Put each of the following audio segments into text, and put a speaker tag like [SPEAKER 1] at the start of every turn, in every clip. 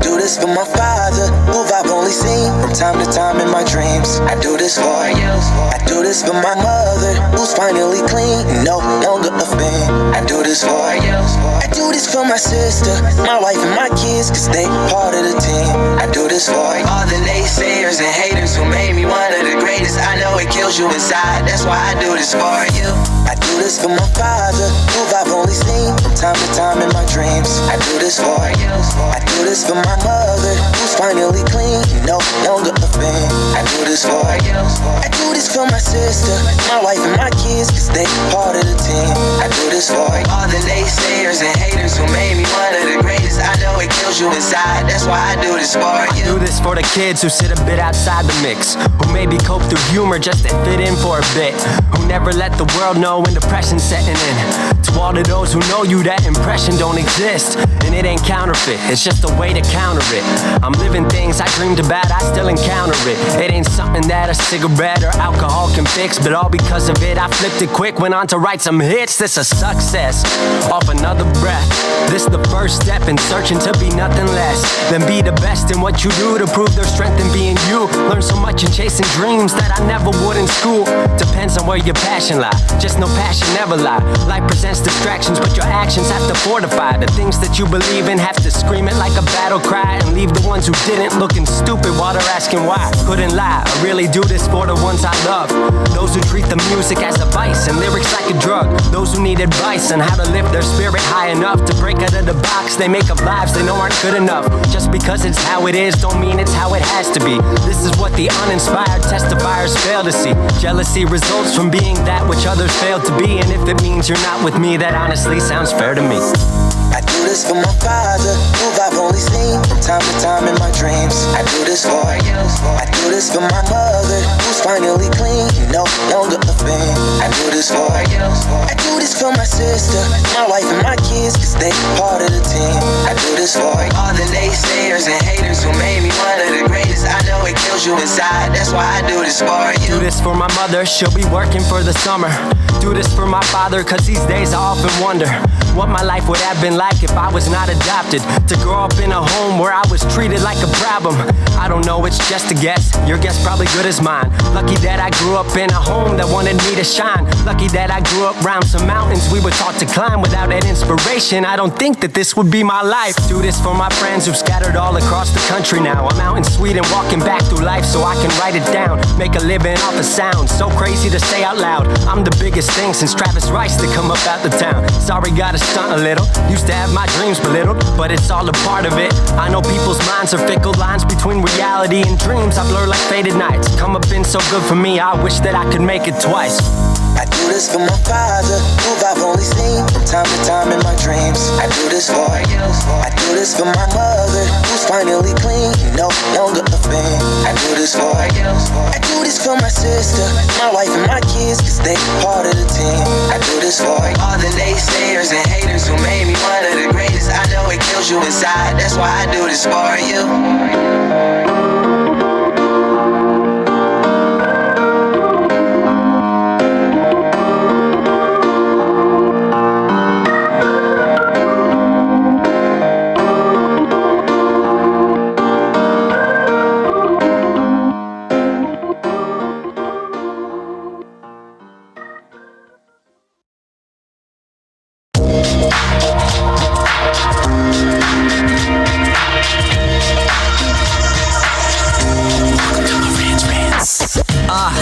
[SPEAKER 1] do this for my father, who I've only seen from time to time in my dreams. I do this for you. I do this for my mother, who's finally clean, no longer a fan. I do this for you. I do this for my sister, my wife and my kids, cause they part of the team. I do this for all the naysayers and haters who made me one of the greatest. I know it kills you inside, that's why I do this for you. I do this for my father, who I've only seen from time to time in my dreams. I do this for you. I do this for my mother, who's finally clean, no longer a fan. I do this for you. I do this for my sister, my wife and my kids, cause they part of the team. I do this for all the naysayers and haters who made me one of the greatest. I know it kills you inside, that's why I do this for you.
[SPEAKER 2] I do this for the kids who sit a bit outside the mix, who maybe cope through humor just to fit in for a bit, who never let the world know when depression's setting in. To all of those who know you, that impression don't exist, and it ain't counterfeit, it's just a way to counter it. I'm living things I dreamed about, I still encounter it. It ain't something that a cigarette or alcohol can fix, but all because of it I flipped it quick, went on to write some hits. This a success off another breath. This the first step in searching to be nothing less than be the best in what you do, to prove their strength in being you. Learn so much in chasing dreams that I never would in school. Depends on where your passion lie, just know passion never lie. Life presents distractions, but your actions have to fortify the things that you believe in. Have to scream it like a battle cry, and leave the ones who didn't looking stupid while they're asking why. Couldn't lie, I really do this for the ones I love, those who treat the music as a vice and lyrics like a drug, those who need advice on how to lift their spirit high enough to break out of the box they make up lives they know aren't good enough. Just because it's how it is don't mean it's how it has to be. This is what the uninspired testifiers fail to see. Jealousy results from being that which others fail to be, and if it means you're not with me, that honestly sounds fair to me.
[SPEAKER 1] I do this for my father, who I've only seen from time to time in my dreams. I do this for you. I do this for my mother, who's finally clean, no longer a fan. I do this for you. I do this for my sister, my wife and my kids, cause they part of the team. I do this for all the naysayers and haters who made me one of the greatest. I know it kills you inside, that's why I do this for you.
[SPEAKER 2] Do this for my mother, she'll be working for the summer. Do this for my father, cause these days I often wonder what my life would have been like if I was not adopted. To grow up in a home where I was treated like a problem, I don't know, it's just a guess. Your guess probably good as mine. Lucky that I grew up in a home that wanted me to shine. Lucky that I grew up around some mountains we were taught to climb. Without that inspiration, I don't think that this would be my life. Do this for my friends who've scattered all across the country now. I'm out in Sweden walking back through life so I can write it down. Make a living off of sound, so crazy to say out loud. I'm the biggest thing since Travis Rice to come up out the town. Sorry, gotta stunt a little. Used to have my dreams belittled, but it's all a part of it. I know people's minds are fickle, lines between reality and dreams I blur like faded nights. Come up been so good for me, I wish that I could make it twice.
[SPEAKER 1] I do this for my father, who I've only seen from time to time in my dreams. I do this for you. I do this for my mother, who's finally clean, no longer a fan. I do this for you. I do this for my sister, my wife and my kids, cause they part of the team. I do this for all the naysayers and haters who made me one of the greatest. I know it kills you inside, that's why I do this for you.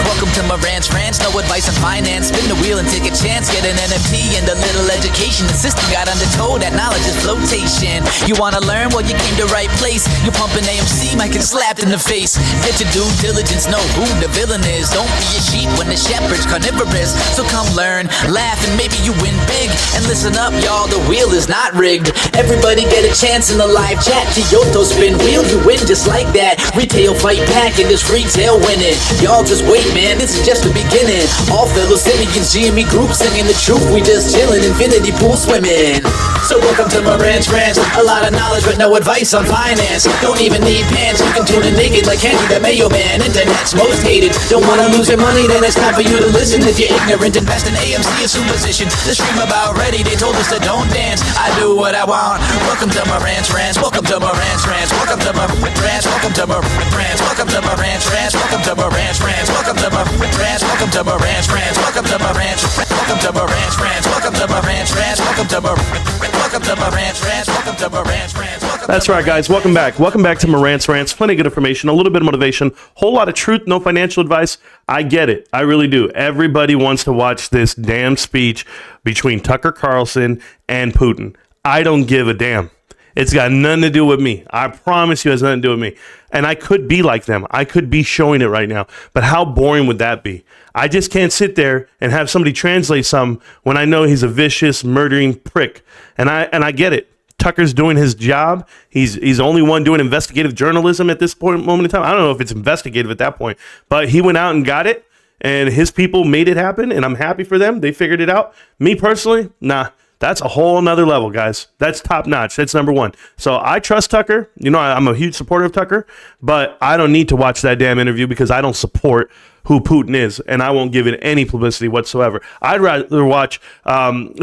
[SPEAKER 3] Welcome to Marantz Rantz, no advice on finance. Spin the wheel and take a chance. Get an NFT and a little education. The system got undertow, that knowledge is flotation. You wanna learn? Well, you came to right place. You're pumping AMC, might get slapped in the face. Get your due diligence, know who the villain is. Don't be a sheep when the shepherd's carnivorous. So come learn, laugh, and maybe you win big. And listen up, y'all, the wheel is not rigged. Everybody get a chance in the live chat. Kyoto spin wheel, you win just like that. Retail fight back and this retail winning. Y'all just wait, man, this is just the beginning. All fellow Simeons, GME group singing the truth. We just chillin', infinity pool swimming. So welcome to Marantz Rantz. A lot of knowledge but no advice on finance. Don't even need pants, you can tune in naked like Henry the Mayo Man. Internet's most hated. Don't wanna lose your money, then it's time for you to listen. If you're ignorant, invest in AMC or superstition. The stream about ready, they told us to don't dance. I do what I want. Welcome to Marantz Rantz. Welcome to Marantz Rantz. Welcome to Marantz Rantz. Welcome to Marantz Rantz. Welcome to Marantz Rantz. Welcome to Marantz Rantz. Welcome to Marantz Rantz. Welcome to Marantz Rantz. Welcome to Marantz. Welcome to Marantz Rantz. Welcome to Marantz Rantz. Welcome to Marantz Rantz. Welcome to Marantz Rantz.
[SPEAKER 4] That's right, guys. Welcome back. Welcome back to Marantz Rantz. Plenty of good information, a little bit of motivation, whole lot of truth, no financial advice. I get it. I really do. Everybody wants to watch this damn speech between Tucker Carlson and Putin. I don't give a damn. It's got nothing to do with me. I promise you it has nothing to do with me. And I could be like them. I could be showing it right now. But how boring would that be? I just can't sit there and have somebody translate something when I know he's a vicious, murdering prick. And I get it. Tucker's doing his job. He's the only one doing investigative journalism at this moment in time. I don't know if it's investigative at that point. But he went out and got it. And his people made it happen. And I'm happy for them. They figured it out. Me personally, nah. That's a whole nother level, guys. That's top notch. That's number one. So I trust Tucker. You know, I'm a huge supporter of Tucker, but I don't need to watch that damn interview because I don't support who Putin is, and I won't give it any publicity whatsoever. I'd rather watch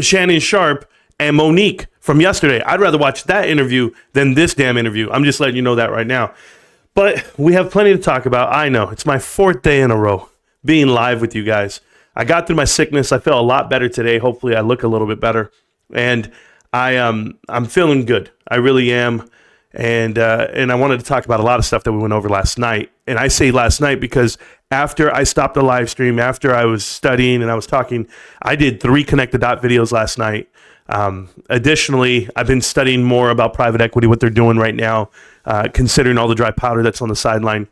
[SPEAKER 4] Shannon Sharp and Monique from yesterday. I'd rather watch that interview than this damn interview. I'm just letting you know that right now. But we have plenty to talk about. I know. It's my 4th day in a row being live with you guys. I got through my sickness. I feel a lot better today. Hopefully I look a little bit better. And I'm feeling good. I really am. And I wanted to talk about a lot of stuff that we went over last night. And I say last night because after I stopped the live stream, after I was studying and I was talking, I did 3 Connect the Dot videos last night. Additionally, I've been studying more about private equity, what they're doing right now, considering all the dry powder that's on the sideline.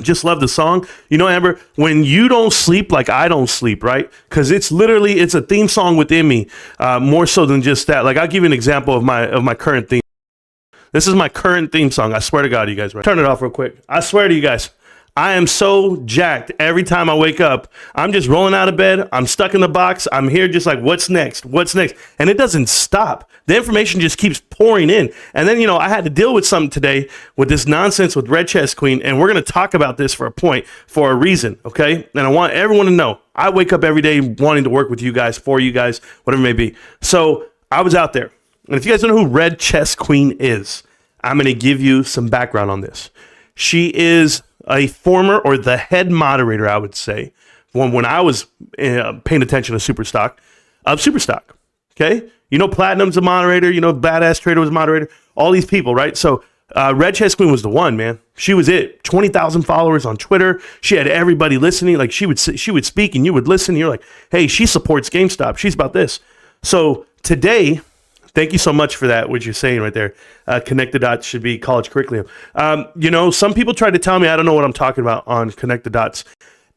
[SPEAKER 4] Just love the song. You know, Amber, when you don't sleep like I don't sleep, right? Because it's a theme song within me, more so than just that. Like, I'll give you an example of my current theme. This is my current theme song. I swear to God, you guys. Right? Turn it off real quick. I swear to you guys. I am so jacked every time I wake up. I'm just rolling out of bed. I'm stuck in the box. I'm here just like, what's next? What's next? And it doesn't stop. The information just keeps pouring in. And then, you know, I had to deal with something today with this nonsense with Red Chess Queen. And we're going to talk about this for a reason. Okay. And I want everyone to know I wake up every day wanting to work with you guys, for you guys, whatever it may be. So I was out there. And if you guys don't know who Red Chess Queen is, I'm going to give you some background on this. She is a former, or the head moderator, I would say, when I was paying attention to Superstock. Okay, you know, Platinum's a moderator. You know, Badass Trader was a moderator. All these people, right? So Red Chess Queen was the one, man. She was it. 20,000 followers on Twitter. She had everybody listening. Like she would speak, and you would listen. And you're like, hey, she supports GameStop. She's about this. So today. Thank you so much for that, what you're saying right there. Connect the Dots should be college curriculum. You know, some people try to tell me I don't know what I'm talking about on Connect the Dots.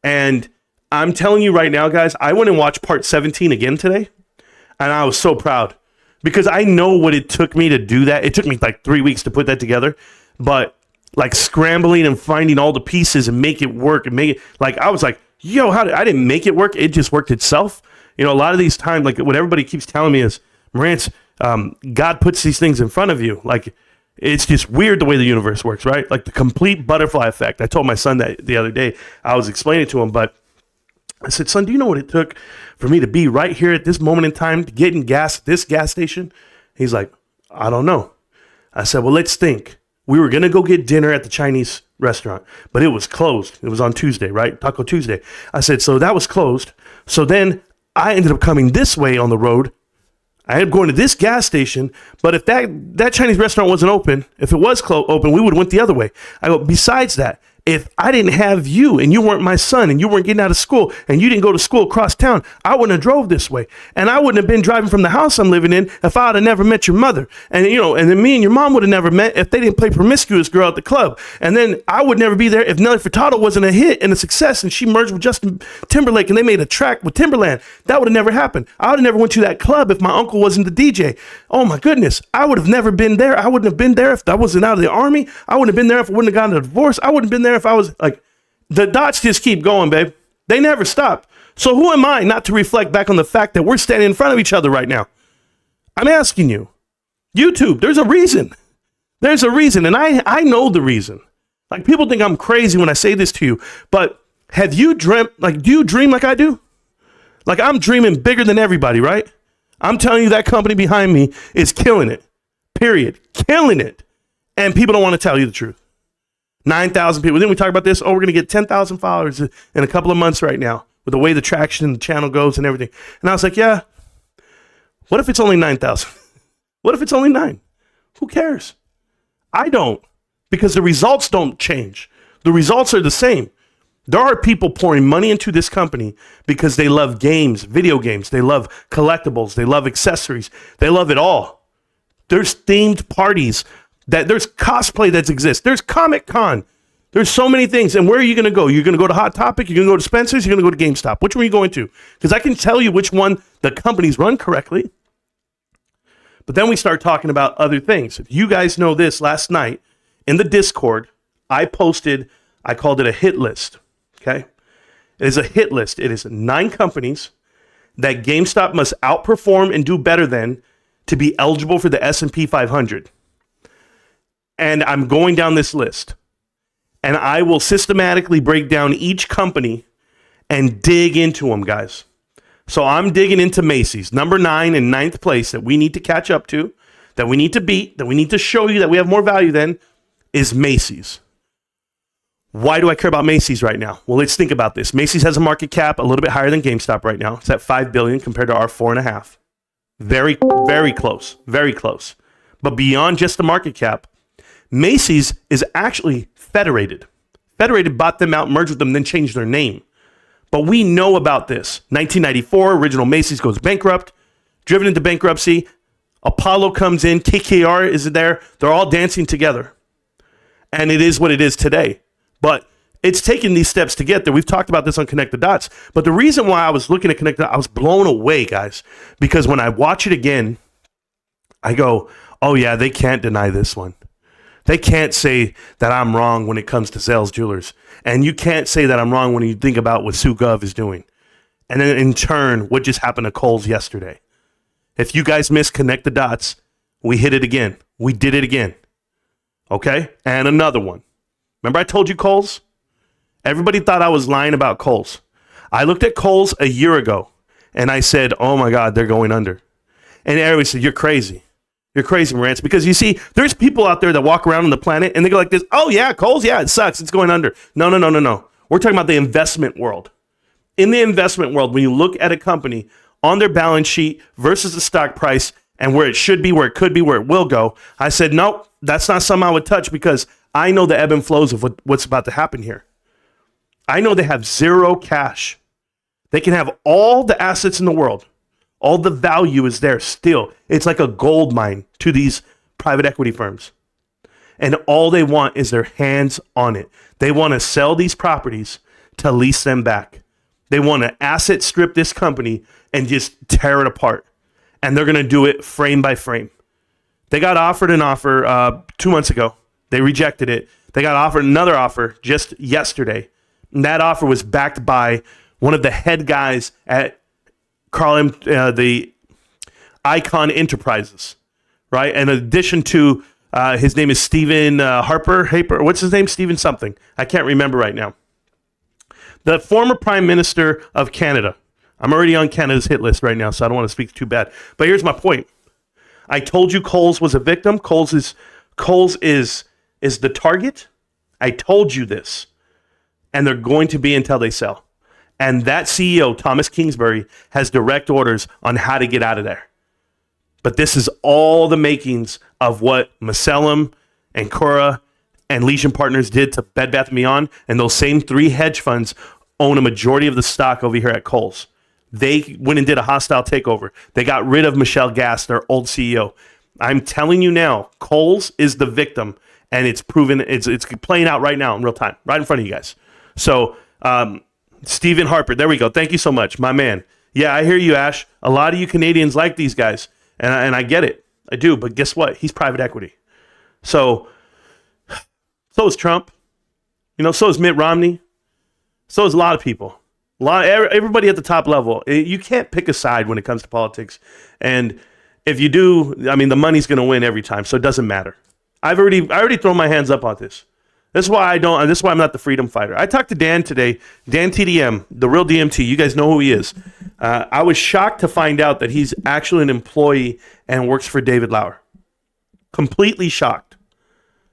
[SPEAKER 4] And I'm telling you right now, guys, I went and watched part 17 again today. And I was so proud. Because I know what it took me to do that. It took me like 3 weeks to put that together. But like scrambling and finding all the pieces and make it work. And make it, like, I was like, yo, I didn't make it work. It just worked itself. You know, a lot of these times, like what everybody keeps telling me is, Marantz, God puts these things in front of you. Like, it's just weird the way the universe works, right? Like the complete butterfly effect. I told my son that the other day. I was explaining to him, but I said, son, do you know what it took for me to be right here at this moment in time to get in gas at this gas station? He's like, I don't know. I said, well, let's think. We were going to go get dinner at the Chinese restaurant, but it was closed. It was on Tuesday, right? Taco Tuesday. I said, so that was closed. So then I ended up coming this way on the road. I ended up going to this gas station, but if that Chinese restaurant wasn't open, if it was open, we would have went the other way. I go, besides that, if I didn't have you and you weren't my son and you weren't getting out of school and you didn't go to school across town, I wouldn't have drove this way. And I wouldn't have been driving from the house I'm living in if I would have never met your mother. And, you know, and then me and your mom would have never met if they didn't play Promiscuous Girl at the club. And then I would never be there if Nelly Furtado wasn't a hit and a success and she merged with Justin Timberlake and they made a track with Timberland. That would have never happened. I would have never went to that club if my uncle wasn't the DJ. Oh my goodness. I would have never been there. I wouldn't have been there if I wasn't out of the army. I wouldn't have been there if I wouldn't have gotten a divorce. I wouldn't have been there if I was like, the dots just keep going, babe. They never stop. So who am I not to reflect back on the fact that we're standing in front of each other right now? I'm asking you. YouTube, there's a reason. There's a reason. And I know the reason. Like, people think I'm crazy when I say this to you, but have you dreamt, like, do you dream like I do? Like, I'm dreaming bigger than everybody, right? I'm telling you, that company behind me is killing it. Period. Killing it. And people don't want to tell you the truth. 9,000 people. Then we talk about this. Oh, we're going to get 10,000 followers in a couple of months right now with the way the traction in the channel goes and everything. And I was like, yeah, what if it's only 9,000? What if it's only 9? Who cares? I don't, because the results don't change. The results are the same. There are people pouring money into this company because they love games, video games. They love collectibles. They love accessories. They love it all. There's themed parties. There's cosplay that exists. There's Comic Con. There's so many things. And where are you going to go? You're going to go to Hot Topic? You're going to go to Spencer's? You're going to go to GameStop? Which one are you going to? Because I can tell you which one the companies run correctly. But then we start talking about other things. If you guys know this, last night in the Discord, I called it a hit list. Okay? It is a hit list. It is 9 companies that GameStop must outperform and do better than to be eligible for the S&P 500. And I'm going down this list. And I will systematically break down each company and dig into them, guys. So I'm digging into Macy's, number 9 in 9th place, that we need to catch up to, that we need to beat, that we need to show you that we have more value than, is Macy's. Why do I care about Macy's right now? Well, let's think about this. Macy's has a market cap a little bit higher than GameStop right now. It's at $5 billion compared to our $4.5. Very, very close. Very close. But beyond just the market cap, Macy's is actually Federated. Federated bought them out, merged with them, then changed their name. But we know about this. 1994, original Macy's goes bankrupt, driven into bankruptcy. Apollo comes in, KKR is there. They're all dancing together. And it is what it is today. But it's taken these steps to get there. We've talked about this on Connect the Dots. But the reason why I was looking at Connect the Dots, I was blown away, guys. Because when I watch it again, I go, oh yeah, they can't deny this one. They can't say that I'm wrong when it comes to Zales Jewelers. And you can't say that I'm wrong when you think about what Sue Gov is doing. And then in turn, what just happened to Kohl's yesterday. If you guys missed Connect the Dots, we hit it again. We did it again. Okay? And another one. Remember I told you Kohl's? Everybody thought I was lying about Kohl's. I looked at Kohl's a year ago, and I said, oh my God, they're going under. And everybody said, you're crazy. You're crazy, Marantz. Because you see, there's people out there that walk around on the planet, and they go like this, oh yeah, Kohl's, yeah, it sucks. It's going under. No. We're talking about the investment world. In the investment world, when you look at a company on their balance sheet versus the stock price and where it should be, where it could be, where it will go, I said, nope, that's not something I would touch because I know the ebb and flows of what's about to happen here. I know they have zero cash. They can have all the assets in the world. All the value is there still. It's like a gold mine to these private equity firms. And all they want is their hands on it. They want to sell these properties to lease them back. They want to asset strip this company and just tear it apart. And they're going to do it frame by frame. They got offered an offer 2 months ago. They rejected it. They got offered another offer just yesterday. And that offer was backed by one of the head guys at the Icon Enterprises, right? In addition to his name is Stephen Harper. What's his name? Stephen something. I can't remember right now. The former Prime Minister of Canada. I'm already on Canada's hit list right now, so I don't want to speak too bad. But here's my point. I told you Kohl's was a victim. Kohl's is the target. I told you this. And they're going to be until they sell. And that CEO, Thomas Kingsbury, has direct orders on how to get out of there. But this is all the makings of what Macellum and Cora and Legion Partners did to Bed Bath & Beyond. And those same 3 hedge funds own a majority of the stock over here at Kohl's. They went and did a hostile takeover. They got rid of Michelle Gass, their old CEO. I'm telling you now, Kohl's is the victim. And it's proven, it's playing out right now in real time, right in front of you guys. So, Stephen Harper, there we go. Thank you so much, my man. Yeah, I hear you, Ash. A lot of you Canadians like these guys, and I get it. I do, but guess what? He's private equity. So is Trump. So is Mitt Romney. So is a lot of people. Everybody at the top level. You can't pick a side when it comes to politics. And if you do, I mean, the money's going to win every time, so it doesn't matter. I already thrown my hands up on this. That's why I'm not the freedom fighter. I talked to Dan today, Dan TDM, the real DMT. You guys know who he is. I was shocked to find out that he's actually an employee and works for David Lauer. Completely shocked.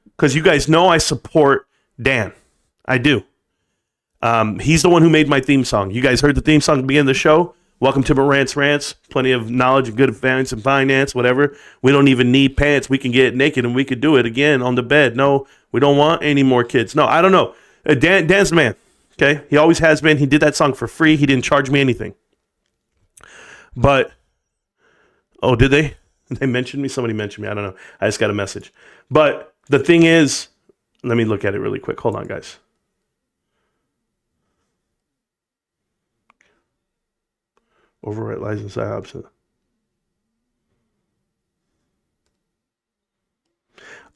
[SPEAKER 4] Because you guys know I support Dan. I do. He's the one who made my theme song. You guys heard the theme song at the beginning of the show. Welcome to Marantz Rantz. Plenty of knowledge and good advance in finance, whatever. We don't even need pants. We can get naked and we could do it again on the bed. No, we don't want any more kids. No, I don't know. Dan's the man. Okay, he always has been. He did that song for free. He didn't charge me anything. But, oh, did they? They mentioned me? Somebody mentioned me. I don't know. I just got a message. But the thing is, let me look at it really quick. Hold on, guys. Overwrite license option.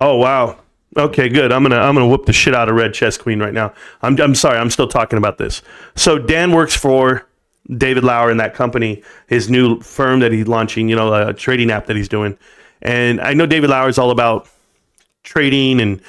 [SPEAKER 4] Oh wow. Okay, good. I'm gonna whoop the shit out of Red Chess Queen right now. I'm sorry. I'm still talking about this. So Dan works for David Lauer in that company, his new firm that he's launching. You know, a trading app that he's doing. And I know David Lauer is all about trading and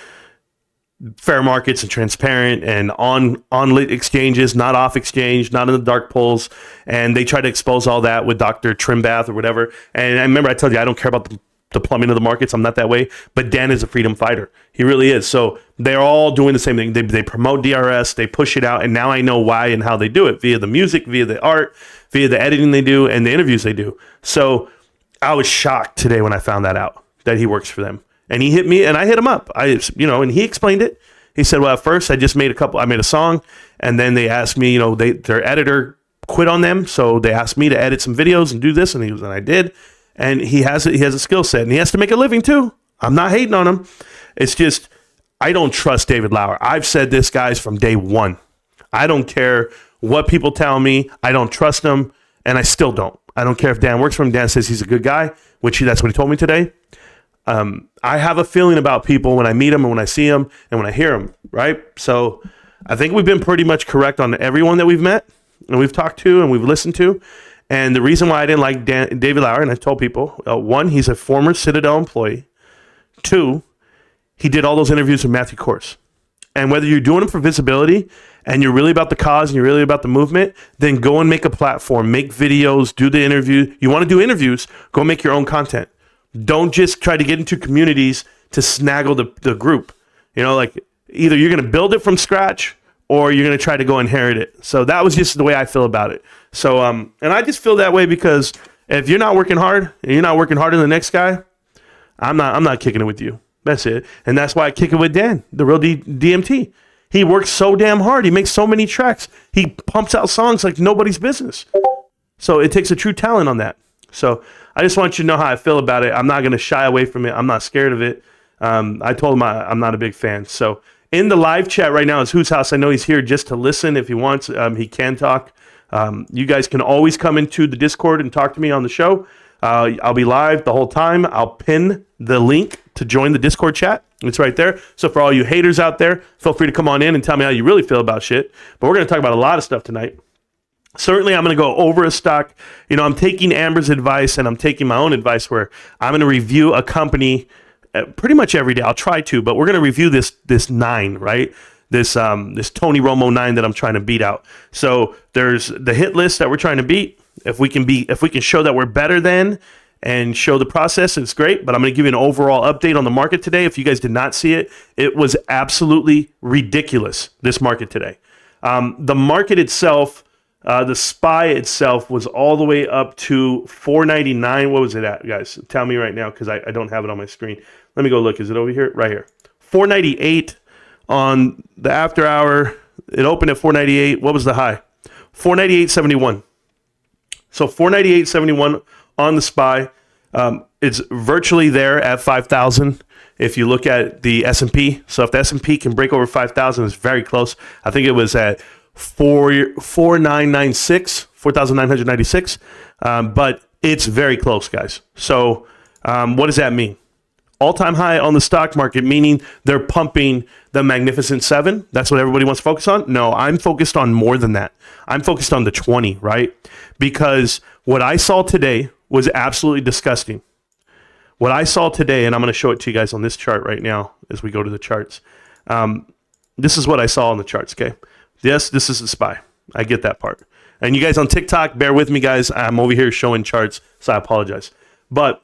[SPEAKER 4] fair markets and transparent and on lit exchanges, not off exchange, not in the dark pools. And they try to expose all that with Dr. Trimbath or whatever. And I remember I told you I don't care about the plumbing of the markets. I'm not that way. But Dan is a freedom fighter. He really is. So they're all doing the same thing. They promote DRS, they push it out. And now I know why and how they do it, via the music, via the art, via the editing they do, and the interviews they do. So I was shocked today when I found that out, that he works for them. And he hit me, and I hit him up. And he explained it. He said, "Well, at first I just made a song, and then they asked me, their editor quit on them, so they asked me to edit some videos and do this, and I did. And he has a skill set, and he has to make a living too. I'm not hating on him. It's just I don't trust David Lauer. I've said this, guys, from day one. I don't care what people tell me. I don't trust him, and I still don't. I don't care if Dan works for him. Dan says he's a good guy, that's what he told me today. I have a feeling about people when I meet them and when I see them and when I hear them, right? So I think we've been pretty much correct on everyone that we've met and we've talked to and we've listened to. And the reason why I didn't like David Lauer, and I told people, one, he's a former Citadel employee. Two, he did all those interviews with Matthew Kors. And whether you're doing them for visibility and you're really about the cause and you're really about the movement, then go and make a platform, make videos, do the interview. You want to do interviews, go make your own content. Don't just try to get into communities to snaggle the group. Either you're going to build it from scratch or you're going to try to go inherit it. So that was just the way I feel about it. So, and I just feel that way because if you're not working hard and you're not working harder than the next guy, I'm not kicking it with you. That's it. And that's why I kick it with Dan, the real DMT. He works so damn hard. He makes so many tracks. He pumps out songs like nobody's business. So it takes a true talent on that. So I just want you to know how I feel about it. I'm not going to shy away from it. I'm not scared of it. I told him I'm not a big fan. So in the live chat right now is Whose House. I know he's here just to listen if he wants. He can talk. You guys can always come into the Discord and talk to me on the show. I'll be live the whole time. I'll pin the link to join the Discord chat. It's right there. So for all you haters out there, feel free to come on in and tell me how you really feel about shit. But we're going to talk about a lot of stuff tonight. Certainly, I'm going to go over a stock. I'm taking Amber's advice and I'm taking my own advice where I'm going to review a company pretty much every day. I'll try to, but we're going to review this 9, right? This Tony Romo 9 that I'm trying to beat out. So there's the hit list that we're trying to beat. If we can show that we're better than and show the process, it's great. But I'm going to give you an overall update on the market today. If you guys did not see it, it was absolutely ridiculous, this market today. The market itself, the SPY itself was all the way up to 499. What was it at, guys? Tell me right now because I don't have it on my screen. Let me go look. Is it over here? Right here. 498 on the after hour. It opened at 498. What was the high? 498.71. So 498.71 on the SPY. It's virtually there at 5,000. If you look at the S&P, so if the S&P can break over 5,000, it's very close. I think it was at 4,996, but it's very close, guys. So what does that mean? All-time high on the stock market, meaning they're pumping the Magnificent Seven. That's what everybody wants to focus on. No, I'm focused on more than that. I'm focused on the 20, right? Because what I saw today was absolutely disgusting. What I saw today, and I'm going to show it to you guys on this chart right now as we go to the charts. This is what I saw on the charts, okay? Yes, this is a SPY. I get that part. And you guys on TikTok, bear with me, guys. I'm over here showing charts, so I apologize. But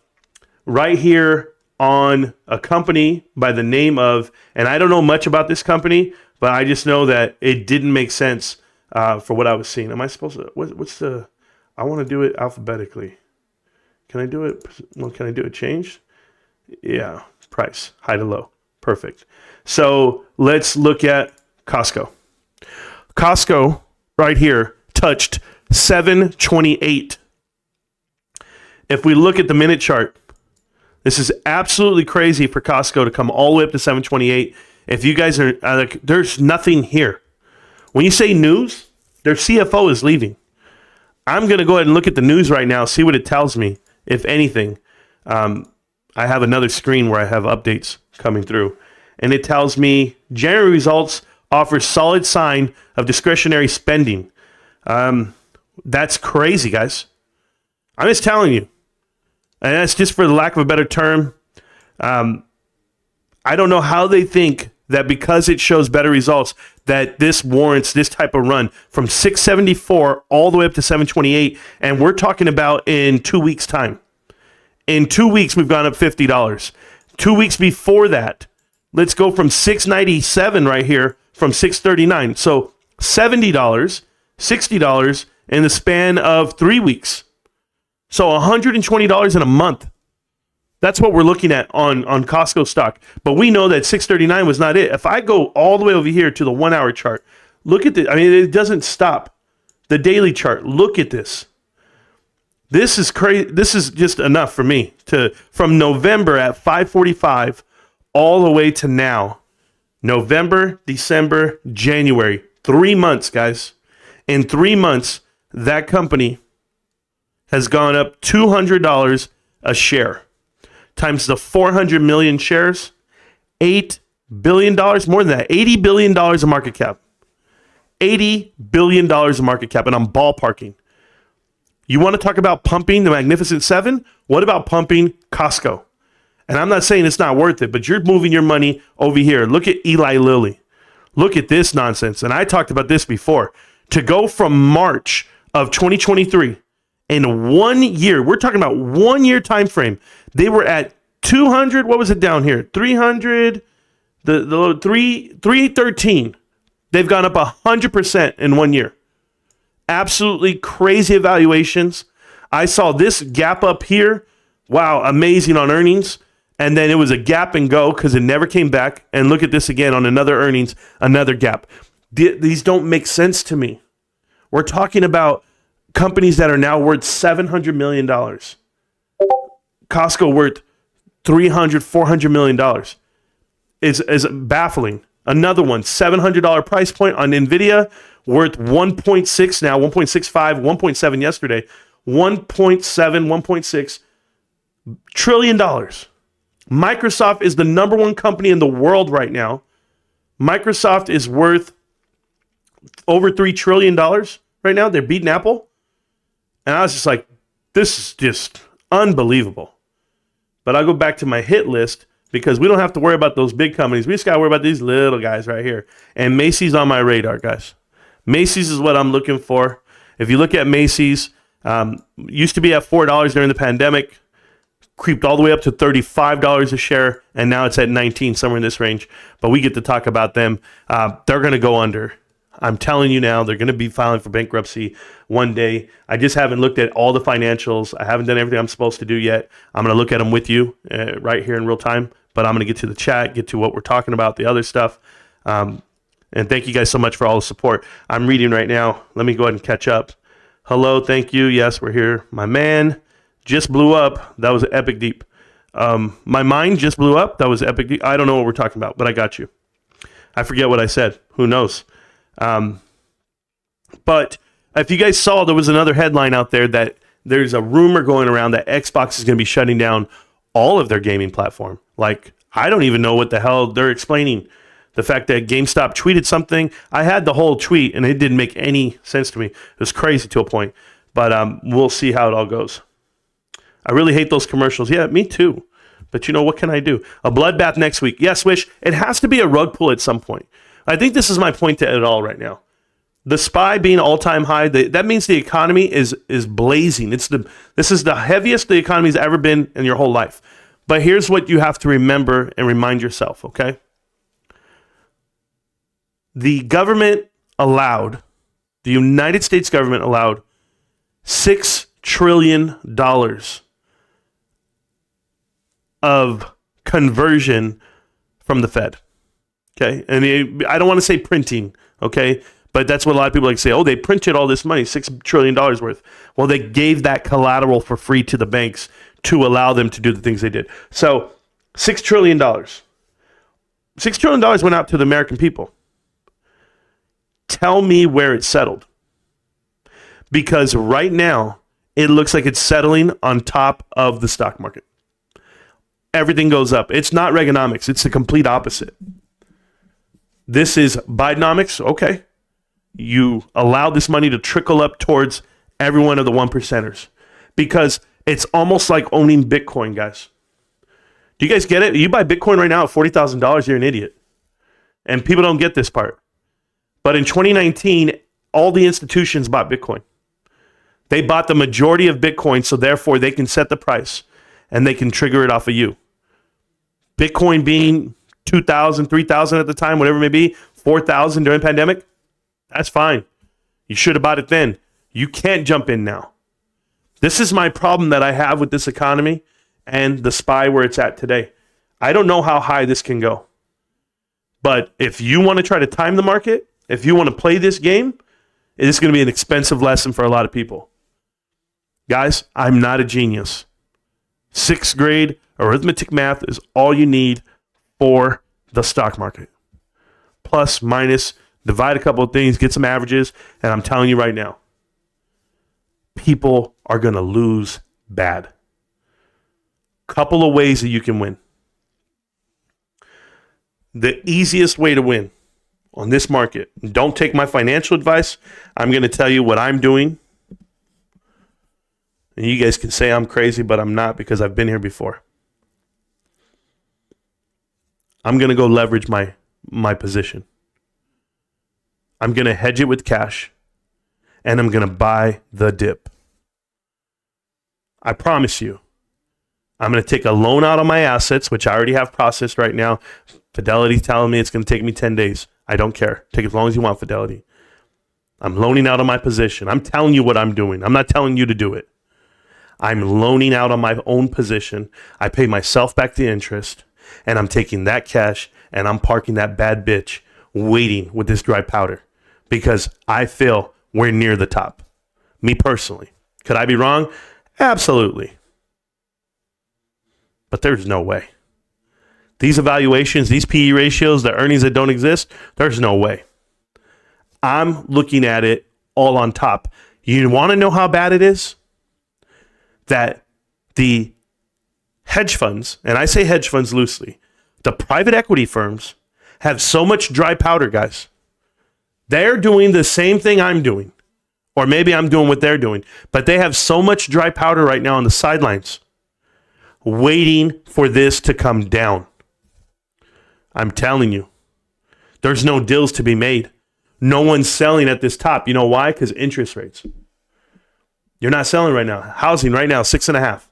[SPEAKER 4] right here on a company by the name of, and I don't know much about this company, but I just know that it didn't make sense for what I was seeing. Am I supposed to, what's the, I want to do it alphabetically. Can I do it? Well, can I do it changed? Yeah, price, high to low. Perfect. So let's look at Costco. Costco right here touched 728. If we look at the minute chart, this is absolutely crazy for Costco to come all the way up to 728. If you guys are like, there's nothing here. When you say news, their CFO is leaving. I'm going to go ahead and look at the news right now, see what it tells me, if anything. I have another screen where I have updates coming through. And it tells me January results offer solid sign of discretionary spending. That's crazy, guys. I'm just telling you. And that's just for the lack of a better term. I don't know how they think that because it shows better results, that this warrants this type of run from 674 all the way up to 728. And we're talking about in 2 weeks' time. In 2 weeks, we've gone up $50. 2 weeks before that, let's go from 697 right here from 639. So $70, $60 in the span of 3 weeks. So $120 in a month. That's what we're looking at on Costco stock. But we know that 639 was not it. If I go all the way over here to the 1 hour chart, look at this. I mean, it doesn't stop. The daily chart, look at this. This is crazy. This is just enough for me to, from November at 545 all the way to now. November, December, January. 3 months, guys. In 3 months, that company has gone up $200 a share. Times the 400 million shares, $8 billion, more than that, $80 billion of market cap. $80 billion of market cap, and I'm ballparking. You want to talk about pumping the Magnificent Seven? What about pumping Costco? And I'm not saying it's not worth it, but you're moving your money over here. Look at Eli Lilly. Look at this nonsense. And I talked about this before. To go from March of 2023 in 1 year, we're talking about 1 year time frame. They were at 200. What was it down here? 300. The 313. They've gone up 100% in 1 year. Absolutely crazy evaluations. I saw this gap up here. Wow, amazing on earnings. And then it was a gap and go because it never came back. And look at this again on another earnings, another gap. These don't make sense to me. We're talking about companies that are now worth $700 million. Costco worth $300, $400 million. Is baffling. Another one, $700 price point on NVIDIA, worth 1.6 now, 1.65, 1.7 yesterday, 1.7, 1.6 trillion dollars. Microsoft is the number one company in the world right now. Microsoft is worth over $3 trillion right now. They're beating Apple. And I was just like, this is just unbelievable. But I'll go back to my hit list because we don't have to worry about those big companies. We just got to worry about these little guys right here. And Macy's on my radar, guys. Macy's is what I'm looking for. If you look at Macy's, used to be at $4 during the pandemic, creeped all the way up to $35 a share, and now it's at $19, somewhere in this range. But we get to talk about them. They're going to go under. I'm telling you now, they're going to be filing for bankruptcy one day. I just haven't looked at all the financials. I haven't done everything I'm supposed to do yet. I'm going to look at them with you right here in real time. But I'm going to get to the chat, get to what we're talking about, the other stuff. And thank you guys so much for all the support. I'm reading right now. Let me go ahead and catch up. Hello, thank you. Yes, we're here. My man just blew up. That was epic deep. My mind just blew up. That was epic deep. I don't know what we're talking about, but I got you. I forget what I said. Who knows? But if you guys saw, there was another headline out there that there's a rumor going around that Xbox is going to be shutting down all of their gaming platform. Like, I don't even know what the hell they're explaining. The fact that GameStop tweeted something, I had the whole tweet and it didn't make any sense to me. It was crazy to a point, but we'll see how it all goes. I really hate those commercials. Yeah, me too. But what can I do? A bloodbath next week. Yes, Wish. It has to be a rug pull at some point. I think this is my point to it all right now. The SPY being all-time high, that means the economy is blazing. This is the heaviest the economy's ever been in your whole life. But here's what you have to remember and remind yourself, okay? The United States government allowed $6 trillion of conversion from the Fed. Okay. And I don't want to say printing. Okay. But that's what a lot of people like to say. Oh, they printed all this money, $6 trillion worth. Well, they gave that collateral for free to the banks to allow them to do the things they did. So $6 trillion. $6 trillion went out to the American people. Tell me where it settled. Because right now, it looks like it's settling on top of the stock market. Everything goes up. It's not Reaganomics. It's the complete opposite. This is Bidenomics. Okay. You allow this money to trickle up towards every one of the 1%ers. Because it's almost like owning Bitcoin, guys. Do you guys get it? You buy Bitcoin right now at $40,000, you're an idiot. And people don't get this part. But in 2019, all the institutions bought Bitcoin. They bought the majority of Bitcoin, so therefore they can set the price and they can trigger it off of you. Bitcoin being 2,000, 3,000 at the time, whatever it may be, 4,000 during the pandemic, that's fine. You should have bought it then. You can't jump in now. This is my problem that I have with this economy and the SPY where it's at today. I don't know how high this can go. But if you want to try to time the market, if you want to play this game, it is going to be an expensive lesson for a lot of people. Guys, I'm not a genius. 6th grade arithmetic math is all you need for the stock market. Plus, minus, divide a couple of things, get some averages, and I'm telling you right now, people are going to lose bad. Couple of ways that you can win. The easiest way to win on this market, don't take my financial advice. I'm going to tell you what I'm doing. And you guys can say I'm crazy, but I'm not because I've been here before. I'm going to go leverage my position. I'm going to hedge it with cash, and I'm going to buy the dip. I promise you, I'm going to take a loan out on my assets, which I already have processed right now. Fidelity telling me it's going to take me 10 days. I don't care. Take as long as you want, Fidelity. I'm loaning out on my position. I'm telling you what I'm doing. I'm not telling you to do it. I'm loaning out on my own position. I pay myself back the interest, and I'm taking that cash, and I'm parking that bad bitch waiting with this dry powder because I feel we're near the top. Me personally. Could I be wrong? Absolutely. But there's no way. These evaluations, these PE ratios, the earnings that don't exist, there's no way. I'm looking at it all on top. You want to know how bad it is? That the hedge funds, and I say hedge funds loosely, the private equity firms have so much dry powder, guys. They're doing the same thing I'm doing. Or maybe I'm doing what they're doing. But they have so much dry powder right now on the sidelines, waiting for this to come down. I'm telling you, there's no deals to be made. No one's selling at this top. You know why? Because interest rates. You're not selling right now. Housing right now, 6.5.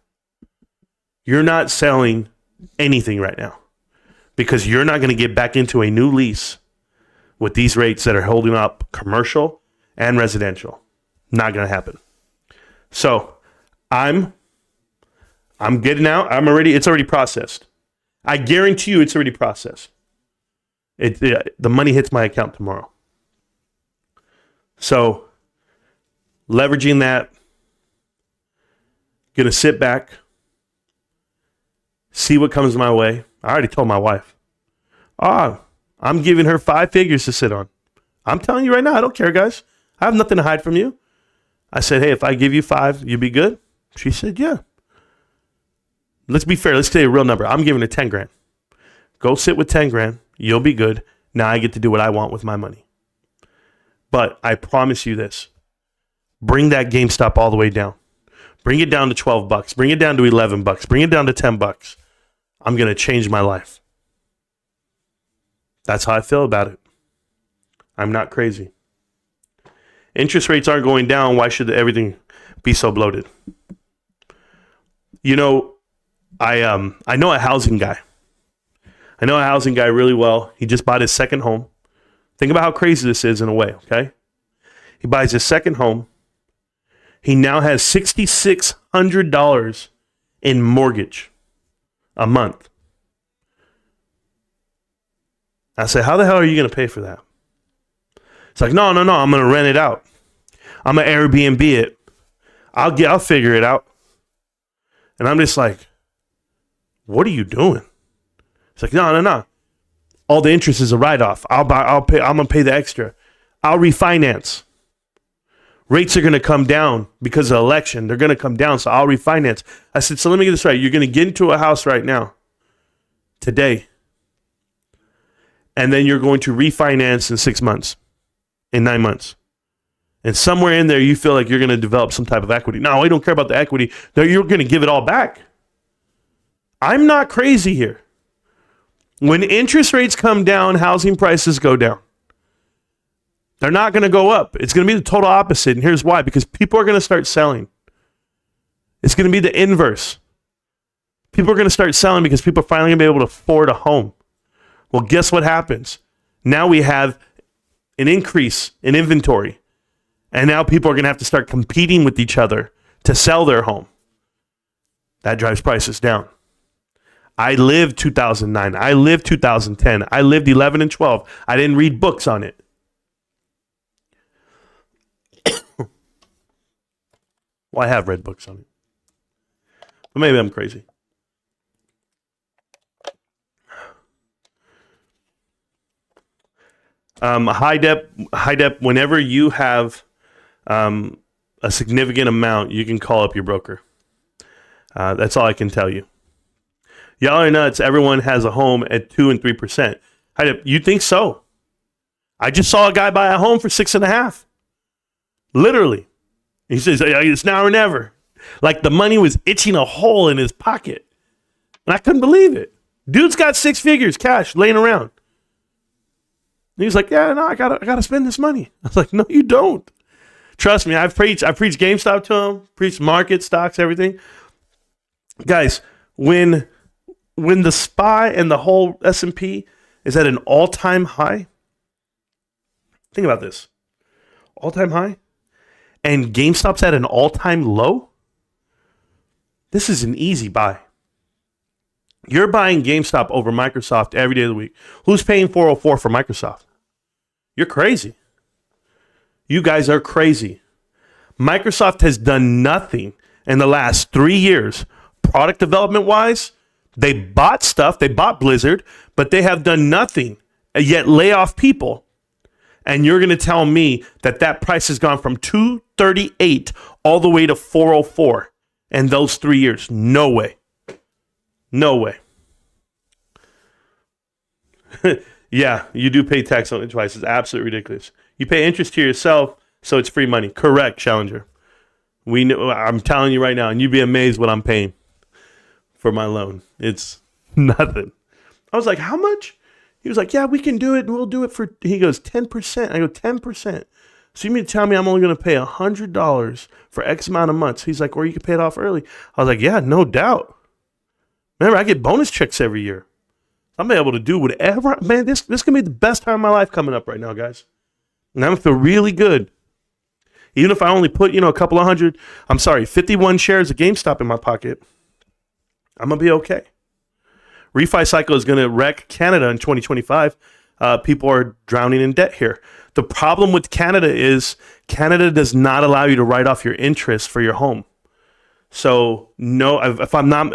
[SPEAKER 4] You're not selling anything right now because you're not going to get back into a new lease with these rates that are holding up commercial and residential. Not going to happen. So I'm getting out. It's already processed. I guarantee you it's already processed. The money hits my account tomorrow. So leveraging that, going to sit back, see what comes my way. I already told my wife. I'm giving her 5 figures to sit on. I'm telling you right now, I don't care, guys. I have nothing to hide from you. I said, hey, if I give you 5, you be good? She said, yeah. Let's be fair. Let's say a real number. I'm giving her 10 grand. Go sit with 10 grand. You'll be good. Now I get to do what I want with my money. But I promise you this. Bring that GameStop all the way down. Bring it down to $12. Bring it down to $11. Bring it down to $10. I'm going to change my life. That's how I feel about it. I'm not crazy. Interest rates aren't going down. Why should everything be so bloated? You know, I know a housing guy. I know a housing guy really well. He just bought his second home. Think about how crazy this is in a way, okay? He buys his second home. He now has $6,600 in mortgage a month. I said, how the hell are you going to pay for that? It's like, no, I'm going to rent it out. I'm going to Airbnb it. I'll figure it out. And I'm just like, what are you doing? It's like, no. All the interest is a write-off. I'm going to pay the extra. I'll refinance. Rates are going to come down because of the election. They're going to come down, so I'll refinance. I said, so let me get this right. You're going to get into a house right now, today, and then you're going to refinance in 6 months, in 9 months. And somewhere in there, you feel like you're going to develop some type of equity. No, we don't care about the equity. No, you're going to give it all back. I'm not crazy here. When interest rates come down, housing prices go down. They're not going to go up. It's going to be the total opposite. And here's why. Because people are going to start selling. It's going to be the inverse. People are going to start selling because people are finally going to be able to afford a home. Well, guess what happens? Now we have an increase in inventory. And now people are going to have to start competing with each other to sell their home. That drives prices down. I lived 2009. I lived 2010. I lived 11 and 12. I didn't read books on it. Well, I have read books on it. But maybe I'm crazy. High dep, whenever you have a significant amount, you can call up your broker. That's all I can tell you. Y'all are nuts. Everyone has a home at 2 and 3%. High dep, you think so? I just saw a guy buy a home for 6.5. Literally. He says, it's now or never. Like the money was itching a hole in his pocket. And I couldn't believe it. Dude's got 6 figures cash laying around. And he's like, yeah, no, I gotta spend this money. I was like, no, you don't. Trust me, I've preached GameStop to him, preached market, stocks, everything. Guys, when the SPY and the whole S&P is at an all-time high, think about this. All-time high? And GameStop's at an all-time low? This is an easy buy. You're buying GameStop over Microsoft every day of the week. Who's paying $404 for Microsoft? You're crazy. You guys are crazy. Microsoft has done nothing in the last 3 years, product development-wise. They bought stuff. They bought Blizzard, but they have done nothing, yet lay off people. And you're going to tell me that price has gone from $238 all the way to $404 in those 3 years? No way. No way. Yeah, you do pay tax on it twice. It's absolutely ridiculous. You pay interest to yourself, so it's free money. Correct, Challenger. We know. I'm telling you right now, and you'd be amazed what I'm paying for my loan. It's nothing. I was like, how much? He was like, yeah, we can do it, and we'll do it for, he goes, 10%. I go, 10%. So you mean to tell me I'm only going to pay $100 for X amount of months? He's like, or you can pay it off early. I was like, yeah, no doubt. Remember, I get bonus checks every year. I'm able to do whatever. Man, this can be the best time of my life coming up right now, guys. And I'm going to feel really good. Even if I only put, a couple of hundred, 51 shares of GameStop in my pocket, I'm going to be okay. Refi cycle is going to wreck Canada in 2025. People are drowning in debt here. The problem with Canada is Canada does not allow you to write off your interest for your home. So, no, if I'm not,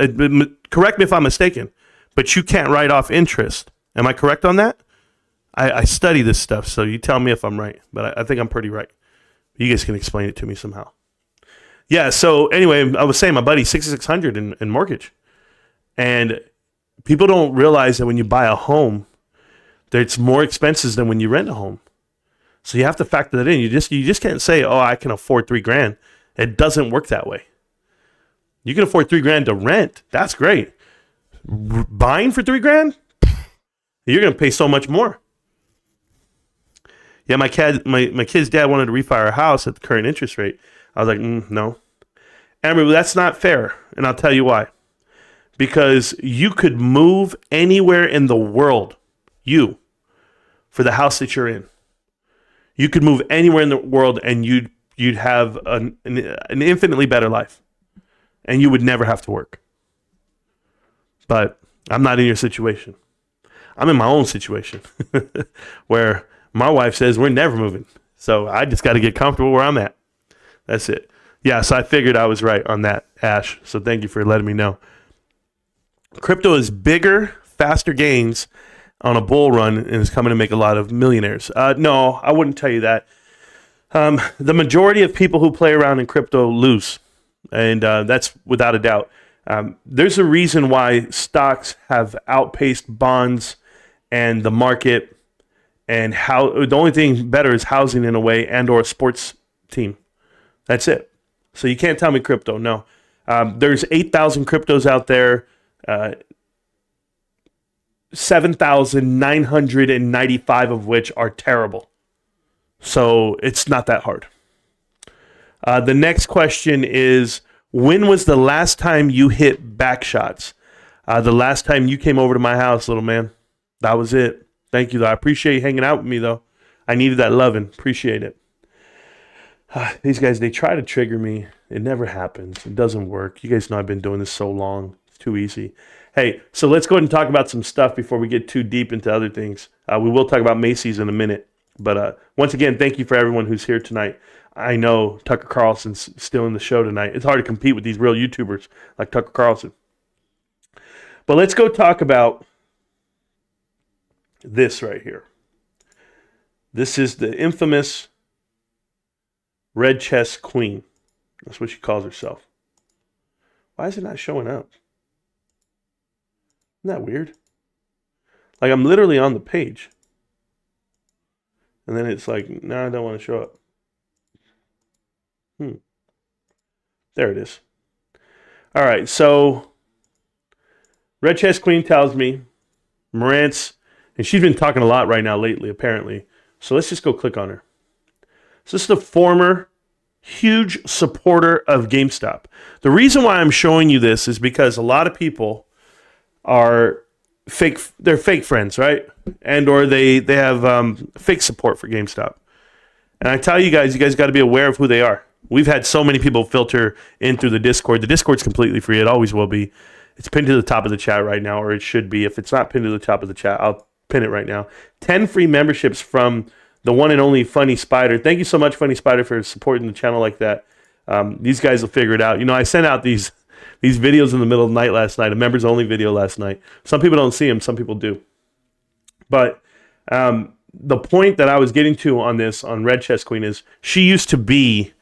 [SPEAKER 4] correct me if I'm mistaken, but you can't write off interest. Am I correct on that? I study this stuff, so you tell me if I'm right, but I think I'm pretty right. You guys can explain it to me somehow. Yeah, so anyway, I was saying my buddy, $6,600 in mortgage. And people don't realize that when you buy a home, it's more expenses than when you rent a home. So you have to factor that in. You just can't say, oh, I can afford $3,000. It doesn't work that way. You can afford $3,000 to rent. That's great. buying for $3,000, you're going to pay so much more. Yeah, my kid's dad wanted to refi our house at the current interest rate. I was like, no. Amber, that's not fair, and I'll tell you why. Because you could move anywhere in the world, for the house that you're in. You could move anywhere in the world, and you'd have an infinitely better life, and you would never have to work. But I'm not in your situation. I'm in my own situation where my wife says we're never moving. So I just got to get comfortable where I'm at. That's it. Yeah, so I figured I was right on that, Ash. So thank you for letting me know. Crypto is bigger, faster gains on a bull run and is coming to make a lot of millionaires. No, I wouldn't tell you that. The majority of people who play around in crypto lose, and that's without a doubt. There's a reason why stocks have outpaced bonds and the market, and how the only thing better is housing in a way, and or a sports team. That's it. So you can't tell me crypto. No, there's 8,000 cryptos out there. 7,995 of which are terrible. So it's not that hard. The next question is, when was the last time you hit back shots? The last time you came over to my house, little man. That was it. Thank you, though. I appreciate you hanging out with me, though. I needed that loving. Appreciate it. These guys, they try to trigger me. It never happens. It doesn't work. You guys know I've been doing this so long. It's too easy. Hey, so let's go ahead and talk about some stuff before we get too deep into other things. We will talk about Macy's in a minute. But once again, thank you for everyone who's here tonight. I know Tucker Carlson's still in the show tonight. It's hard to compete with these real YouTubers like Tucker Carlson. But let's go talk about this right here. This is the infamous Red Chest Queen. That's what she calls herself. Why is it not showing up? Isn't that weird? Like, I'm literally on the page. And then it's like, no, I don't want to show up. There it is. All right, so Red Chest Queen tells me Marantz, and she's been talking a lot right now lately, apparently. So let's just go click on her. So this is the former huge supporter of GameStop. The reason why I'm showing you this is because a lot of people are fake. They're fake friends, right? And or they have fake support for GameStop. And I tell you guys got to be aware of who they are. We've had so many people filter in through the Discord. The Discord's completely free. It always will be. It's pinned to the top of the chat right now, or it should be. If it's not pinned to the top of the chat, I'll pin it right now. 10 free memberships from the one and only Funny Spider. Thank you so much, Funny Spider, for supporting the channel like that. These guys will figure it out. You know, I sent out these videos in the middle of the night last night, a members only video last night. Some people don't see them, some people do. But the point that I was getting to on this, on Red Chest Queen, is she used to be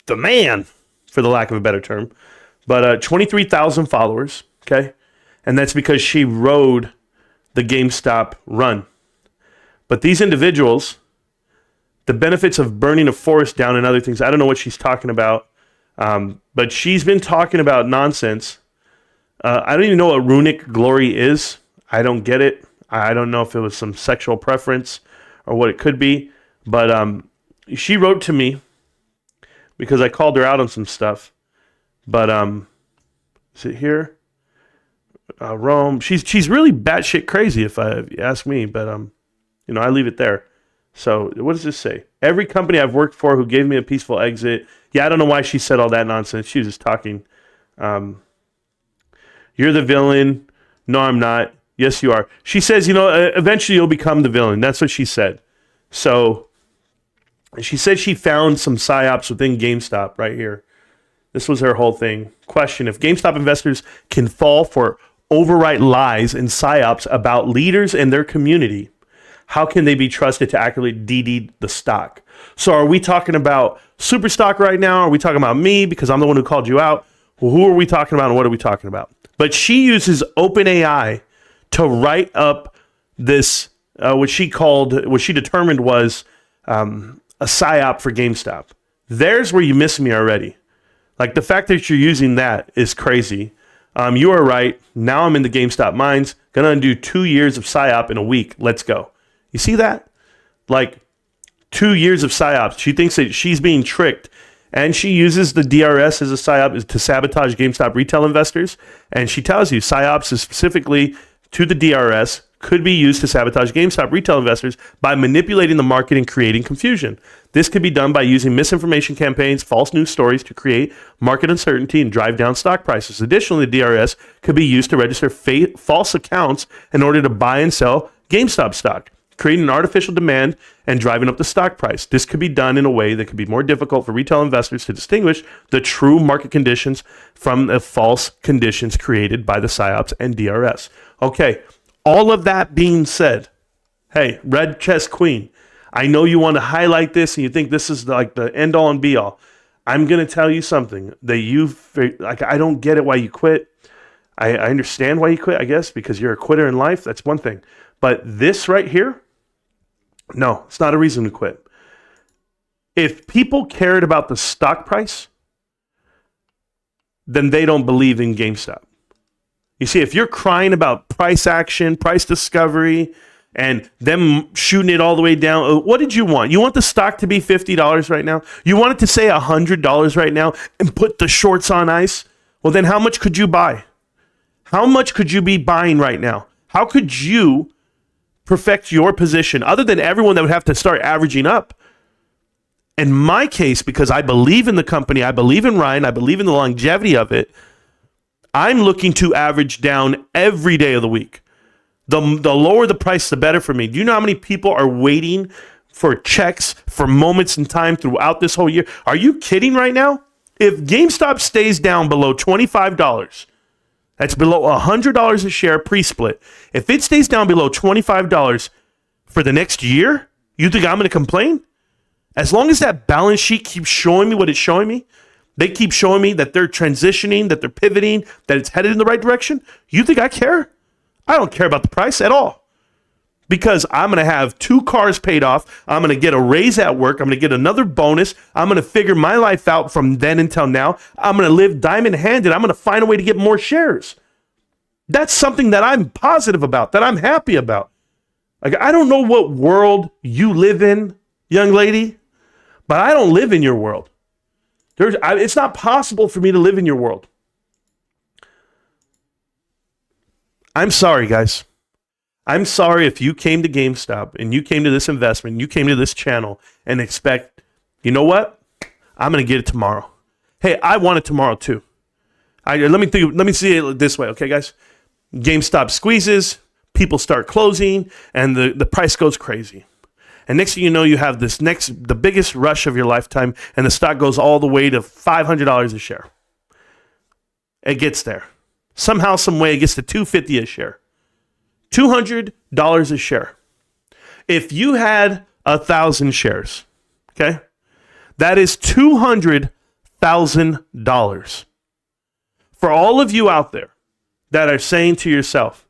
[SPEAKER 4] the man, for the lack of a better term. But 23,000 followers, okay? And that's because she rode the GameStop run. But these individuals, the benefits of burning a forest down and other things, I don't know what she's talking about. But she's been talking about nonsense. I don't even know what runic glory is. I don't get it. I don't know if it was some sexual preference or what it could be. But she wrote to me because I called her out on some stuff. But is it here? Rome. She's really batshit crazy if you ask me. But I leave it there. So what does this say? Every company I've worked for who gave me a peaceful exit. Yeah, I don't know why she said all that nonsense. She was just talking. You're the villain. No, I'm not. Yes, you are. She says, eventually you'll become the villain. That's what she said. So she said she found some psyops within GameStop right here. This was her whole thing. Question: if GameStop investors can fall for overwrite lies and psyops about leaders and their community, how can they be trusted to accurately DD the stock? So are we talking about super stock right now? Are we talking about me because I'm the one who called you out? Well, who are we talking about and what are we talking about? But she uses OpenAI to write up this, what she determined was a psyop for GameStop. There's where you miss me already. Like, the fact that you're using that is crazy. You are right. Now I'm in the GameStop mines. Gonna undo 2 years of PSYOP in a week. Let's go. You see that? Like 2 years of PSYOPs. She thinks that she's being tricked. And she uses the DRS as a PSYOP to sabotage GameStop retail investors. And she tells you PSYOPs is specifically to the DRS could be used to sabotage GameStop retail investors by manipulating the market and creating confusion. This could be done by using misinformation campaigns, false news stories to create market uncertainty and drive down stock prices. Additionally, the DRS could be used to register false accounts in order to buy and sell GameStop stock, creating an artificial demand and driving up the stock price. This could be done in a way that could be more difficult for retail investors to distinguish the true market conditions from the false conditions created by the PSYOPs and DRS. Okay, all of that being said, hey, Red Chess Queen, I know you want to highlight this and you think this is like the end all and be all. I'm going to tell you something that I don't get it why you quit. I understand why you quit, I guess, because you're a quitter in life. That's one thing. But this right here, no, it's not a reason to quit. If people cared about the stock price, then they don't believe in GameStop. You see, if you're crying about price action, price discovery, and them shooting it all the way down, what did you want? You want the stock to be $50 right now? You want it to say $100 right now and put the shorts on ice? Well, then how much could you buy? How much could you be buying right now? How could you perfect your position other than everyone that would have to start averaging up? In my case, because I believe in the company, I believe in Ryan, I believe in the longevity of it, I'm looking to average down every day of the week. The lower the price, the better for me. Do you know how many people are waiting for checks for moments in time throughout this whole year? Are you kidding right now? If GameStop stays down below $25, that's below $100 a share pre-split. If it stays down below $25 for the next year, you think I'm going to complain? As long as that balance sheet keeps showing me what it's showing me, they keep showing me that they're transitioning, that they're pivoting, that it's headed in the right direction. You think I care? I don't care about the price at all. Because I'm going to have 2 cars paid off. I'm going to get a raise at work. I'm going to get another bonus. I'm going to figure my life out from then until now. I'm going to live diamond handed. I'm going to find a way to get more shares. That's something that I'm positive about, that I'm happy about. Like, I don't know what world you live in, young lady, but I don't live in your world. It's not possible for me to live in your world. I'm sorry, guys. I'm sorry if you came to GameStop and you came to this investment, you came to this channel and expect, you know what? I'm going to get it tomorrow. Hey, I want it tomorrow too. Let me see it this way, okay, guys? GameStop squeezes, people start closing, and the price goes crazy. And next thing you know, you have the biggest rush of your lifetime, and the stock goes all the way to $500 a share. It gets there. Somehow, some way, it gets to $250 a share. $200 a share. If you had 1,000 shares, okay, that is $200,000. For all of you out there that are saying to yourself,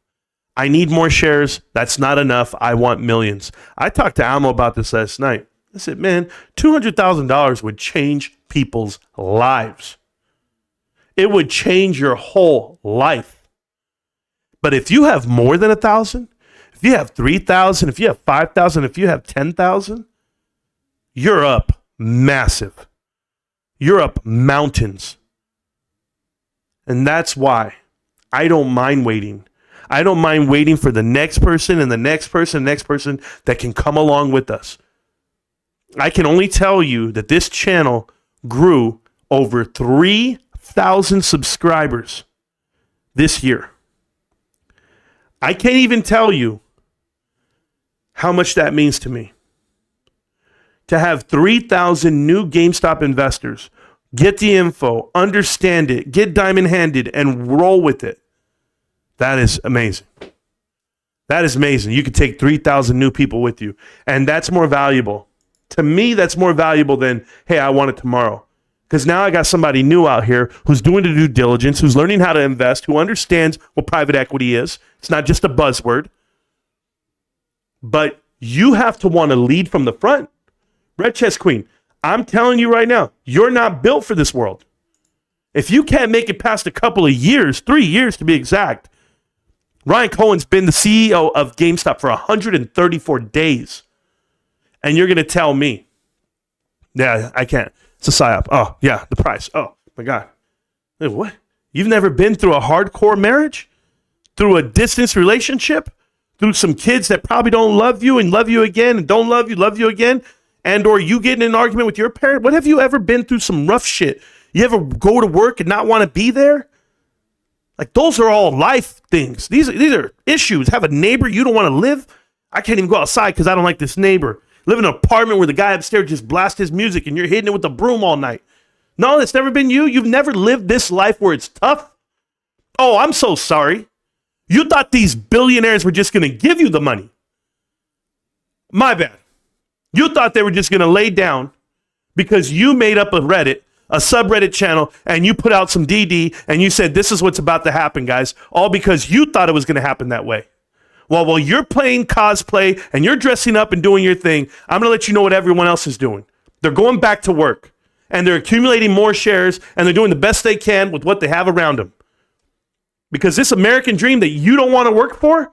[SPEAKER 4] I need more shares. That's not enough. I want millions. I talked to Almo about this last night. I said, man, $200,000 would change people's lives. It would change your whole life. But if you have more than 1,000, if you have 3,000, if you have 5,000, if you have 10,000, you're up massive. You're up mountains. And that's why I don't mind waiting. I don't mind waiting for the next person and the next person, next person that can come along with us. I can only tell you that this channel grew over 3,000 subscribers this year. I can't even tell you how much that means to me. To have 3,000 new GameStop investors get the info, understand it, get diamond handed, and roll with it. That is amazing. That is amazing. You could take 3,000 new people with you, and that's more valuable. To me, that's more valuable than, hey, I want it tomorrow. Because now I got somebody new out here who's doing the due diligence, who's learning how to invest, who understands what private equity is. It's not just a buzzword. But you have to want to lead from the front. Red Chess Queen, I'm telling you right now, you're not built for this world. If you can't make it past a couple of years, 3 years to be exact, Ryan Cohen's been the CEO of GameStop for 134 days. And you're going to tell me, yeah, I can't. It's a psyop. Oh, yeah, the price. Oh, my God. Wait, what? You've never been through a hardcore marriage? Through a distance relationship? Through some kids that probably don't love you and love you again and don't love you again? And or you get in an argument with your parent? What have you ever been through some rough shit? You ever go to work and not want to be there? Like, those are all life things. These are issues. Have a neighbor you don't want to live? I can't even go outside because I don't like this neighbor. Live in an apartment where the guy upstairs just blasts his music and you're hitting it with a broom all night. No, it's never been you. You've never lived this life where it's tough. Oh, I'm so sorry. You thought these billionaires were just going to give you the money. My bad. You thought they were just going to lay down because you made up a subreddit channel, and you put out some DD, and you said, this is what's about to happen, guys, all because you thought it was going to happen that way. Well, while you're playing cosplay and you're dressing up and doing your thing, I'm going to let you know what everyone else is doing. They're going back to work, and they're accumulating more shares, and they're doing the best they can with what they have around them. Because this American dream that you don't want to work for,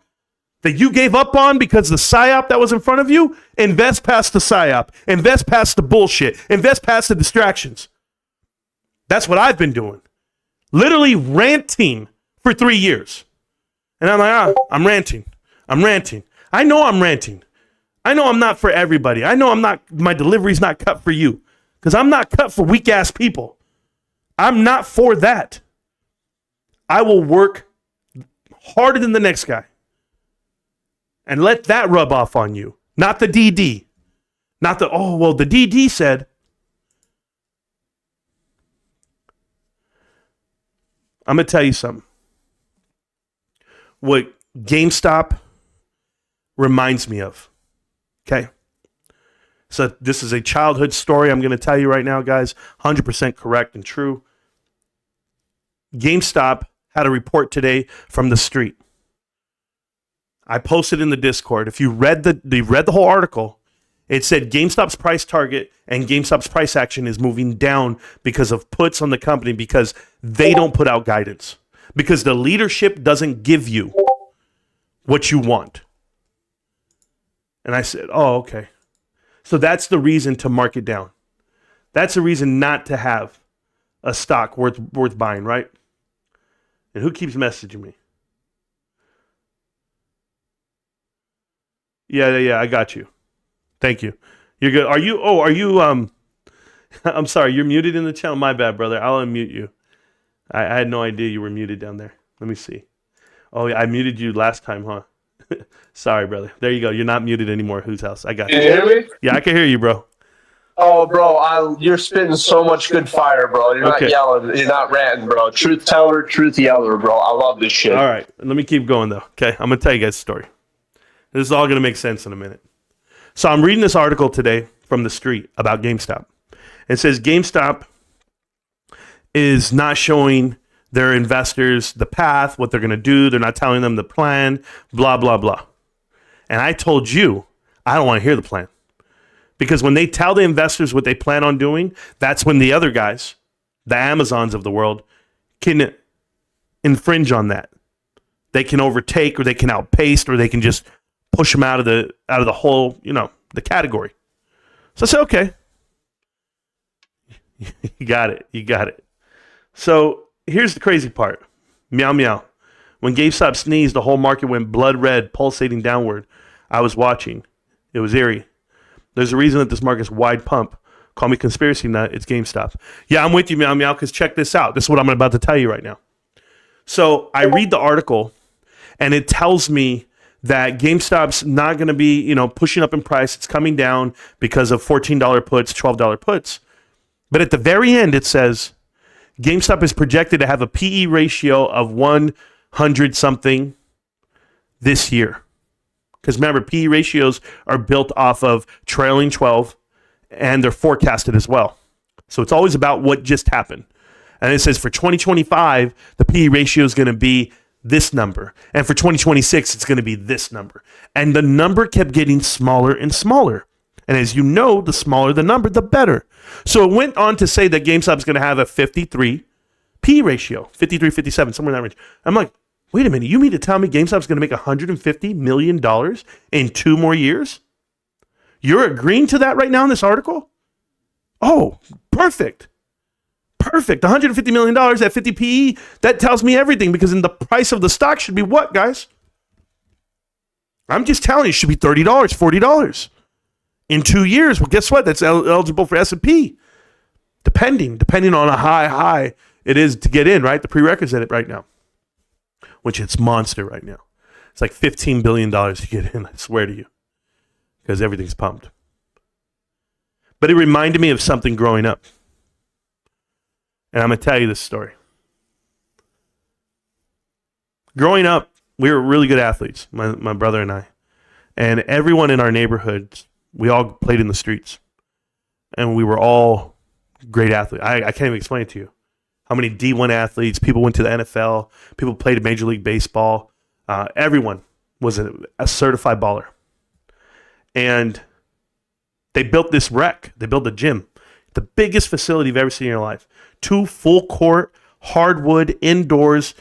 [SPEAKER 4] that you gave up on because the psyop that was in front of you, invest past the psyop. Invest past the bullshit. Invest past the distractions. That's what I've been doing. Literally ranting for 3 years. And I'm like, I'm ranting. I know I'm ranting. I know I'm not for everybody. I know my delivery's not cut for you. Because I'm not cut for weak ass people. I'm not for that. I will work harder than the next guy. And let that rub off on you. Not the DD. Not the, the DD said. I'm going to tell you something. What GameStop reminds me of. Okay? So this is a childhood story I'm going to tell you right now, guys. 100% correct and true. GameStop had a report today from the street. I posted in the Discord. If you read the whole article, it said GameStop's price target and GameStop's price action is moving down because of puts on the company, because they don't put out guidance, because the leadership doesn't give you what you want. And I said, oh, okay. So that's the reason to mark it down. That's the reason not to have a stock worth buying, right? And who keeps messaging me? Yeah, I got you. Thank you. You're good. Are you, I'm sorry, you're muted in the channel. My bad, brother. I'll unmute you. I had no idea you were muted down there. Let me see. Oh, yeah, I muted you last time, huh? Sorry, brother. There you go. You're not muted anymore. Whose house? I got you.
[SPEAKER 5] Can you hear me?
[SPEAKER 4] Yeah, I can hear you, bro.
[SPEAKER 5] Oh, bro, you're spitting so much good fire, bro. You're not yelling. You're not ranting, bro. Truth teller, truth yeller, bro. I love this shit.
[SPEAKER 4] All right. Let me keep going, though. Okay, I'm going to tell you guys a story. This is all going to make sense in a minute. So I'm reading this article today from the street about GameStop. It says GameStop is not showing their investors the path, what they're going to do. They're not telling them the plan, blah, blah, blah. And I told you, I don't want to hear the plan. Because when they tell the investors what they plan on doing, that's when the other guys, the Amazons of the world, can infringe on that. They can overtake, or they can outpace, or they can just push them out of the whole, the category. So I said, okay. You got it. So here's the crazy part. Meow, meow. When GameStop sneezed, the whole market went blood red, pulsating downward. I was watching. It was eerie. There's a reason that this market's wide pump. Call me conspiracy nut. It's GameStop. Yeah, I'm with you, meow, meow, because check this out. This is what I'm about to tell you right now. So I read the article, and it tells me that GameStop's not going to be, pushing up in price. It's coming down because of $14 puts, $12 puts. But at the very end, it says GameStop is projected to have a PE ratio of 100 something this year. Because remember, PE ratios are built off of trailing 12, and they're forecasted as well. So it's always about what just happened. And it says for 2025, the PE ratio is going to be this number. And for 2026, it's going to be this number. And the number kept getting smaller and smaller. And as you know, the smaller the number, the better. So it went on to say that GameStop is going to have a 53 P ratio, 53, 57, somewhere in that range. I'm like, wait a minute. You mean to tell me GameStop's going to make $150 million in 2 more years? You're agreeing to that right now in this article? Oh, perfect. Perfect. $150 million at 50 PE. That tells me everything because in the price of the stock should be what, guys? I'm just telling you, it should be $30, $40 in 2 years. Well, guess what? That's eligible for S&P. Depending on how high it is to get in, right? The prerequisite right now, which it's monster right now. It's like $15 billion to get in, I swear to you, because everything's pumped. But it reminded me of something growing up. And I'm going to tell you this story. Growing up, we were really good athletes, my brother and I. And everyone in our neighborhoods, we all played in the streets. And we were all great athletes. I can't even explain it to you. How many D1 athletes, people went to the NFL, people played Major League Baseball. Everyone was a certified baller. And they built this rec. They built a gym. The biggest facility you've ever seen in your life. 2 full court, hardwood, indoors,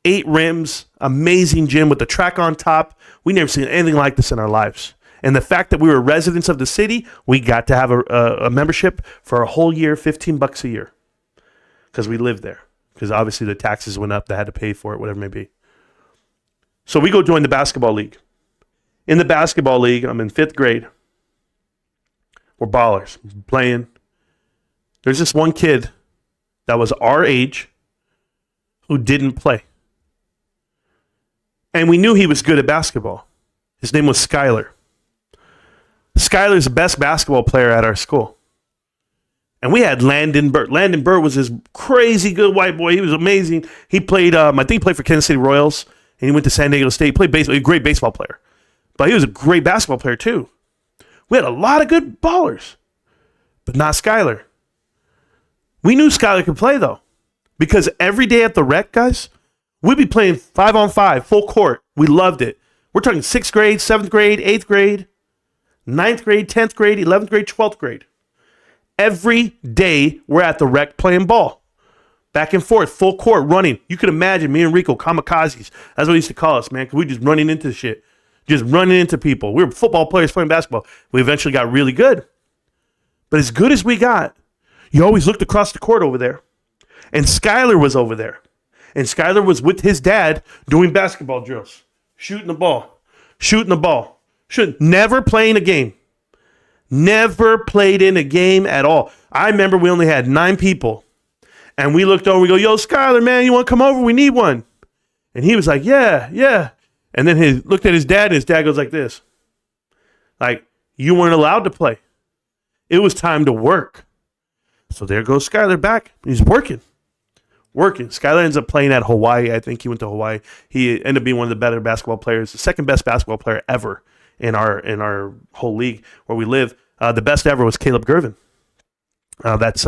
[SPEAKER 4] 8 rims, amazing gym with the track on top. We never seen anything like this in our lives. And the fact that we were residents of the city, we got to have a membership for a whole year, $15 a year. Because we lived there. Because obviously the taxes went up. They had to pay for it, whatever it may be. So we go join the basketball league. In the basketball league, I'm in 5th grade. We're ballers. We're playing. There's this one kid that was our age who didn't play. And we knew he was good at basketball. His name was Skyler. Skyler's the best basketball player at our school. And we had Landon Burt. Landon Burt was this crazy good white boy. He was amazing. He played, I think he played for Kansas City Royals, and he went to San Diego State. He played baseball. He was a great baseball player. But he was a great basketball player, too. We had a lot of good ballers, but not Skyler. We knew Skyler could play, though, because every day at the rec, guys, we'd be playing 5-on-5, full court. We loved it. We're talking 6th grade, 7th grade, 8th grade, 9th grade, 10th grade, 11th grade, 12th grade. Every day we're at the rec playing ball. Back and forth, full court, running. You could imagine me and Rico, kamikazes. That's what they used to call us, man, because we just running into shit. Just running into people. We were football players playing basketball. We eventually got really good. But as good as we got, you always looked across the court over there. And Skyler was over there. And Skyler was with his dad doing basketball drills. Shooting the ball. Never playing a game. Never played in a game at all. I remember we only had 9 people. And we looked over, we go, yo, Skyler, man, you want to come over? We need one. And he was like, yeah. And then he looked at his dad, and his dad goes like this. Like, you weren't allowed to play. It was time to work. So there goes Skyler back. He's working. Skyler ends up playing at Hawaii. I think he went to Hawaii. He ended up being one of the better basketball players, the second best basketball player ever in our whole league where we live. The best ever was Caleb Gervin. That's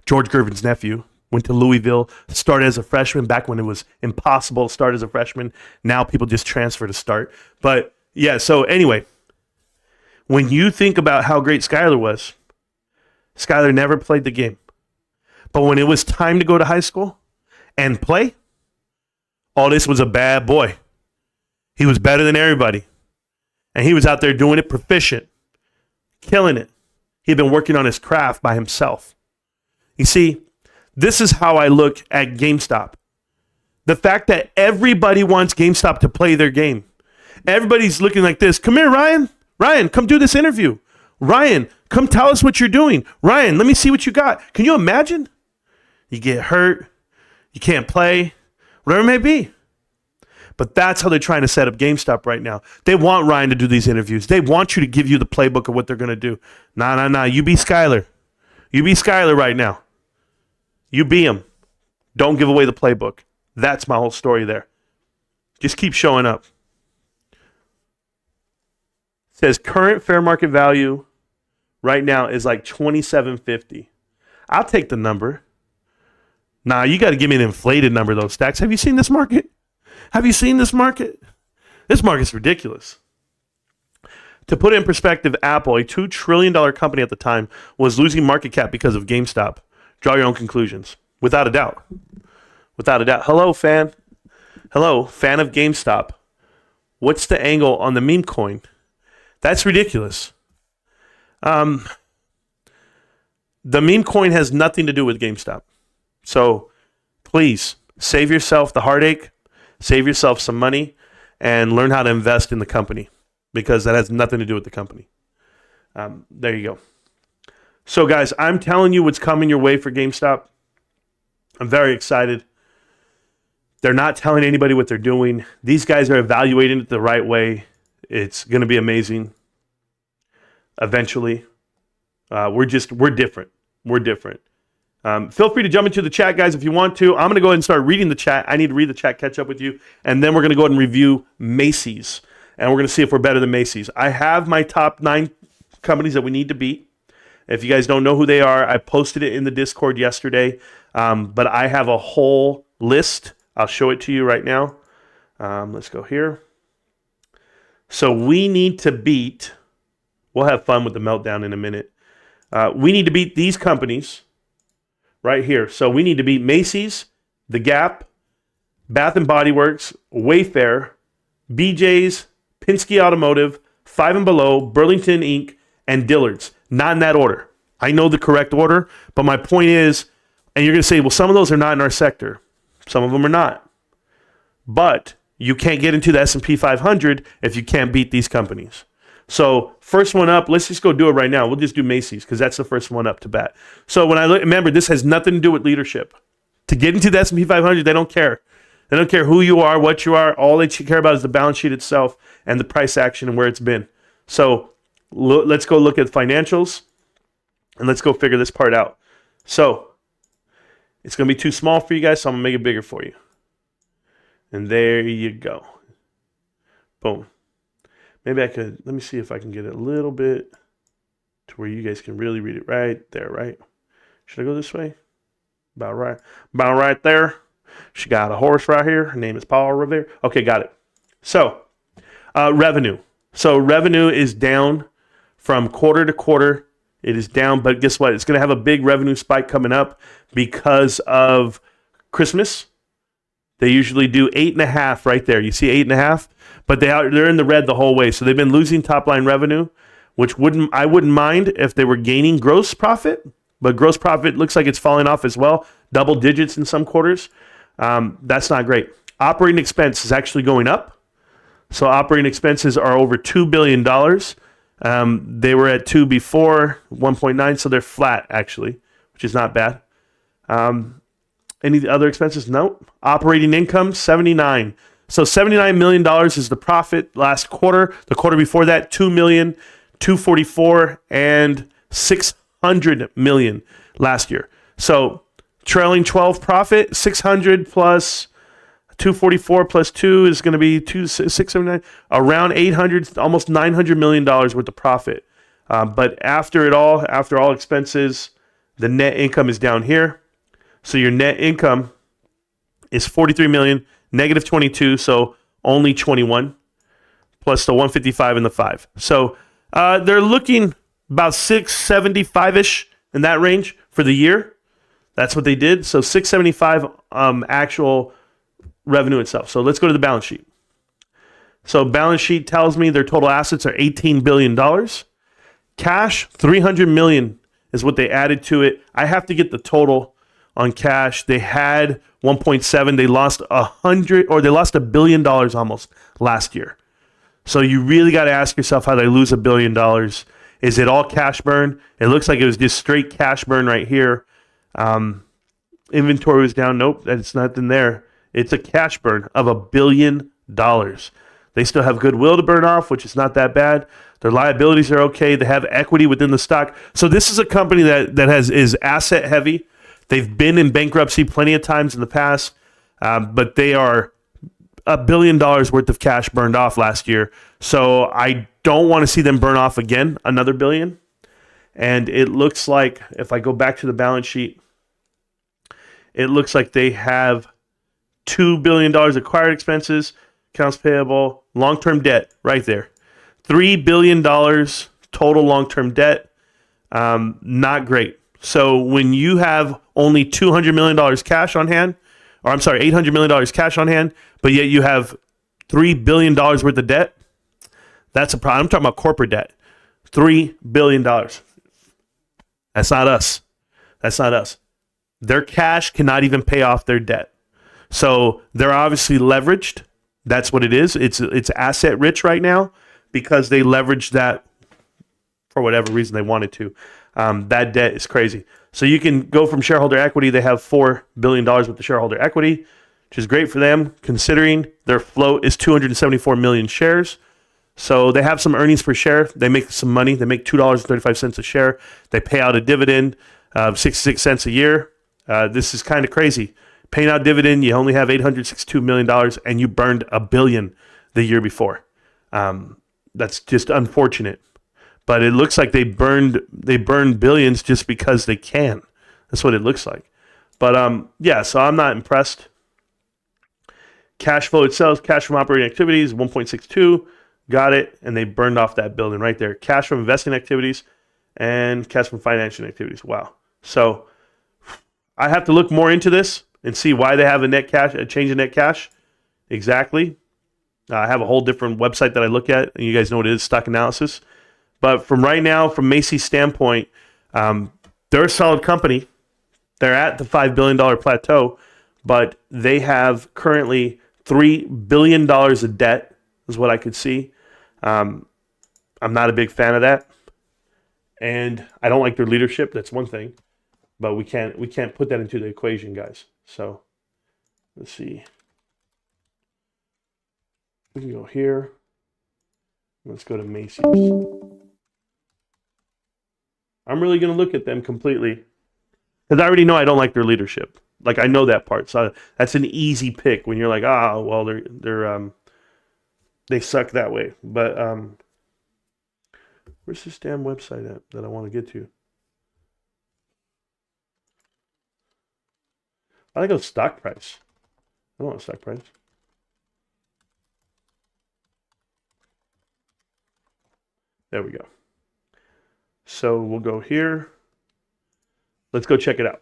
[SPEAKER 4] George Gervin's nephew. Went to Louisville, started as a freshman back when it was impossible to start as a freshman. Now people just transfer to start. But yeah, so anyway, when you think about how great Skyler was, Skyler never played the game. But when it was time to go to high school and play, this was a bad boy. He was better than everybody. And he was out there doing it proficient, killing it. He had been working on his craft by himself. You see, this is how I look at GameStop. The fact that everybody wants GameStop to play their game. Everybody's looking like this. Come here, Ryan. Ryan, come do this interview. Ryan, come tell us what you're doing. Ryan, let me see what you got. Can you imagine? You get hurt. You can't play. Whatever it may be. But that's how they're trying to set up GameStop right now. They want Ryan to do these interviews. They want you to give you the playbook of what they're going to do. Nah. You be Skyler. You be Skyler right now. You be him. Don't give away the playbook. That's my whole story there. Just keep showing up. It says current fair market value right now is like $27.50. I'll take the number. Nah, you got to give me an inflated number, though, Stacks. Have you seen this market? This market's ridiculous. To put it in perspective, Apple, a $2 trillion company at the time, was losing market cap because of GameStop. Draw your own conclusions, without a doubt. without a doubt. Hello, fan. Hello, fan of GameStop. What's the angle on the meme coin? That's ridiculous. The meme coin has nothing to do with GameStop. So please save yourself the heartache, save yourself some money, and learn how to invest in the company because that has nothing to do with the company. There you go. So guys, I'm telling you what's coming your way for GameStop. I'm very excited. They're not telling anybody what they're doing. These guys are evaluating it the right way. It's going to be amazing. Eventually. We're different. We're different. Feel free to jump into the chat, guys, if you want to. I'm going to go ahead and start reading the chat. I need to read the chat, catch up with you. And then we're going to go ahead and review Macy's. And we're going to see if we're better than Macy's. I have my top 9 companies that we need to beat. If you guys don't know who they are, I posted it in the Discord yesterday. But I have a whole list. I'll show it to you right now. Let's go here. So we need to beat, we'll have fun with the meltdown in a minute. We need to beat these companies right here. So we need to beat Macy's, The Gap, Bath & Body Works, Wayfair, BJ's, Penske Automotive, Five and Below, Burlington Inc., and Dillard's. Not in that order. I know the correct order, but my point is, and you're going to say, well, some of those are not in our sector. Some of them are not. But you can't get into the S&P 500 if you can't beat these companies. So first one up, let's just go do it right now. We'll just do Macy's because that's the first one up to bat. So when I look, remember, this has nothing to do with leadership. To get into the S&P 500, they don't care. They don't care who you are, what you are. All they care about is the balance sheet itself and the price action and where it's been. So let's go look at financials and let's go figure this part out. So it's going to be too small for you guys, so I'm going to make it bigger for you. And there you go. Boom. Maybe I could, let me see if I can get it a little bit to where you guys can really read it right there, right? Should I go this way? About right there. She got a horse right here. Her name is Paul Revere. Okay, got it. So, revenue. So revenue is down from quarter to quarter. It is down, but guess what? It's going to have a big revenue spike coming up because of Christmas. They usually do 8.5 right there. You see 8.5, but they're in the red the whole way. So they've been losing top line revenue, which I wouldn't mind if they were gaining gross profit, but gross profit looks like it's falling off as well. Double digits in some quarters. That's not great. Operating expense is actually going up. So operating expenses are over $2 billion. They were at 2 before, 1.9, so they're flat actually, which is not bad. Any other expenses? Nope. Operating income, 79. So $79 million is the profit last quarter. The quarter before that, 2 million, 244, and 600 million last year. So trailing 12 profit, 600 plus 244 plus 2 is going to be 679, around 800, almost $900 million worth of profit. But after all expenses, the net income is down here. So your net income is 43 million, negative 22, so only 21, plus the 155 and the 5. So they're looking about 675-ish in that range for the year. That's what they did. So 675 actual revenue itself. So let's go to the balance sheet. So balance sheet tells me their total assets are $18 billion. Cash, $300 million is what they added to it. I have to get the total on cash. They had 1.7. They lost $1 billion almost last year. So you really got to ask yourself how they lose $1 billion. Is it all cash burn? It looks like it was just straight cash burn right here. Inventory was down. Nope, it's nothing there. It's a cash burn of $1 billion. They still have goodwill to burn off, which is not that bad. Their liabilities are okay. They have equity within the stock. So this is a company that is asset heavy. They've been in bankruptcy plenty of times in the past, but they are $1 billion worth of cash burned off last year. So I don't want to see them burn off again, another $1 billion. And it looks like, if I go back to the balance sheet, it looks like they have $2 billion acquired expenses, accounts payable, long-term debt right there. $3 billion total long-term debt. Not great. So when you have only $200 million cash on hand, or I'm sorry, $800 million cash on hand, but yet you have $3 billion worth of debt. That's a problem. I'm talking about corporate debt. $3 billion. That's not us. That's not us. Their cash cannot even pay off their debt. So they're obviously leveraged. That's what it is. It's asset rich right now because they leveraged that for whatever reason they wanted to. That debt is crazy. So you can go from shareholder equity. They have $4 billion with the shareholder equity, which is great for them considering their float is 274 million shares. So they have some earnings per share. They make some money. They make $2.35 a share. They pay out a dividend of 66 cents a year. This is kind of crazy. Paying out dividend, you only have $862 million and you burned $1 billion the year before. That's just unfortunate. But it looks like they burned billions just because they can. That's what it looks like. But yeah, so I'm not impressed. Cash flow itself, cash from operating activities, 1.62. Got it. And they burned off that building right there. Cash from investing activities and cash from financing activities. Wow. So I have to look more into this and see why they have a change in net cash. Exactly. I have a whole different website that I look at, and you guys know what it is, stock analysis. But from right now, from Macy's standpoint, they're a solid company. They're at the $5 billion plateau, but they have currently $3 billion of debt, is what I could see. I'm not a big fan of that. And I don't like their leadership. That's one thing. But we can't put that into the equation, guys. So let's see. We can go here. Let's go to Macy's. I'm really going to look at them completely because I already know I don't like their leadership. Like, I know that part. So that's an easy pick when you're like, well, they suck that way. But where's this damn website at that I want to get to? I think it's stock price. I don't want stock price. There we go. So we'll go here. Let's go check it out.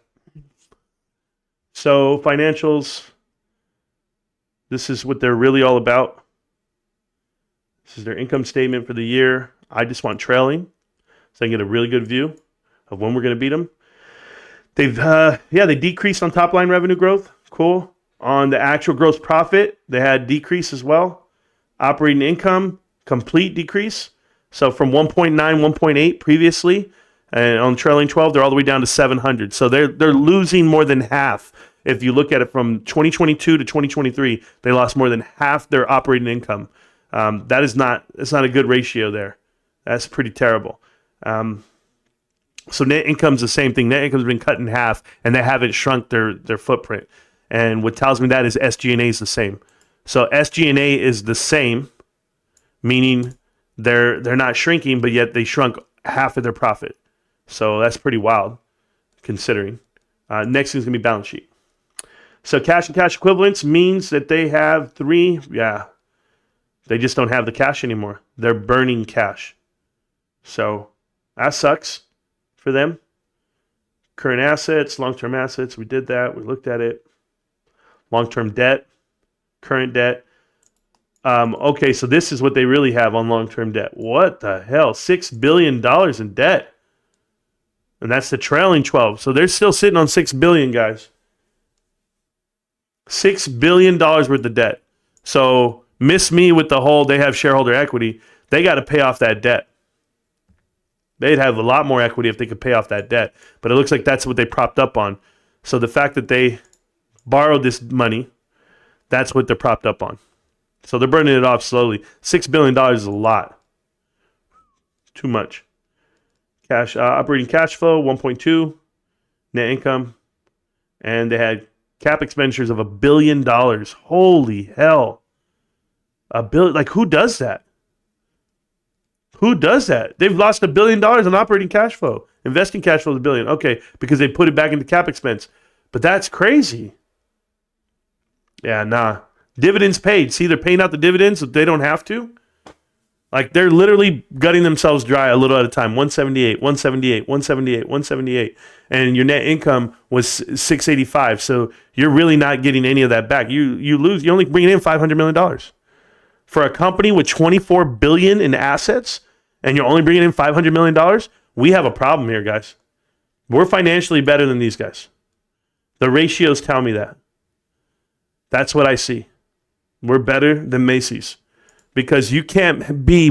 [SPEAKER 4] So financials, this is what they're really all about. This is their income statement for the year. I just want trailing so I can get a really good view of when we're going to beat them. They decreased on top line revenue growth. Cool. On the actual gross profit, they had decrease as well. Operating income, complete decrease. So from 1.9, 1.8 previously, and on trailing 12, they're all the way down to 700. So they're losing more than half. If you look at it from 2022 to 2023, they lost more than half their operating income. That's not a good ratio there. That's pretty terrible. So net income's the same thing. Net income's been cut in half, and they haven't shrunk their footprint. And what tells me that is SG&A is the same. So SG&A is the same, meaning they're not shrinking, but yet they shrunk half of their profit. So that's pretty wild, considering. Next is going to be balance sheet. So cash and cash equivalents means that they have they just don't have the cash anymore. They're burning cash. So that sucks for them. Current assets, long-term assets, we did that. We looked at it. Long-term debt, current debt. Okay, so this is what they really have on long-term debt. What the hell? $6 billion in debt. And that's the trailing 12. So they're still sitting on $6 billion, guys. $6 billion worth of debt. So miss me with the whole they have shareholder equity. They got to pay off that debt. They'd have a lot more equity if they could pay off that debt. But it looks like that's what they propped up on. So the fact that they borrowed this money, that's what they're propped up on. So they're burning it off slowly. $6 billion is a lot. Too much. Cash operating cash flow, 1.2. Net income. And they had cap expenditures of $1 billion. Holy hell. $1 billion. Like, who does that? Who does that? They've lost $1 billion in operating cash flow. Investing cash flow is $1 billion. Okay, because they put it back into cap expense. But that's crazy. Yeah, nah. Dividends paid. See, they're paying out the dividends so they don't have to. Like they're literally gutting themselves dry a little at a time. 178, 178, 178, 178. And your net income was 685. So you're really not getting any of that back. You lose. You're only bringing in $500 million. For a company with $24 billion in assets, and you're only bringing in $500 million, we have a problem here, guys. We're financially better than these guys. The ratios tell me that. That's what I see. We're better than Macy's. Because you can't do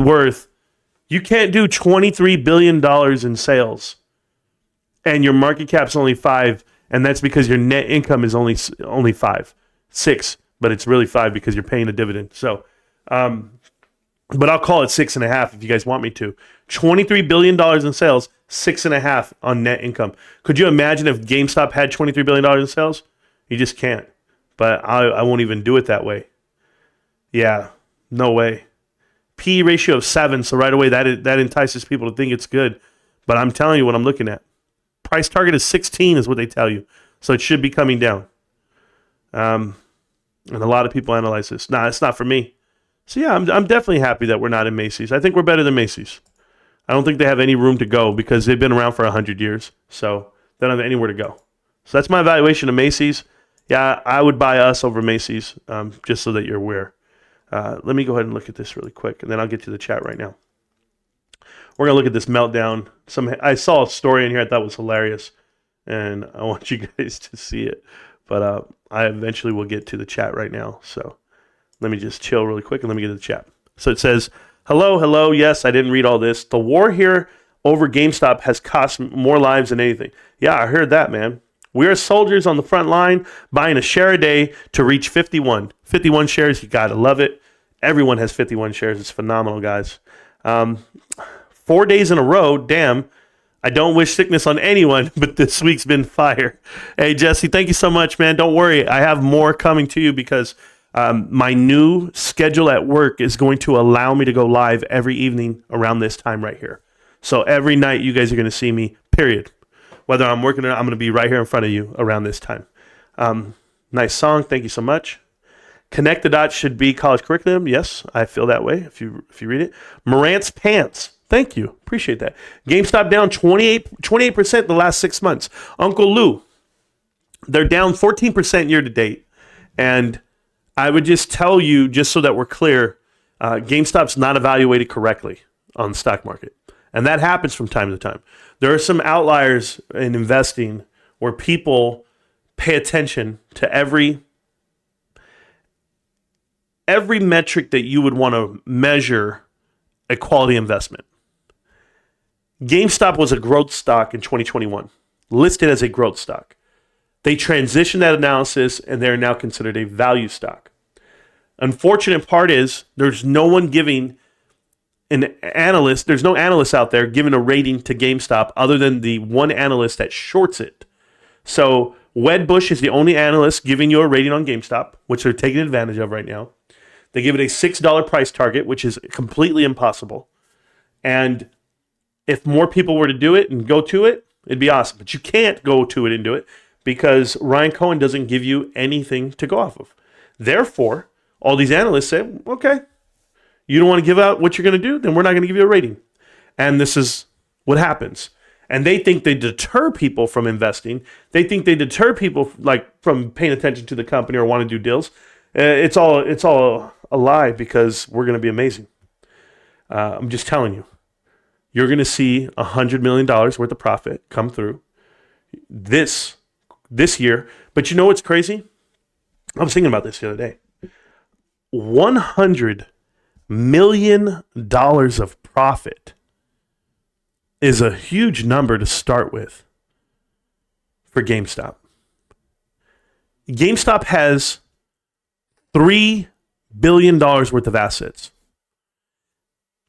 [SPEAKER 4] $23 billion in sales and your market cap's only 5, and that's because your net income is only 5, 6, but it's really 5 because you're paying a dividend. So, but I'll call it 6.5 if you guys want me to. $23 billion in sales, 6.5 on net income. Could you imagine if GameStop had $23 billion in sales? You just can't. But I won't even do it that way. Yeah. No way. P ratio of 7, so right away that entices people to think it's good. But I'm telling you what I'm looking at. Price target is 16 is what they tell you. So it should be coming down. And a lot of people analyze this. Nah, it's not for me. So yeah, I'm definitely happy that we're not in Macy's. I think we're better than Macy's. I don't think they have any room to go because they've been around for 100 years. So they don't have anywhere to go. So that's my evaluation of Macy's. Yeah, I would buy us over Macy's, just so that you're aware. Let me go ahead and look at this really quick, and then I'll get to the chat right now. We're going to look at this meltdown. I saw a story in here I thought was hilarious, and I want you guys to see it. But I eventually will get to the chat right now. So let me just chill really quick, and let me get to the chat. So it says, hello. Yes, I didn't read all this. The war here over GameStop has cost more lives than anything. Yeah, I heard that, man. We are soldiers on the front line buying a share a day to reach 51. 51 shares, you got to love it. Everyone has 51 shares. It's phenomenal, guys. 4 days in a row, damn. I don't wish sickness on anyone, but this week's been fire. Hey, Jesse, thank you so much, man. Don't worry. I have more coming to you because my new schedule at work is going to allow me to go live every evening around this time right here. So every night you guys are going to see me, period. Whether I'm working or not, I'm going to be right here in front of you around this time. Nice song. Thank you so much. Connect the Dots should be college curriculum. Yes, I feel that way if you read it. Marantz Pants. Thank you. Appreciate that. GameStop down 28% the last 6 months. Uncle Lou, they're down 14% year to date. And I would just tell you, just so that we're clear, GameStop's not evaluated correctly on the stock market. And that happens from time to time. There are some outliers in investing where people pay attention to every metric that you would want to measure a quality investment. GameStop was a growth stock in 2021, listed as a growth stock. They transitioned that analysis and they're now considered a value stock. Unfortunate part is there's no one giving an analyst, there's no analyst out there giving a rating to GameStop other than the one analyst that shorts it. So Wedbush is the only analyst giving you a rating on GameStop, which they're taking advantage of right now. They give it a $6 price target, which is completely impossible. And if more people were to do it and go to it, it'd be awesome. But you can't go to it and do it because Ryan Cohen doesn't give you anything to go off of. Therefore, all these analysts say, okay, you don't want to give out what you're going to do, then we're not going to give you a rating. And this is what happens. And they think they deter people from investing. They think they deter people from paying attention to the company or want to do deals. It's all a lie because we're going to be amazing. I'm just telling you. You're going to see $100 million worth of profit come through this year. But you know what's crazy? I was thinking about this the other day. $100 million of profit is a huge number to start with for GameStop. GameStop has $3 billion worth of assets.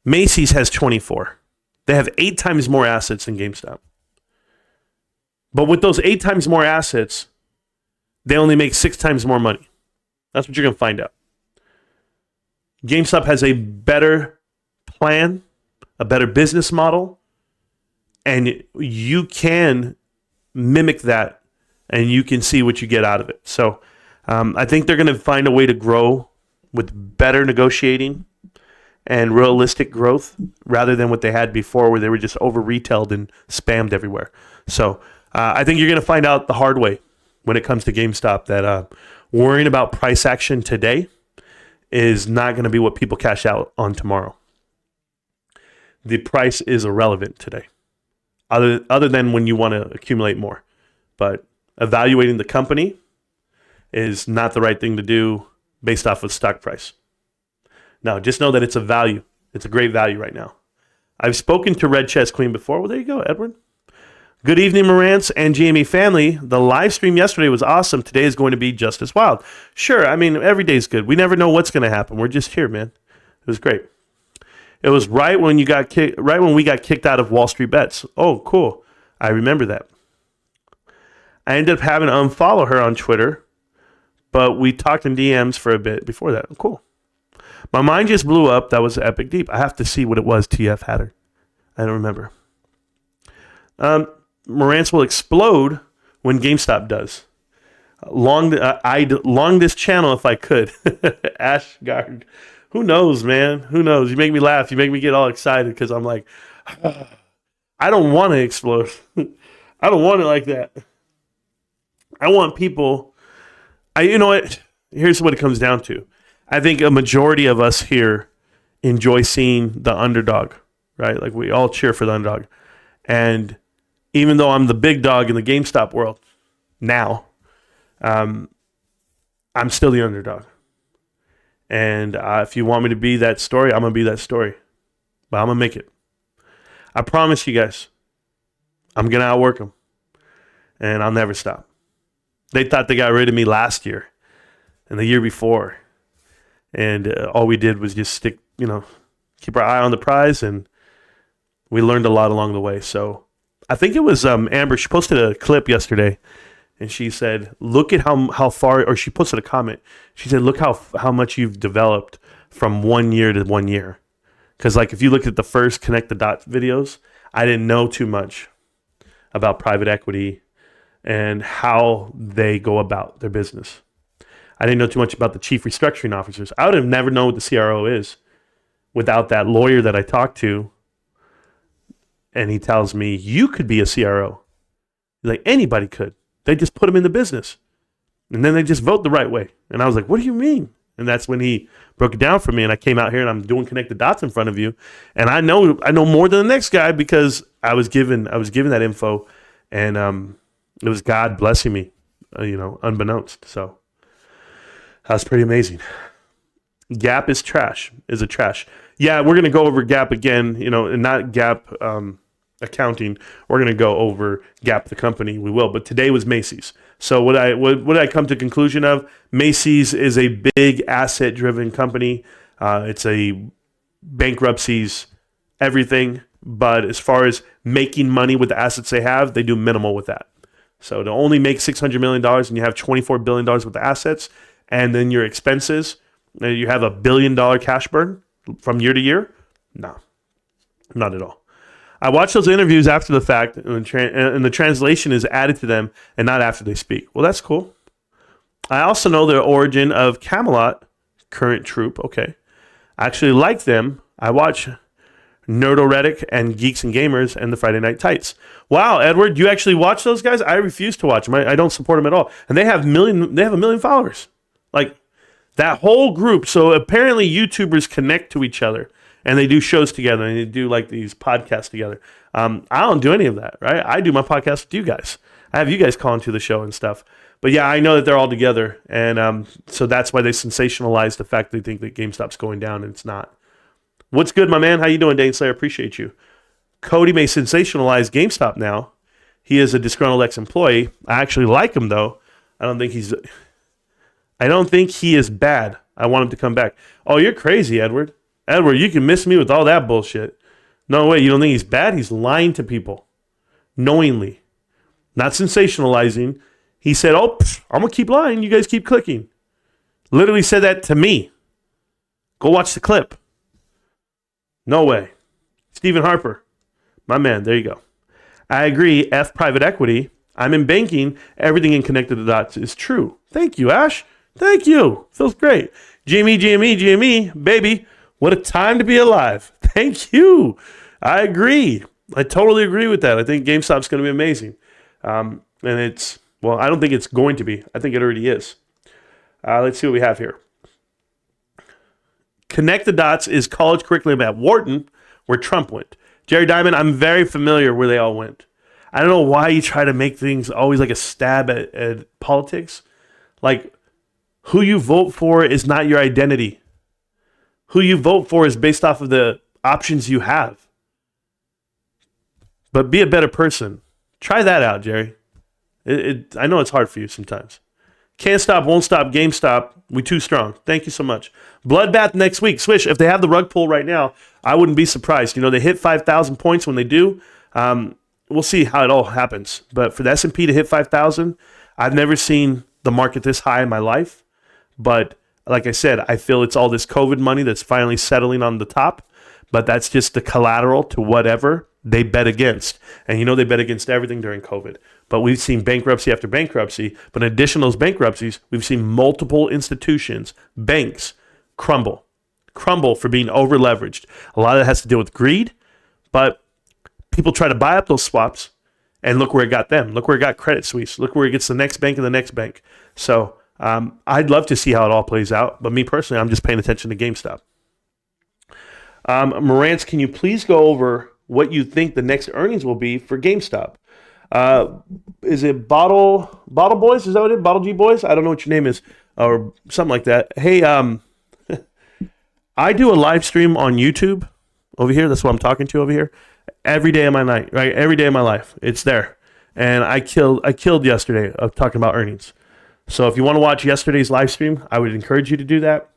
[SPEAKER 4] Macy's has 24. They have 8 times more assets than GameStop. But with those 8 times more assets, they only make 6 times more money. That's what you're going to find out. GameStop has a better plan, a better business model, and you can mimic that and you can see what you get out of it. So I think they're going to find a way to grow with better negotiating and realistic growth rather than what they had before where they were just over-retailed and spammed everywhere. So I think you're going to find out the hard way when it comes to GameStop that worrying about price action today is not going to be what people cash out on tomorrow. The price is irrelevant today, other than when you want to accumulate more. But evaluating the company is not the right thing to do based off of stock price. No, just know that it's a value. It's a great value right now. I've spoken to Red Chess Queen before. Well, there you go, Edward. Good evening, Marantz and GME family. The live stream yesterday was awesome. Today is going to be just as wild. Sure, I mean, every day's good. We never know what's going to happen. We're just here, man. It was great. It was right when we got kicked out of Wall Street Bets. Oh, cool. I remember that. I ended up having to unfollow her on Twitter, but we talked in DMs for a bit before that. Cool. My mind just blew up. That was epic deep. I have to see what it was TF had her. I don't remember. Marantz will explode when GameStop does. I'd long this channel if I could. Ashgard. Who knows, man? Who knows? You make me laugh. You make me get all excited because I'm like, I don't want to explode. I don't want it like that. I want people. You know what? Here's what it comes down to. I think a majority of us here enjoy seeing the underdog, right? Like we all cheer for the underdog. And even though I'm the big dog in the GameStop world now, I'm still the underdog. And if you want me to be that story, I'm going to be that story. But I'm going to make it. I promise you guys, I'm going to outwork them. And I'll never stop. They thought they got rid of me last year and the year before. And all we did was just keep our eye on the prize, and we learned a lot along the way. So I think it was Amber. She posted a clip yesterday, and she said, "Look at how far." Or she posted a comment. She said, "Look how much you've developed from 1 year to 1 year." Because like if you look at the first Connect the Dots videos, I didn't know too much about private equity and how they go about their business. I didn't know too much about the chief restructuring officers. I would have never known what the CRO is without that lawyer that I talked to. And he tells me, you could be a CRO. Like anybody could. They just put them in the business. And then they just vote the right way. And I was like, what do you mean? And that's when he broke it down for me. And I came out here and I'm doing Connect the Dots in front of you. And I know more than the next guy because I was given that info. And it was God blessing me, unbeknownst. So that's pretty amazing. Gap is trash. Yeah, we're going to go over Gap again, and not Gap accounting. We're going to go over Gap the company. We will. But today was Macy's. So what did I come to the conclusion of? Macy's is a big asset-driven company. It's a bankruptcies, everything. But as far as making money with the assets they have, they do minimal with that. So to only make $600 million and you have $24 billion worth of assets, and then your expenses, you have $1 billion cash burn from year to year? No, not at all. I watch those interviews after the fact, and the translation is added to them and not after they speak. Well, that's cool. I also know the origin of Camelot, current troop. Okay. I actually like them. I watch Nerdoretic and Geeks and Gamers and the Friday Night Tights. Wow, Edward, you actually watch those guys? I refuse to watch them. I don't support them at all. And they have a million followers. Like that whole group. So apparently YouTubers connect to each other and they do shows together and they do like these podcasts together. I don't do any of that, right? I do my podcast with you guys. I have you guys call into the show and stuff. But yeah, I know that they're all together. And so that's why they sensationalize the fact they think that GameStop's going down and it's not. What's good, my man? How you doing, Dane Slayer? Appreciate you. Cody may sensationalize GameStop now. He is a disgruntled ex-employee. I actually like him, though. I don't think he is bad. I want him to come back. Oh, you're crazy, Edward. Edward, you can miss me with all that bullshit. No way. You don't think he's bad? He's lying to people. Knowingly. Not sensationalizing. He said, I'm going to keep lying. You guys keep clicking. Literally said that to me. Go watch the clip. No way. Stephen Harper. My man. There you go. I agree. F private equity. I'm in banking. Everything in Connected the Dots is true. Thank you, Ash. Thank you. Feels great. GME, baby. What a time to be alive. Thank you. I agree. I totally agree with that. I think GameStop's going to be amazing. And I don't think it's going to be. I think it already is. Let's see what we have here. Connect the Dots is college curriculum at Wharton, where Trump went. Jerry Diamond, I'm very familiar where they all went. I don't know why you try to make things always like a stab at politics. Like, who you vote for is not your identity. Who you vote for is based off of the options you have. But be a better person. Try that out, Jerry. I know it's hard for you sometimes. Can't stop, won't stop, GameStop. We too strong. Thank you so much. Bloodbath next week. Swish, if they have the rug pull right now, I wouldn't be surprised. You know, they hit 5,000 points when they do. We'll see how it all happens. But for the S&P to hit 5,000, I've never seen the market this high in my life. But like I said, I feel it's all this COVID money that's finally settling on the top. But that's just the collateral to whatever they bet against. And you know they bet against everything during COVID. But we've seen bankruptcy after bankruptcy. But in addition to those bankruptcies, we've seen multiple institutions, banks, crumble for being over leveraged. A lot of that has to do with greed. But people try to buy up those swaps. And look where it got them. Look where it got Credit Suisse. Look where it gets the next bank and the next bank. So I'd love to see how it all plays out. But me personally, I'm just paying attention to GameStop. Marantz, can you please go over what you think the next earnings will be for GameStop? Is it Bottle Boys? Is that what it is? Bottle G Boys? I don't know what your name is, or something like that. Hey, I do a live stream on YouTube over here. That's what I'm talking to over here. Every day of my night, right? Every day of my life, it's there. And I killed yesterday of talking about earnings. So if you want to watch yesterday's live stream, I would encourage you to do that.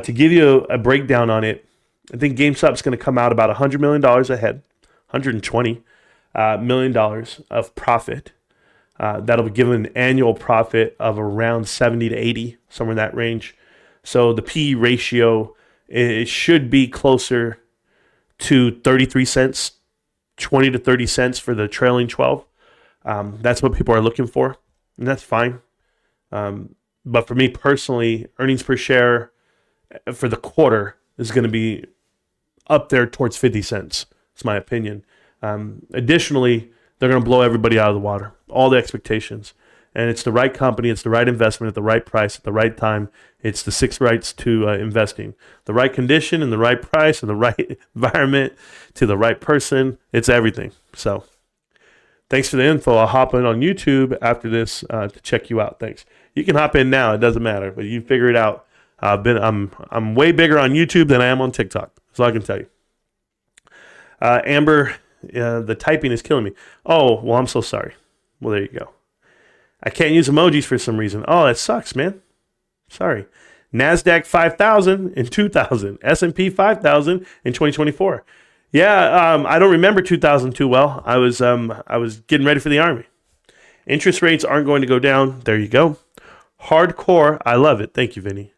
[SPEAKER 4] To give you a breakdown on it, I think GameStop's going to come out about $100 million ahead, $120 million of profit. That'll be given an annual profit of around 70 to 80, somewhere in that range. So the P ratio, it should be closer to 33 cents, 20 to 30 cents for the trailing 12. That's what people are looking for, and that's fine. But for me personally, earnings per share for the quarter is going to be up there towards 50 cents. That's my opinion. Additionally, they're going to blow everybody out of the water, all the expectations. And it's the right company, it's the right investment at the right price at the right time. It's the 6 rights to investing. The right condition and the right price and the right environment to the right person. It's everything. So thanks for the info. I'll hop in on YouTube after this to check you out. Thanks. You can hop in now. It doesn't matter, but you figure it out. I'm way bigger on YouTube than I am on TikTok. That's all I can tell you. Amber, the typing is killing me. Oh, well, I'm so sorry. Well, there you go. I can't use emojis for some reason. Oh, that sucks, man. Sorry. NASDAQ 5,000 in 2000. S&P 5,000 in 2024. Yeah, I don't remember 2000 too well. I was getting ready for the Army. Interest rates aren't going to go down. There you go. Hardcore. I love it. Thank you, Vinny.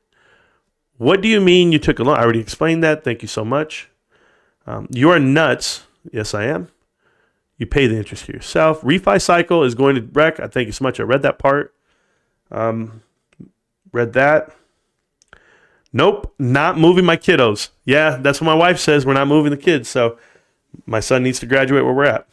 [SPEAKER 4] What do you mean you took a loan? I already explained that. Thank you so much. You are nuts. Yes, I am. You pay the interest to yourself. Refi cycle is going to wreck. I thank you so much. I read that part. Read that. Nope, not moving my kiddos. Yeah, that's what my wife says. We're not moving the kids. So my son needs to graduate where we're at.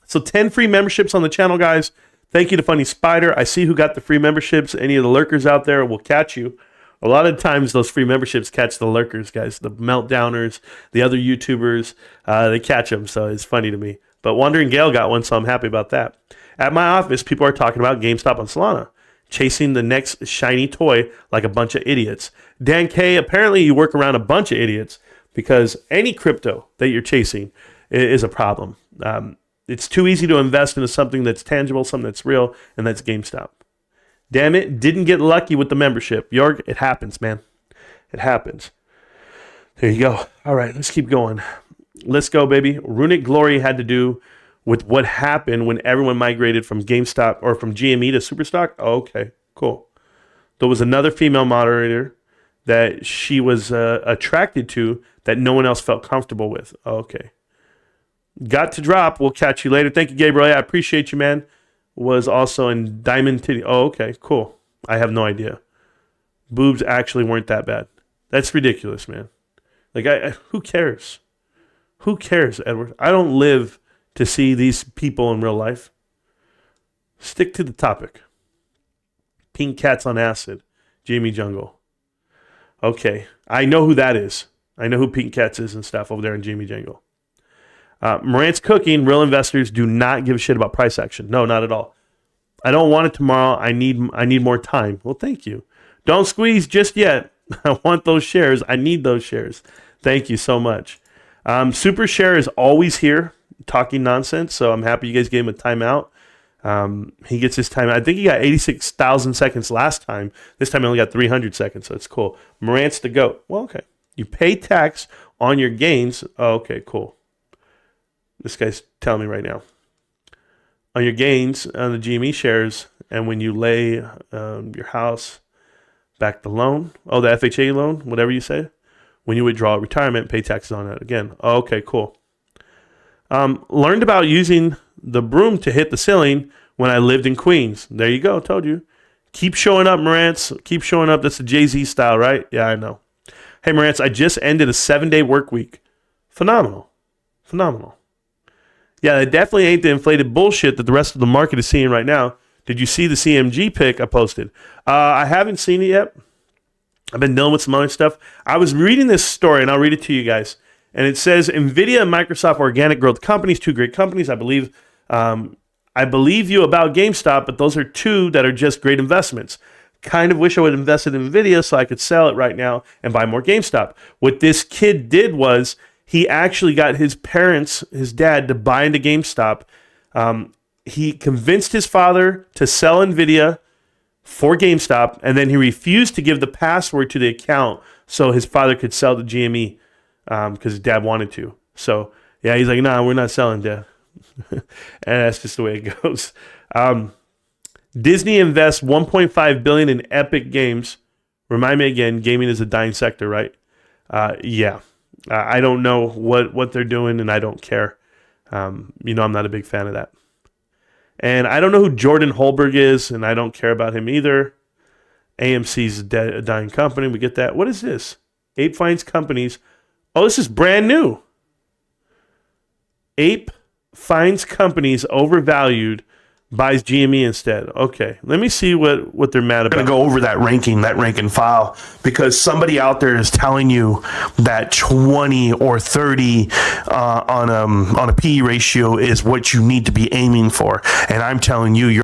[SPEAKER 4] So 10 free memberships on the channel, guys. Thank you to Funny Spider. I see who got the free memberships. Any of the lurkers out there will catch you. A lot of times those free memberships catch the lurkers, guys. The meltdowners, the other YouTubers, they catch them. So it's funny to me. But Wandering Gale got one, so I'm happy about that. At my office, people are talking about GameStop on Solana, chasing the next shiny toy like a bunch of idiots. Dan K, apparently you work around a bunch of idiots because any crypto that you're chasing is a problem. It's too easy to invest into something that's tangible, something that's real, and that's GameStop. Damn it, didn't get lucky with the membership. Jorg, it happens, man. It happens. There you go. All right, let's keep going. Let's go, baby. Runic Glory had to do with what happened when everyone migrated from GameStop or from GME to Superstock. Oh, okay, cool. There was another female moderator that she was attracted to that no one else felt comfortable with. Oh, okay. Got to drop. We'll catch you later. Thank you, Gabriel. Yeah, I appreciate you, man. Was also in Diamond Titty. Oh, okay, cool. I have no idea. Boobs actually weren't that bad. That's ridiculous, man. Like, who cares? Who cares, Edward? I don't live to see these people in real life. Stick to the topic. Pink cats on acid. Jamie Jungle. Okay, I know who that is. I know who Pink Cats is and stuff over there in Jamie Jungle. Marantz Cooking, real investors do not give a shit about price action. No, not at all. I don't want it tomorrow. I need more time. Well, thank you. Don't squeeze just yet. I want those shares. I need those shares. Thank you so much. Super Share is always here talking nonsense, so I'm happy you guys gave him a timeout. He gets his time. I think he got 86,000 seconds last time. This time he only got 300 seconds, so it's cool. Marantz the GOAT. Well, okay. You pay tax on your gains. Oh, okay, cool. This guy's telling me right now. On your gains on the GME shares, and when you lay your house back the loan, the FHA loan, whatever you say, when you withdraw retirement, pay taxes on it again. Oh, okay, cool. Learned about using the broom to hit the ceiling when I lived in Queens. There you go, told you. Keep showing up, Marantz. Keep showing up. That's the Jay-Z style, right? Yeah, I know. Hey, Marantz, I just ended a 7-day work week. Phenomenal. Yeah, it definitely ain't the inflated bullshit that the rest of the market is seeing right now. Did you see the CMG pick I posted? I haven't seen it yet. I've been dealing with some other stuff. I was reading this story, and I'll read it to you guys. And it says, NVIDIA and Microsoft organic growth companies, two great companies. I believe you about GameStop, but those are two that are just great investments. Kind of wish I would have invested in NVIDIA so I could sell it right now and buy more GameStop. What this kid did was he actually got his parents, his dad, to buy into GameStop. He convinced his father to sell NVIDIA for GameStop, and then he refused to give the password to the account so his father could sell to GME because his dad wanted to. So, yeah, he's like, nah, we're not selling, Dad. And that's just the way it goes. Disney invests $1.5 billion in Epic Games. Remind me again, gaming is a dying sector, right? Yeah. I don't know what they're doing, and I don't care. I'm not a big fan of that. And I don't know who Jordan Holberg is, and I don't care about him either. AMC's a dying company. We get that. What is this? Ape finds companies. Oh, this is brand new. Ape finds companies overvalued, buys GME instead. Okay, let me see what they're mad about.
[SPEAKER 6] I'm going to go over that rank and file because somebody out there is telling you that 20 or 30 on a PE ratio is what you need to be aiming for. And I'm telling you, you're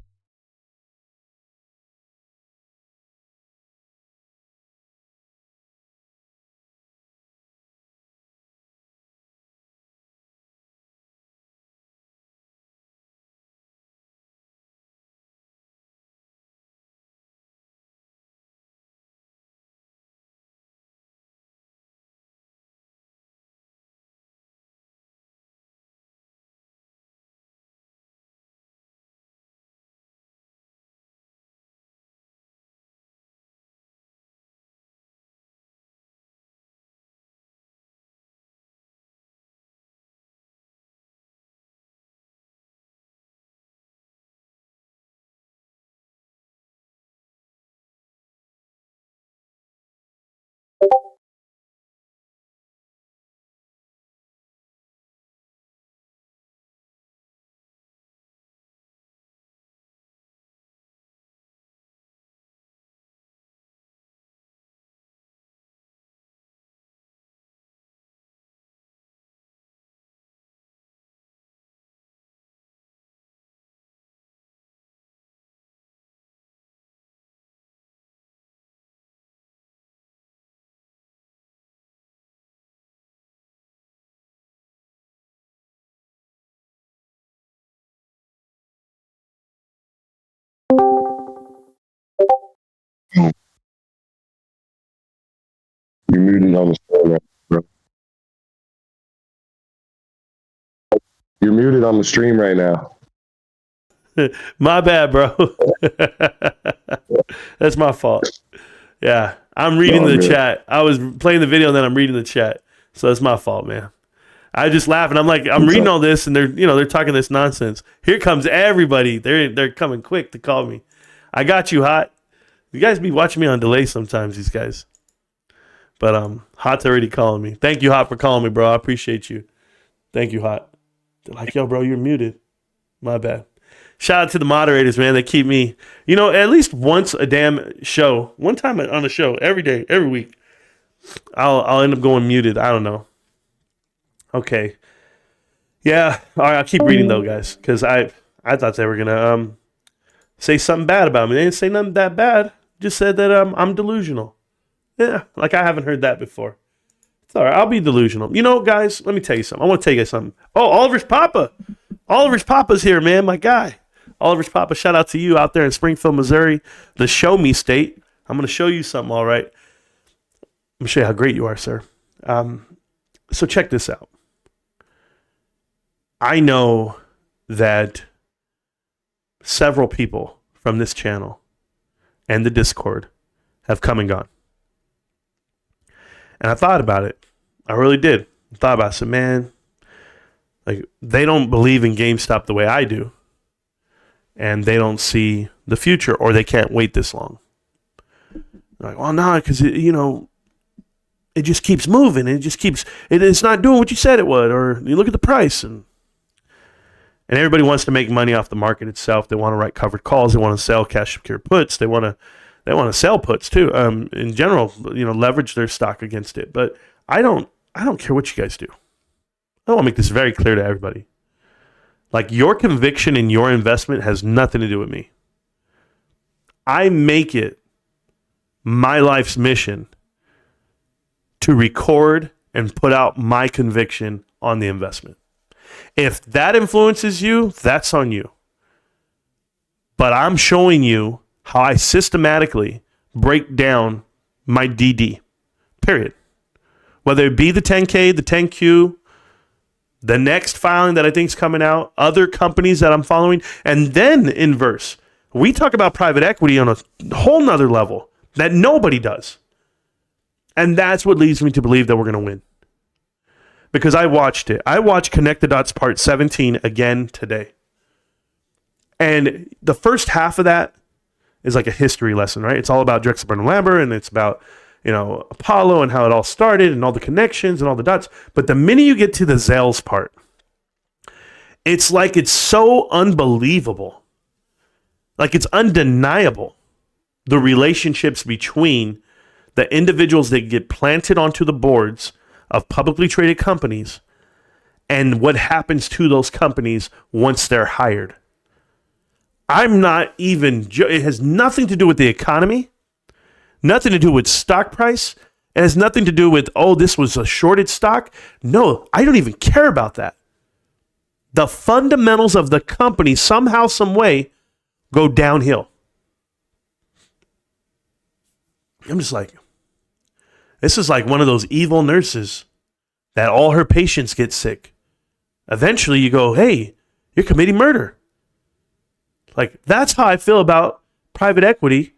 [SPEAKER 7] You're muted on the stream, bro. You're muted on the stream right now.
[SPEAKER 4] My bad, bro. That's my fault. Yeah, I'm reading the chat. I was playing the video and then I'm reading the chat. So that's my fault, man. I just laugh and I'm like, I'm reading all this and they're talking this nonsense. Here comes everybody. They're coming quick to call me. I got you hot. You guys be watching me on delay sometimes, these guys. But Hot's already calling me. Thank you, Hot, for calling me, bro. I appreciate you. Thank you, Hot. They're like, yo, bro, you're muted. My bad. Shout out to the moderators, man. They keep me, at least once a damn show, one time on a show, every day, every week. I'll end up going muted. I don't know. Okay. Yeah. All right. I'll keep reading though, guys, because I thought they were gonna say something bad about me. They didn't say nothing that bad. Just said that I'm delusional. Yeah, like I haven't heard that before. It's all right. I'll be delusional. Guys, let me tell you something. I want to tell you guys something. Oh, Oliver's Papa. Oliver's Papa's here, man. My guy. Oliver's Papa, shout out to you out there in Springfield, Missouri, the show me state. I'm going to show you something, all right? I'm going to show you how great you are, sir. So check this out. I know that several people from this channel and the Discord have come and gone. And I thought about it. I really did. I thought about it. I said, man, like they don't believe in GameStop the way I do. And they don't see the future, or they can't wait this long. They're like, well, no, because it just keeps moving. It's not doing what you said it would. Or you look at the price, and everybody wants to make money off the market itself. They want to write covered calls. They want to sell cash secure puts. They want to sell puts too. In general, leverage their stock against it. But I don't care what you guys do. I want to make this very clear to everybody. Like, your conviction in your investment has nothing to do with me. I make it my life's mission to record and put out my conviction on the investment. If that influences you, that's on you. But I'm showing you how I systematically break down my DD, period. Whether it be the 10K, the 10Q, the next filing that I think is coming out, other companies that I'm following, and then inverse. We talk about private equity on a whole nother level that nobody does. And that's what leads me to believe that we're going to win. Because I watched it. I watched Connect the Dots Part 17 again today. And the first half of that is like a history lesson, right? It's all about Drexel Burnham Lambert, and it's about Apollo and how it all started and all the connections and all the dots. But the minute you get to the Zales part, it's like it's so unbelievable. Like it's undeniable. The relationships between the individuals that get planted onto the boards of publicly traded companies and what happens to those companies once they're hired. It has nothing to do with the economy. Nothing to do with stock price. It has nothing to do with, this was a shorted stock. No, I don't even care about that. The fundamentals of the company somehow, some way, go downhill. I'm just like, this is like one of those evil nurses that all her patients get sick. Eventually you go, hey, you're committing murder. Like, that's how I feel about private equity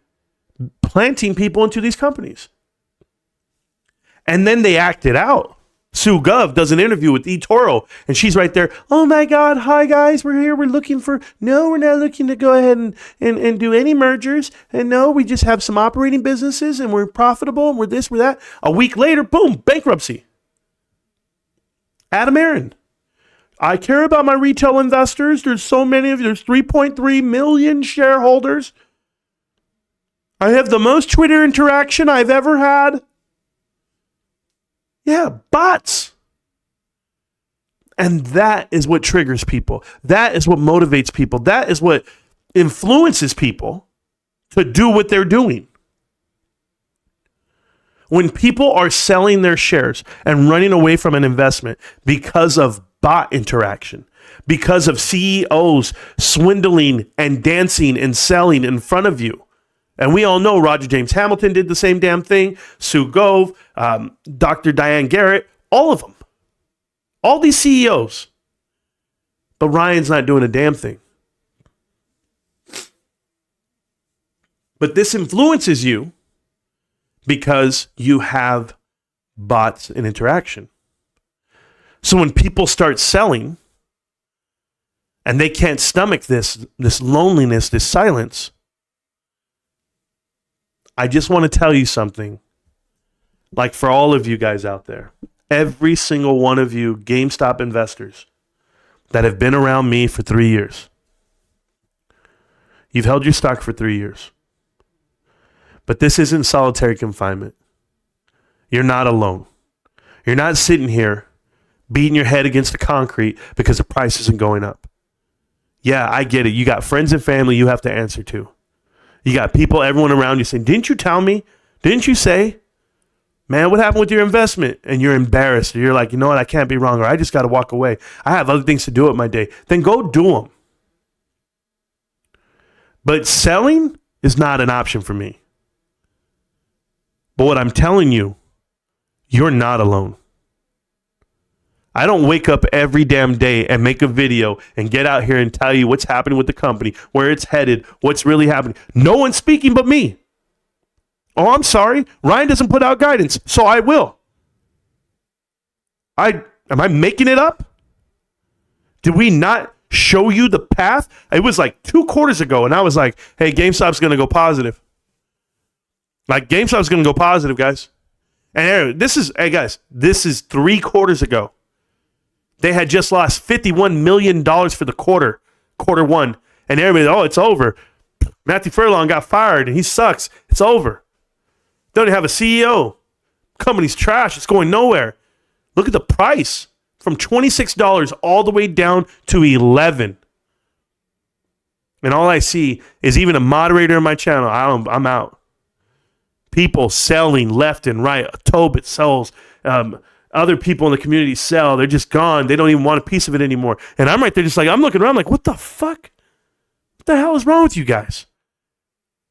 [SPEAKER 4] planting people into these companies. And then they act it out. Sue Gov does an interview with eToro, and she's right there. Oh my God, hi guys, we're here. We're not looking to go ahead and do any mergers. And no, we just have some operating businesses and we're profitable and we're this, we're that. A week later, boom, bankruptcy. Adam Aaron. I care about my retail investors. There's so many of you. There's 3.3 million shareholders. I have the most Twitter interaction I've ever had. Yeah, bots. And that is what triggers people. That is what motivates people. That is what influences people to do what they're doing. When people are selling their shares and running away from an investment because of bot interaction, because of CEOs swindling and dancing and selling in front of you. And we all know Roger James Hamilton did the same damn thing. Sue Gove, Dr. Diane Garrett, all of them. All these CEOs. But Ryan's not doing a damn thing. But this influences you because you have bots and interaction. So when people start selling and they can't stomach this loneliness, this silence, I just want to tell you something. like for all of you guys out there, every single one of you GameStop investors that have been around me for 3 years, you've held your stock for 3 years. But this isn't solitary confinement. You're not alone. You're not sitting here beating your head against the concrete because the price isn't going up. Yeah, I get it. You got friends and family you have to answer to. You got people, everyone around you saying, didn't you tell me? Didn't you say? Man, what happened with your investment? And you're embarrassed. You're like, you know what? I can't be wrong. Or I just got to walk away. I have other things to do with my day. Then go do them. But selling is not an option for me. But what I'm telling you, you're not alone. I don't wake up every damn day and make a video and get out here and tell you what's happening with the company, where it's headed, what's really happening. No one's speaking but me. Oh, I'm sorry. Ryan doesn't put out guidance, so I will. Am I making it up? Did we not show you the path? It was like 2 quarters ago, and I was like, hey, GameStop's going to go positive. Like, GameStop's going to go positive, guys. And this is 3 quarters ago. They had just lost $51 million for the quarter one. And everybody, oh, it's over. Matthew Furlong got fired, and he sucks. It's over. They don't even have a CEO. Company's trash. It's going nowhere. Look at the price. From $26 all the way down to $11. And all I see is even a moderator in my channel. I'm out. People selling left and right. Tobit sells. Other people in the community sell. They're just gone. They don't even want a piece of it anymore. And I'm right there just like, I'm looking around like, what the fuck? What the hell is wrong with you guys?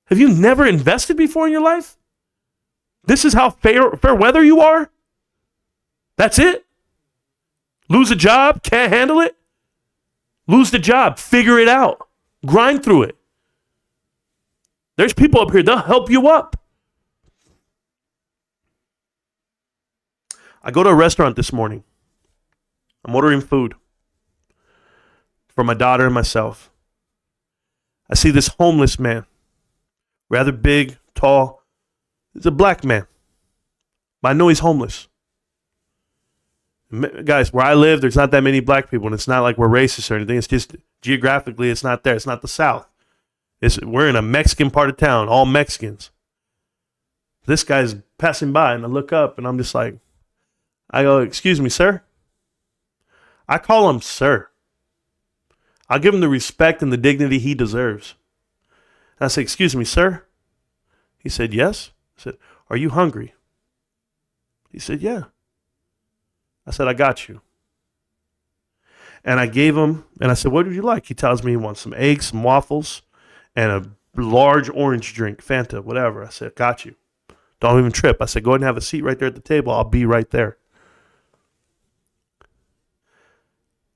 [SPEAKER 4] Have you never invested before in your life? This is how fair weather you are? That's it? Lose a job? Can't handle it? Lose the job. Figure it out. Grind through it. There's people up here. They'll help you up. I go to a restaurant this morning. I'm ordering food for my daughter and myself. I see this homeless man. Rather big, tall. He's a black man. But I know he's homeless. Guys, where I live, there's not that many black people, and it's not like we're racist or anything. It's just geographically, it's not there. It's not the South. We're in a Mexican part of town, all Mexicans. This guy's passing by, and I look up, and I'm just like, I go, excuse me, sir? I call him sir. I'll give him the respect and the dignity he deserves. And I say, excuse me, sir? He said, yes. I said, are you hungry? He said, yeah. I said, I got you. And I gave him, and I said, what would you like? He tells me he wants some eggs, some waffles, and a large orange drink, Fanta, whatever. I said, got you. Don't even trip. I said, go ahead and have a seat right there at the table. I'll be right there.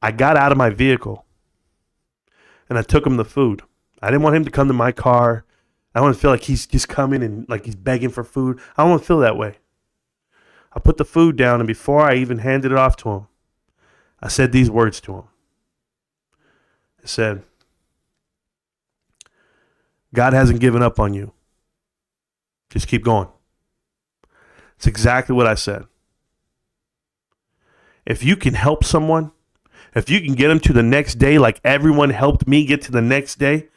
[SPEAKER 4] I got out of my vehicle, and I took him the food. I didn't want him to come to my car. I don't want to feel like he's just coming and like he's begging for food. I don't want to feel that way. I put the food down, and before I even handed it off to him, I said these words to him. I said, God hasn't given up on you. Just keep going. It's exactly what I said. If you can help someone, if you can get them to the next day like everyone helped me get to the next day,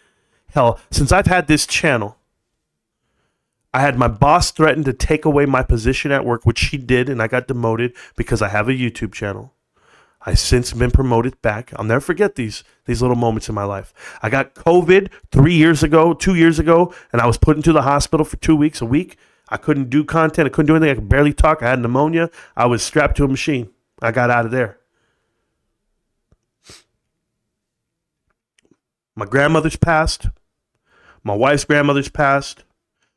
[SPEAKER 4] hell, since I've had this channel, I had my boss threaten to take away my position at work, which she did, and I got demoted because I have a YouTube channel. I've since been promoted back. I'll never forget these little moments in my life. I got COVID 2 years ago, and I was put into the hospital for 2 weeks, a week. I couldn't do content. I couldn't do anything. I could barely talk. I had pneumonia. I was strapped to a machine. I got out of there. My grandmother's passed. My wife's grandmother's passed.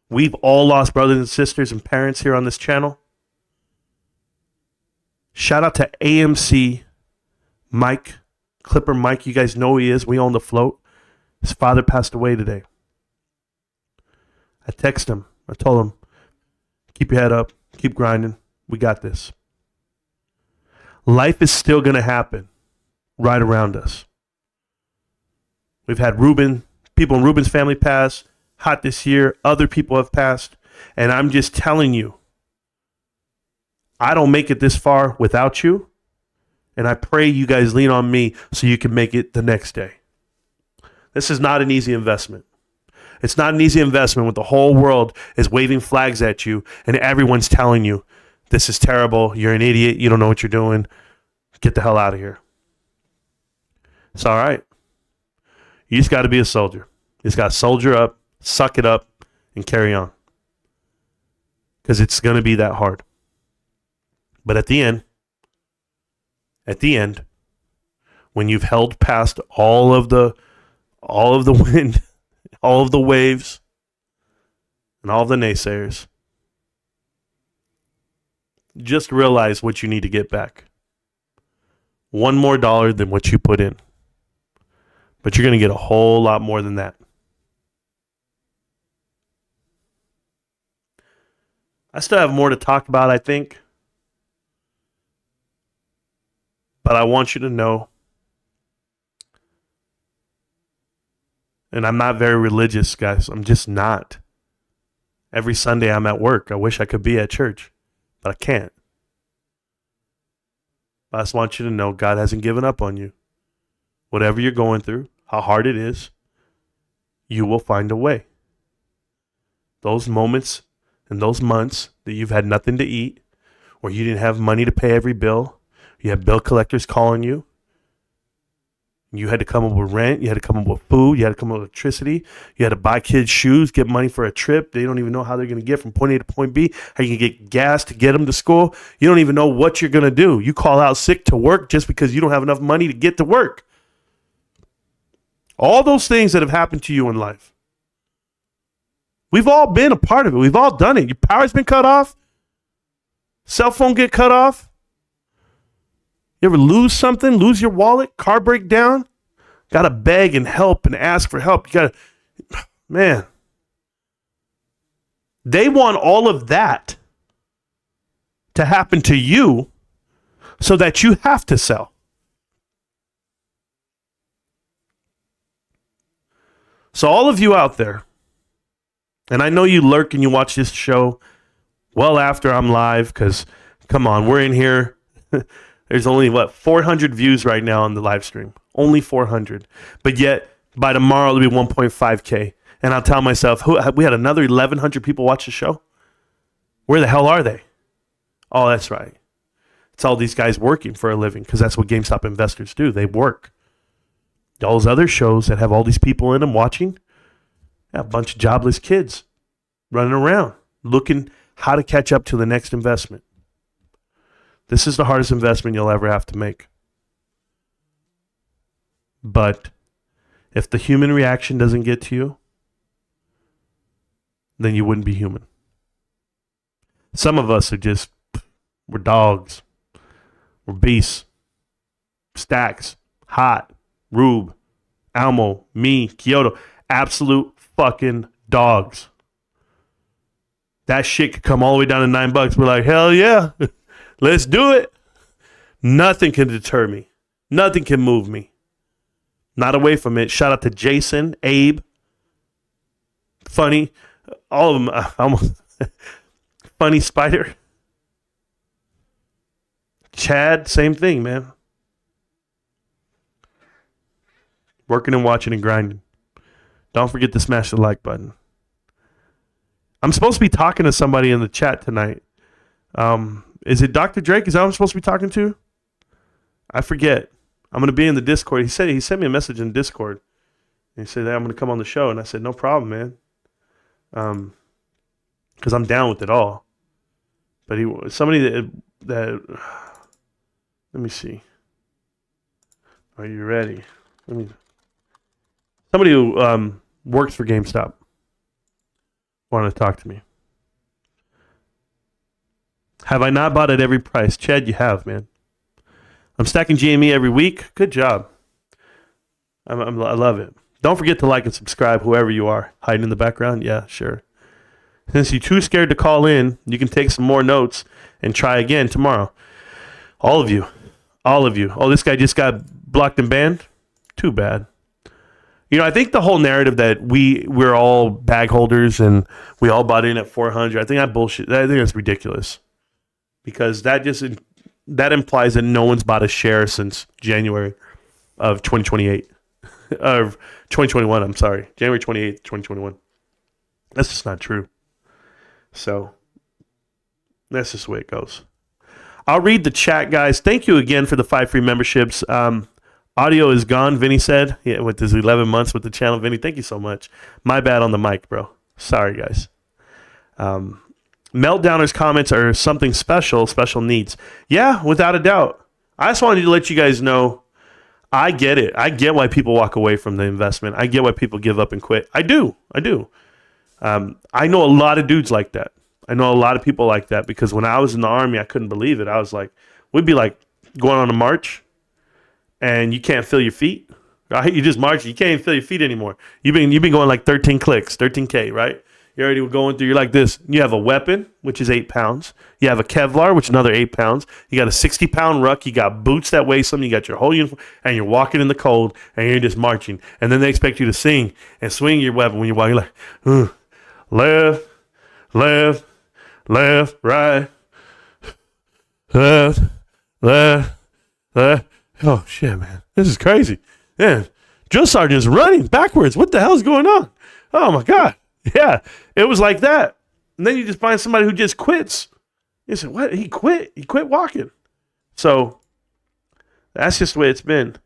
[SPEAKER 4] We've all lost brothers and sisters and parents here on this channel. Shout out to AMC Mike, Clipper Mike. You guys know who he is. We own the float. His father passed away today. I texted him. I told him, keep your head up. Keep grinding. We got this. Life is still going to happen right around us. We've had people in Ruben's family pass. Hot this year. Other people have passed. And I'm just telling you, I don't make it this far without you. And I pray you guys lean on me so you can make it the next day. This is not an easy investment. It's not an easy investment when the whole world is waving flags at you and everyone's telling you, this is terrible, you're an idiot, you don't know what you're doing, get the hell out of here. It's all right. You just got to be a soldier. You just got to soldier up, suck it up, and carry on. Because it's going to be that hard. But at the end, when you've held past all of the wind, all of the waves, and all of the naysayers, just realize what you need to get back. One more dollar than what you put in. But you're going to get a whole lot more than that. I still have more to talk about, I think. But I want you to know, and I'm not very religious, guys. I'm just not. Every Sunday I'm at work. I wish I could be at church, but I can't. I just want you to know God hasn't given up on you. Whatever you're going through, how hard it is, you will find a way. Those moments and those months that you've had nothing to eat, or you didn't have money to pay every bill, you had bill collectors calling you, you had to come up with rent, you had to come up with food, you had to come up with electricity, you had to buy kids shoes, get money for a trip. They don't even know how they're going to get from point A to point B, how you can get gas to get them to school. You don't even know what you're going to do. You call out sick to work just because you don't have enough money to get to work. All those things that have happened to you in life. We've all been a part of it. We've all done it. Your power's been cut off. Cell phone get cut off. You ever lose something? Lose your wallet? Car break down? Got to beg and help and ask for help. You got to, man. They want all of that to happen to you so that you have to sell. So all of you out there, and I know you lurk and you watch this show well after I'm live, because, come on, we're in here. There's only, 400 views right now on the live stream. Only 400. But yet, by tomorrow, it'll be 1.5K. And I'll tell myself, we had another 1,100 people watch the show? Where the hell are they? Oh, that's right. It's all these guys working for a living, because that's what GameStop investors do. They work. All those other shows that have all these people in them watching, a bunch of jobless kids running around looking how to catch up to the next investment. This is the hardest investment you'll ever have to make. But if the human reaction doesn't get to you, then you wouldn't be human. Some of us are just, we're dogs. We're beasts. Stacks. Hot. Rube, Almo, me, Kyoto, absolute fucking dogs. That shit could come all the way down to $9. We're like, hell yeah, let's do it. Nothing can deter me. Nothing can move me. Not away from it. Shout out to Jason, Abe, Funny, all of them. Almost Funny Spider, Chad, same thing, man. Working and watching and grinding. Don't forget to smash the like button. I'm supposed to be talking to somebody in the chat tonight. Is it Dr. Drake? Is that who I'm supposed to be talking to? I forget. I'm going to be in the Discord. He sent me a message in Discord. And he said, hey, I'm going to come on the show. And I said, no problem, man. Because I'm down with it all. But somebody that let me see. Are you ready? Somebody who works for GameStop wanted to talk to me. Have I not bought at every price? Chad, you have, man. I'm stacking GME every week. Good job. I love it. Don't forget to like and subscribe, whoever you are. Hiding in the background? Yeah, sure. Since you're too scared to call in, you can take some more notes and try again tomorrow. All of you. All of you. Oh, this guy just got blocked and banned? Too bad. You know, I think the whole narrative that we're all bag holders and we all bought in at 400, I think that bullshit. I think that's ridiculous. because that implies that no one's bought a share since January of 2028 of 2021. I'm sorry, January 28th, 2021. That's just not true. So that's just the way it goes. I'll read the chat, guys. Thank you again for the 5 free memberships. Audio is gone, Vinny said. Yeah, with his 11 months with the channel. Vinny, thank you so much. My bad on the mic, bro. Sorry, guys. Meltdowners comments are something special needs. Yeah, without a doubt. I just wanted to let you guys know, I get it. I get why people walk away from the investment. I get why people give up and quit. I do. I know a lot of dudes like that. I know a lot of people like that, because when I was in the Army, I couldn't believe it. I was like, we'd be like going on a march and you can't feel your feet, right? You just march, you can't even feel your feet anymore. You've been going like 13 clicks, 13K, right? You're already going through, you're like this. You have a weapon, which is 8 pounds. You have a Kevlar, which is another 8 pounds. You got a 60-pound ruck. You got boots that weigh something. You got your whole uniform, and you're walking in the cold, and you're just marching. And then they expect you to sing and swing your weapon when you're walking. You're like, left, left, left, right, left, left, left. Oh, shit, man. This is crazy. Man, drill sergeant's running backwards. What the hell's going on? Oh, my God. Yeah, it was like that. And then you just find somebody who just quits. You say, what? He quit. He quit walking. So that's just the way it's been.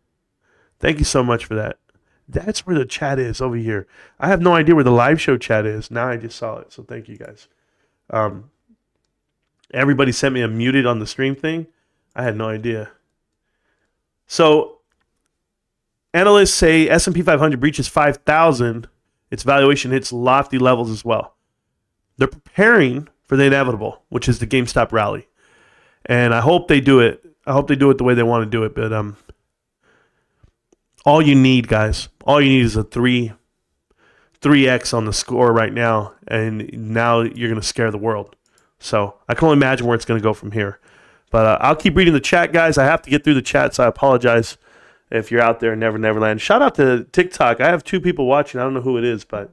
[SPEAKER 4] Thank you so much for that. That's where the chat is over here. I have no idea where the live show chat is. Now I just saw it. So thank you guys. Everybody sent me a muted on the stream thing. I had no idea. So analysts say S&P 500 breaches 5,000. Its valuation hits lofty levels as well. They're preparing for the inevitable, which is the GameStop rally. And I hope they do it. I hope they do it the way they want to do it. But all you need, guys, all you need is a 3x on the score right now. And now you're going to scare the world. So I can only imagine where it's going to go from here. But I'll keep reading the chat, guys. I have to get through the chat, so I apologize if you're out there in Never Neverland. Shout out to TikTok. I have 2 people watching. I don't know who it is, but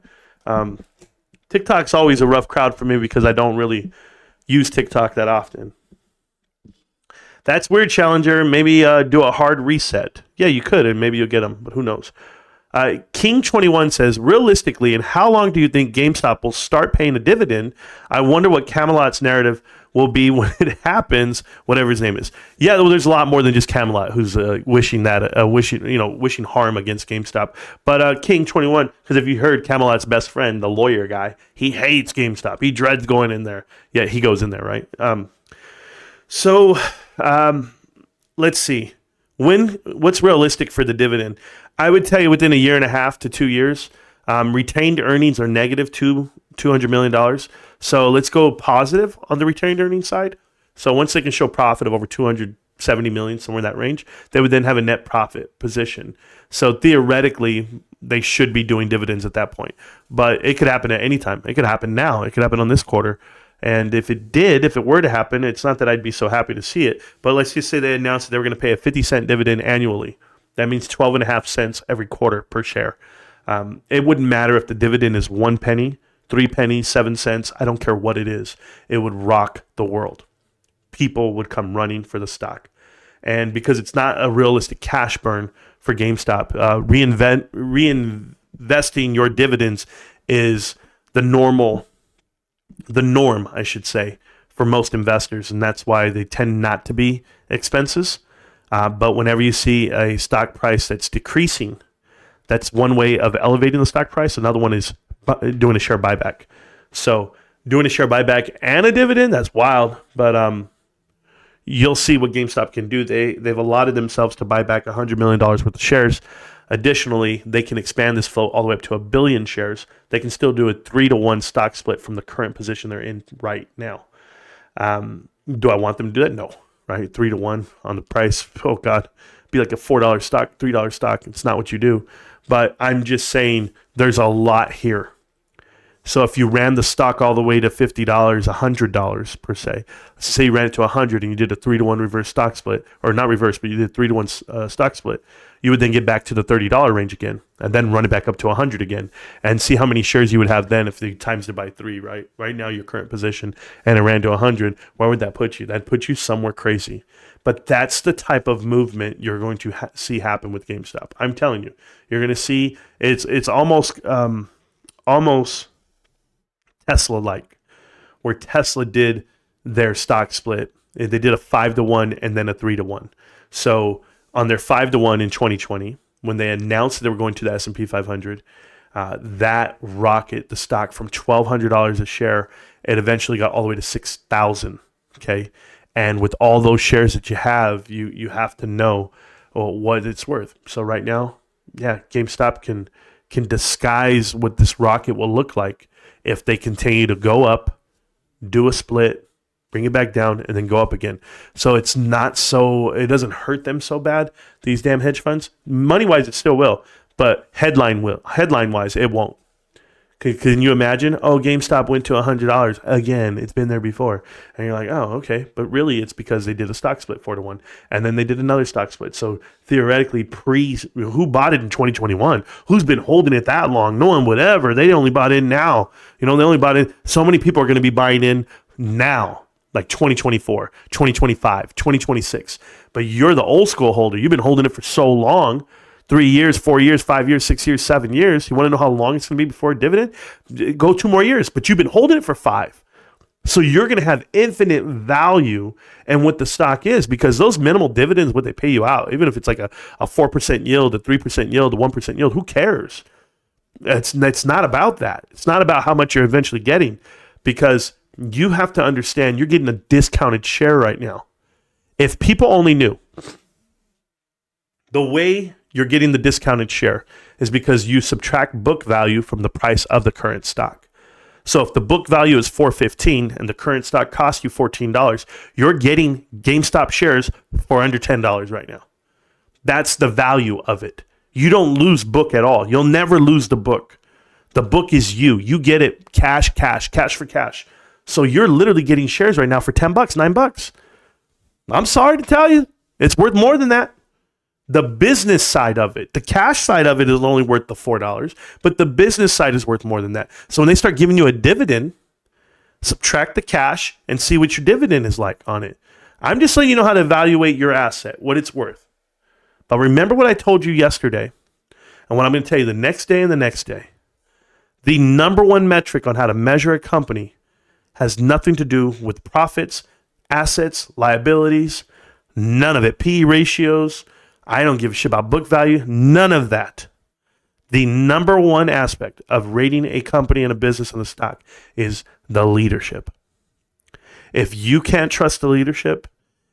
[SPEAKER 4] TikTok's always a rough crowd for me because I don't really use TikTok that often. That's weird, Challenger. Maybe do a hard reset. Yeah, you could, and maybe you'll get them, but who knows? King21 says, realistically, in how long do you think GameStop will start paying a dividend? I wonder what Camelot's narrative will be when it happens, whatever his name is. Yeah, well, there's a lot more than just Camelot who's wishing harm against GameStop. But King21, because if you heard Camelot's best friend, the lawyer guy, he hates GameStop. He dreads going in there. Yeah, he goes in there, right? Let's see. What's realistic for the dividend? I would tell you within a year and a half to 2 years. Retained earnings are negative $200 million. So let's go positive on the retained earnings side. So once they can show profit of over 270 million, somewhere in that range, they would then have a net profit position. So theoretically, they should be doing dividends at that point. But it could happen at any time. It could happen now. It could happen on this quarter. And if it were to happen, it's not that I'd be so happy to see it. But let's just say they announced that they were going to pay a 50-cent dividend annually. That means 12.5 cents every quarter per share. It wouldn't matter if the dividend is 1 penny, 3 pennies, 7 cents. I don't care what it is. It would rock the world. People would come running for the stock. And because it's not a realistic cash burn for GameStop, reinvesting your dividends is the norm, I should say, for most investors. And that's why they tend not to be expenses. But whenever you see a stock price that's decreasing, that's one way of elevating the stock price. Another one is doing a share buyback. So doing a share buyback and a dividend, that's wild. But you'll see what GameStop can do. They've allotted themselves to buy back $100 million worth of shares. Additionally, they can expand this float all the way up to 1 billion shares. They can still do a 3-to-1 stock split from the current position they're in right now. Do I want them to do that? No. Right? 3-to-1 on the price. Oh, God. Be like a $4 stock, $3 stock. It's not what you do. But I'm just saying there's a lot here. So if you ran the stock all the way to $50, $100 per se, let's say you ran it to 100 and you did a 3-to-1 reverse stock split, or not reverse, but you did 3-to-1 stock split, you would then get back to the $30 range again and then run it back up to 100 again and see how many shares you would have then if you times it by 3, right? Right now, your current position, and it ran to 100, where would that put you? That'd put you somewhere crazy. But that's the type of movement you're going to see happen with GameStop. I'm telling you, you're going to see it's almost Tesla-like, where Tesla did their stock split. They did a 5-to-1 and then a 3-to-1. So on their 5-to-1 in 2020, when they announced they were going to the S&P 500, that rocket the stock from $1,200 a share. It eventually got all the way to $6,000. Okay, and with all those shares that you have, you have to know what it's worth. So right now, yeah, GameStop can disguise what this rocket will look like if they continue to go up, do a split, bring it back down, and then go up again. So it doesn't hurt them so bad, these damn hedge funds. Money-wise, it still will, but headline-wise, it won't. Can you imagine? Oh, GameStop went to $100 again. It's been there before. And you're like, oh, okay. But really, it's because they did a stock split 4-to-1. And then they did another stock split. So theoretically, who bought it in 2021? Who's been holding it that long? No one would ever. They only bought in now. They only bought in. So many people are going to be buying in now, like 2024, 2025, 2026. But you're the old school holder. You've been holding it for so long. 3 years, 4 years, 5 years, 6 years, 7 years. You want to know how long it's going to be before a dividend? Go 2 more years, but you've been holding it for 5. So you're going to have infinite value in what the stock is, because those minimal dividends, what they pay you out, even if it's like a 4% yield, a 3% yield, a 1% yield, who cares? It's not about that. It's not about how much you're eventually getting, because you have to understand you're getting a discounted share right now. If people only knew the way you're getting the discounted share is because you subtract book value from the price of the current stock. So if the book value is $4.15 and the current stock costs you $14, you're getting GameStop shares for under $10 right now. That's the value of it. You don't lose book at all. You'll never lose the book. The book is you. You get it cash for cash. So you're literally getting shares right now for $10, $9. I'm sorry to tell you, it's worth more than that. The business side of it, the cash side of it is only worth the $4, but the business side is worth more than that. So when they start giving you a dividend, subtract the cash and see what your dividend is like on it. I'm just letting you know how to evaluate your asset, what it's worth. But remember what I told you yesterday and what I'm going to tell you the next day and the next day. The number one metric on how to measure a company has nothing to do with profits, assets, liabilities, none of it. PE ratios. I don't give a shit about book value. None of that. The number one aspect of rating a company and a business and the stock is the leadership. If you can't trust the leadership,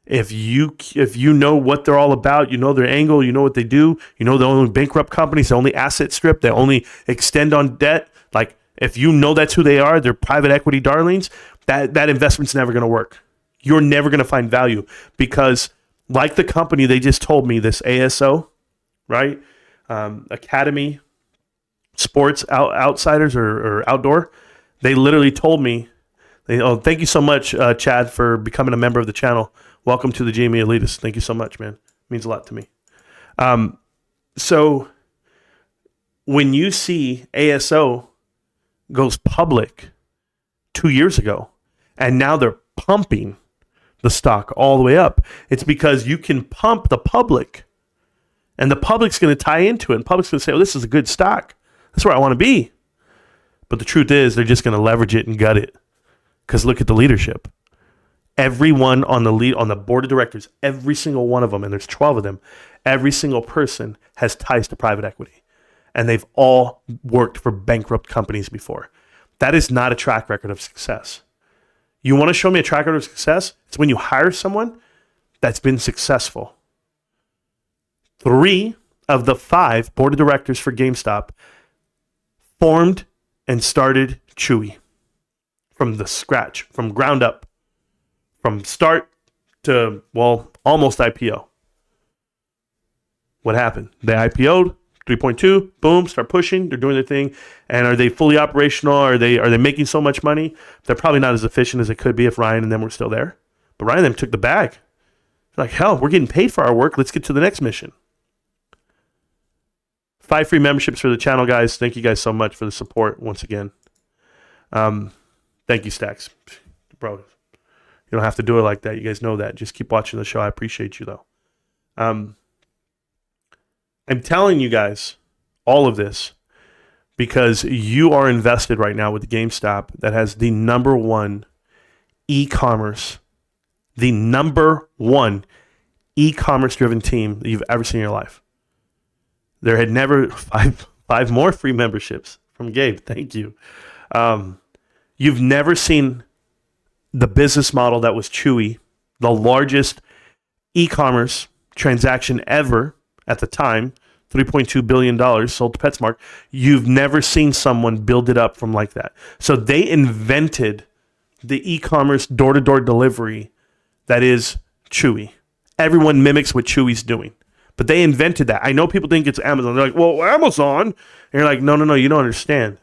[SPEAKER 4] if you know what they're all about, you know their angle, you know what they do, you know they're only bankrupt companies, they only asset strip, they only extend on debt. Like if you know that's who they are, they're private equity darlings, that investment's never going to work. You're never going to find value because like the company they just told me, this ASO, right? Academy Sports Outsiders or Outdoor, they literally told me, thank you so much, Chad, for becoming a member of the channel. Welcome to the GME Elitist. Thank you so much, man. It means a lot to me. So when you see ASO goes public 2 years ago, and now they're pumping the stock all the way up, it's because you can pump the public, and the public's going to tie into it, and the public's going to say, oh, this is a good stock. That's where I want to be. But the truth is, they're just going to leverage it and gut it. Because look at the leadership. Everyone on the board of directors, every single one of them, and there's 12 of them, every single person has ties to private equity. And they've all worked for bankrupt companies before. That is not a track record of success. You want to show me a track record of success? It's when you hire someone that's been successful. 3 of the 5 board of directors for GameStop formed and started Chewy from the scratch, from ground up, from start to, well, almost IPO. What happened? They IPO'd, 3.2, boom, start pushing. They're doing their thing. And are they fully operational? Are they making so much money? They're probably not as efficient as they could be if Ryan and them were still there. But Ryan and them took the bag. Like, hell, we're getting paid for our work. Let's get to the next mission. 5 free memberships for the channel, guys. Thank you guys so much for the support once again. Thank you, Stacks. Bro, you don't have to do it like that. You guys know that. Just keep watching the show. I appreciate you, though. I'm telling you guys all of this because you are invested right now with GameStop that has the number one e-commerce driven team that you've ever seen in your life. There had never five more free memberships from Gabe. Thank you. You've never seen the business model that was Chewy, the largest e-commerce transaction ever at the time, $3.2 billion sold to PetSmart. You've never seen someone build it up from like that. So they invented the e-commerce door-to-door delivery that is Chewy. Everyone mimics what Chewy's doing. But they invented that. I know people think it's Amazon. They're like, well, Amazon. And you're like, no, you don't understand.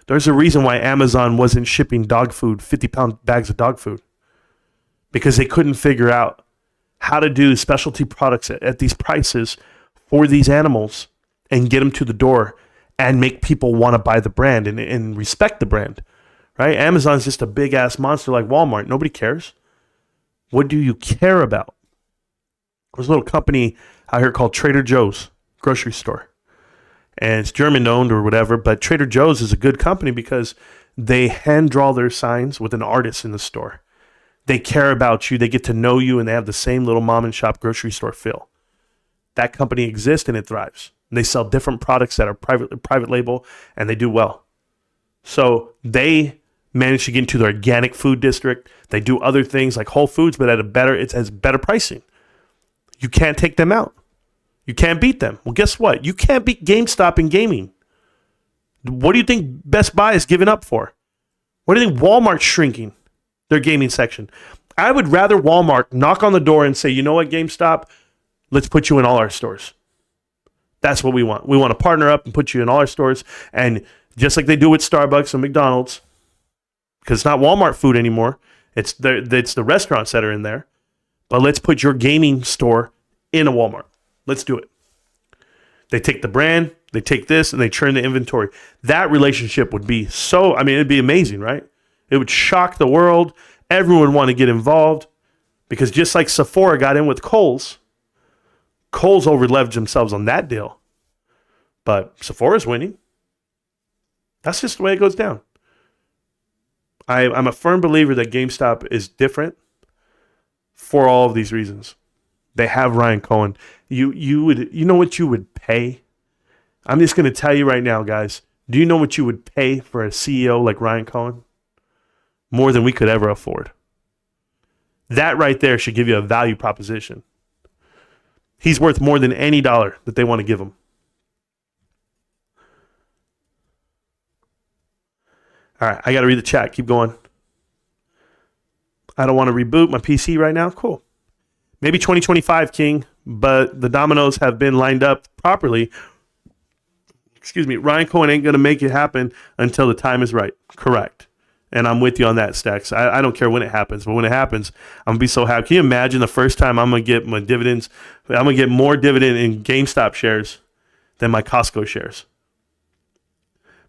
[SPEAKER 4] There's a reason why Amazon wasn't shipping dog food, 50-pound bags of dog food. Because they couldn't figure out how to do specialty products at these prices for these animals and get them to the door and make people want to buy the brand and respect the brand. Right? Amazon's just a big-ass monster like Walmart. Nobody cares. What do you care about? There's a little company out here called Trader Joe's grocery store. And it's German-owned or whatever, but Trader Joe's is a good company because they hand-draw their signs with an artist in the store. They care about you, they get to know you, and they have the same little mom-and-shop grocery store feel. That company exists and it thrives. And they sell different products that are private label, and they do well. So they manage to get into the organic food district. They do other things like Whole Foods, but it has better pricing. You can't take them out. You can't beat them. Well, guess what? You can't beat GameStop in gaming. What do you think Best Buy is giving up for? What do you think Walmart's shrinking their gaming section? I would rather Walmart knock on the door and say, you know what, GameStop, let's put you in all our stores. That's what we want. We want to partner up and put you in all our stores. And just like they do with Starbucks and McDonald's, because it's not Walmart food anymore. It's the restaurants that are in there. But let's put your gaming store in a Walmart. Let's do it. They take the brand, they take this, and they turn the inventory. That relationship would be it'd be amazing, right? It would shock the world. Everyone would want to get involved because just like Sephora got in with Kohl's over-leveraged themselves on that deal. But Sephora's winning. That's just the way it goes down. I'm a firm believer that GameStop is different for all of these reasons. They have Ryan Cohen. You know what you would pay? I'm just going to tell you right now, guys. Do you know what you would pay for a CEO like Ryan Cohen? More than we could ever afford. That right there should give you a value proposition. He's worth more than any dollar that they want to give him. All right, I got to read the chat. Keep going. I don't want to reboot my PC right now. Cool. Maybe 2025, King, but the dominoes have been lined up properly. Excuse me. Ryan Cohen ain't going to make it happen until the time is right. Correct. And I'm with you on that, Stacks. I don't care when it happens, but when it happens, I'm going to be so happy. Can you imagine the first time I'm going to get my dividends? I'm going to get more dividend in GameStop shares than my Costco shares.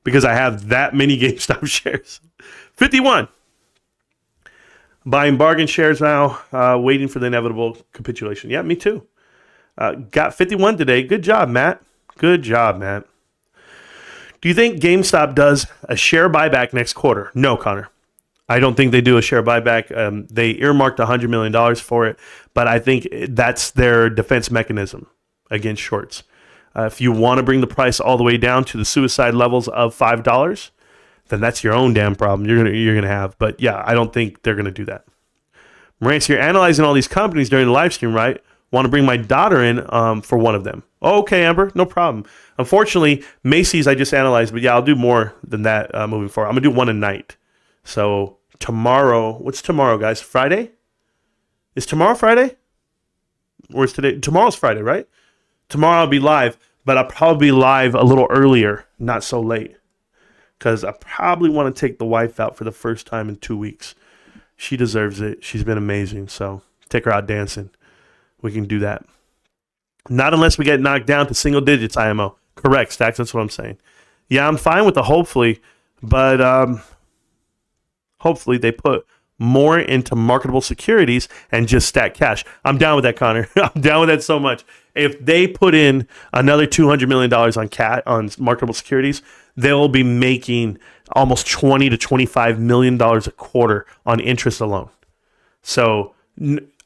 [SPEAKER 4] Because I have that many GameStop shares. 51. Buying bargain shares now, waiting for the inevitable capitulation. Yeah, me too. Got 51 today. Good job, Matt. Good job, Matt. Do you think GameStop does a share buyback next quarter? No, Connor. I don't think they do a share buyback. They earmarked $100 million for it, but I think that's their defense mechanism against shorts. If you want to bring the price all the way down to the suicide levels of $5, then that's your own damn problem you're gonna have. But yeah, I don't think they're gonna do that. Marantz, you're analyzing all these companies during the live stream, right? Want to bring my daughter in for one of them. Oh, okay, Amber, no problem. Unfortunately, Macy's I just analyzed, but yeah, I'll do more than that moving forward. I'm gonna do one a night. So tomorrow, what's tomorrow, guys? Friday? Is tomorrow Friday? Or is today? Tomorrow's Friday, right? Tomorrow I'll be live. but I'll probably be live a little earlier, not so late, because I probably want to take the wife out for the first time in 2 weeks. She deserves it. She's been amazing. So take her out dancing. We can do that. Not unless we get knocked down to single digits, IMO. Correct, Stacks. That's what I'm saying. Yeah, I'm fine with the hopefully, but hopefully they put more into marketable securities and just stack cash. I'm down with that, Connor. I'm down with that so much. If they put in another $200 million on marketable securities, they'll be making almost $20 to $25 million a quarter on interest alone. So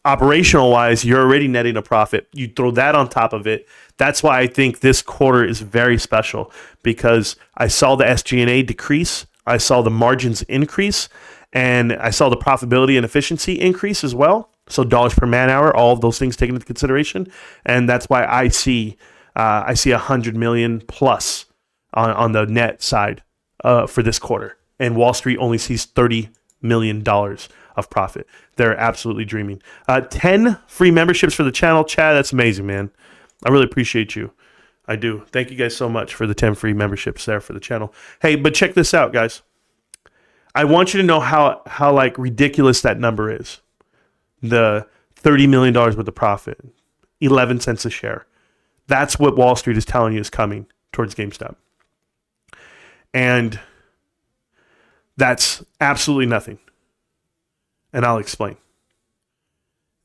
[SPEAKER 4] operational wise, you're already netting a profit. You throw that on top of it. That's why I think this quarter is very special, because I saw the SG&A decrease. I saw the margins increase, and I saw the profitability and efficiency increase as well. So dollars per man hour, all of those things taken into consideration. And that's why I see $100 million plus on the net side for this quarter. And Wall Street only sees $30 million of profit. They're absolutely dreaming. 10 free memberships for the channel. Chad, that's amazing, man. I really appreciate you. I do. Thank you guys so much for the 10 free memberships there for the channel. Hey, but check this out, guys. I want you to know how like ridiculous that number is. The $30 million worth of profit, 11 cents a share. That's what Wall Street is telling you is coming towards GameStop. And that's absolutely nothing. And I'll explain.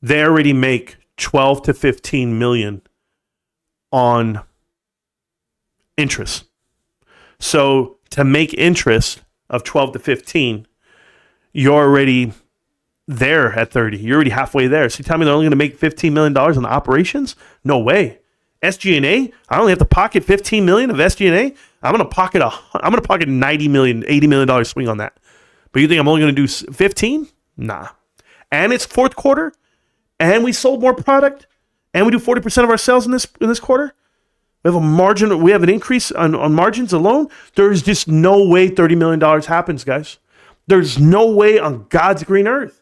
[SPEAKER 4] They already make 12 to 15 million on interest. So to make interest of 12 to 15, you're already there at 30. You're already halfway there. So you tell me they're only going to make $15 million on operations? No way. SG&A, I only have to pocket $15 million of SG&A. I'm going to pocket $90 million, $80 million swing on that. But you think I'm only going to do 15? Nah. And it's fourth quarter, and we sold more product, and we do 40% of our sales in this quarter. We have a margin. We have an increase on margins alone. There's just no way $30 million happens, guys. There's no way on God's green earth.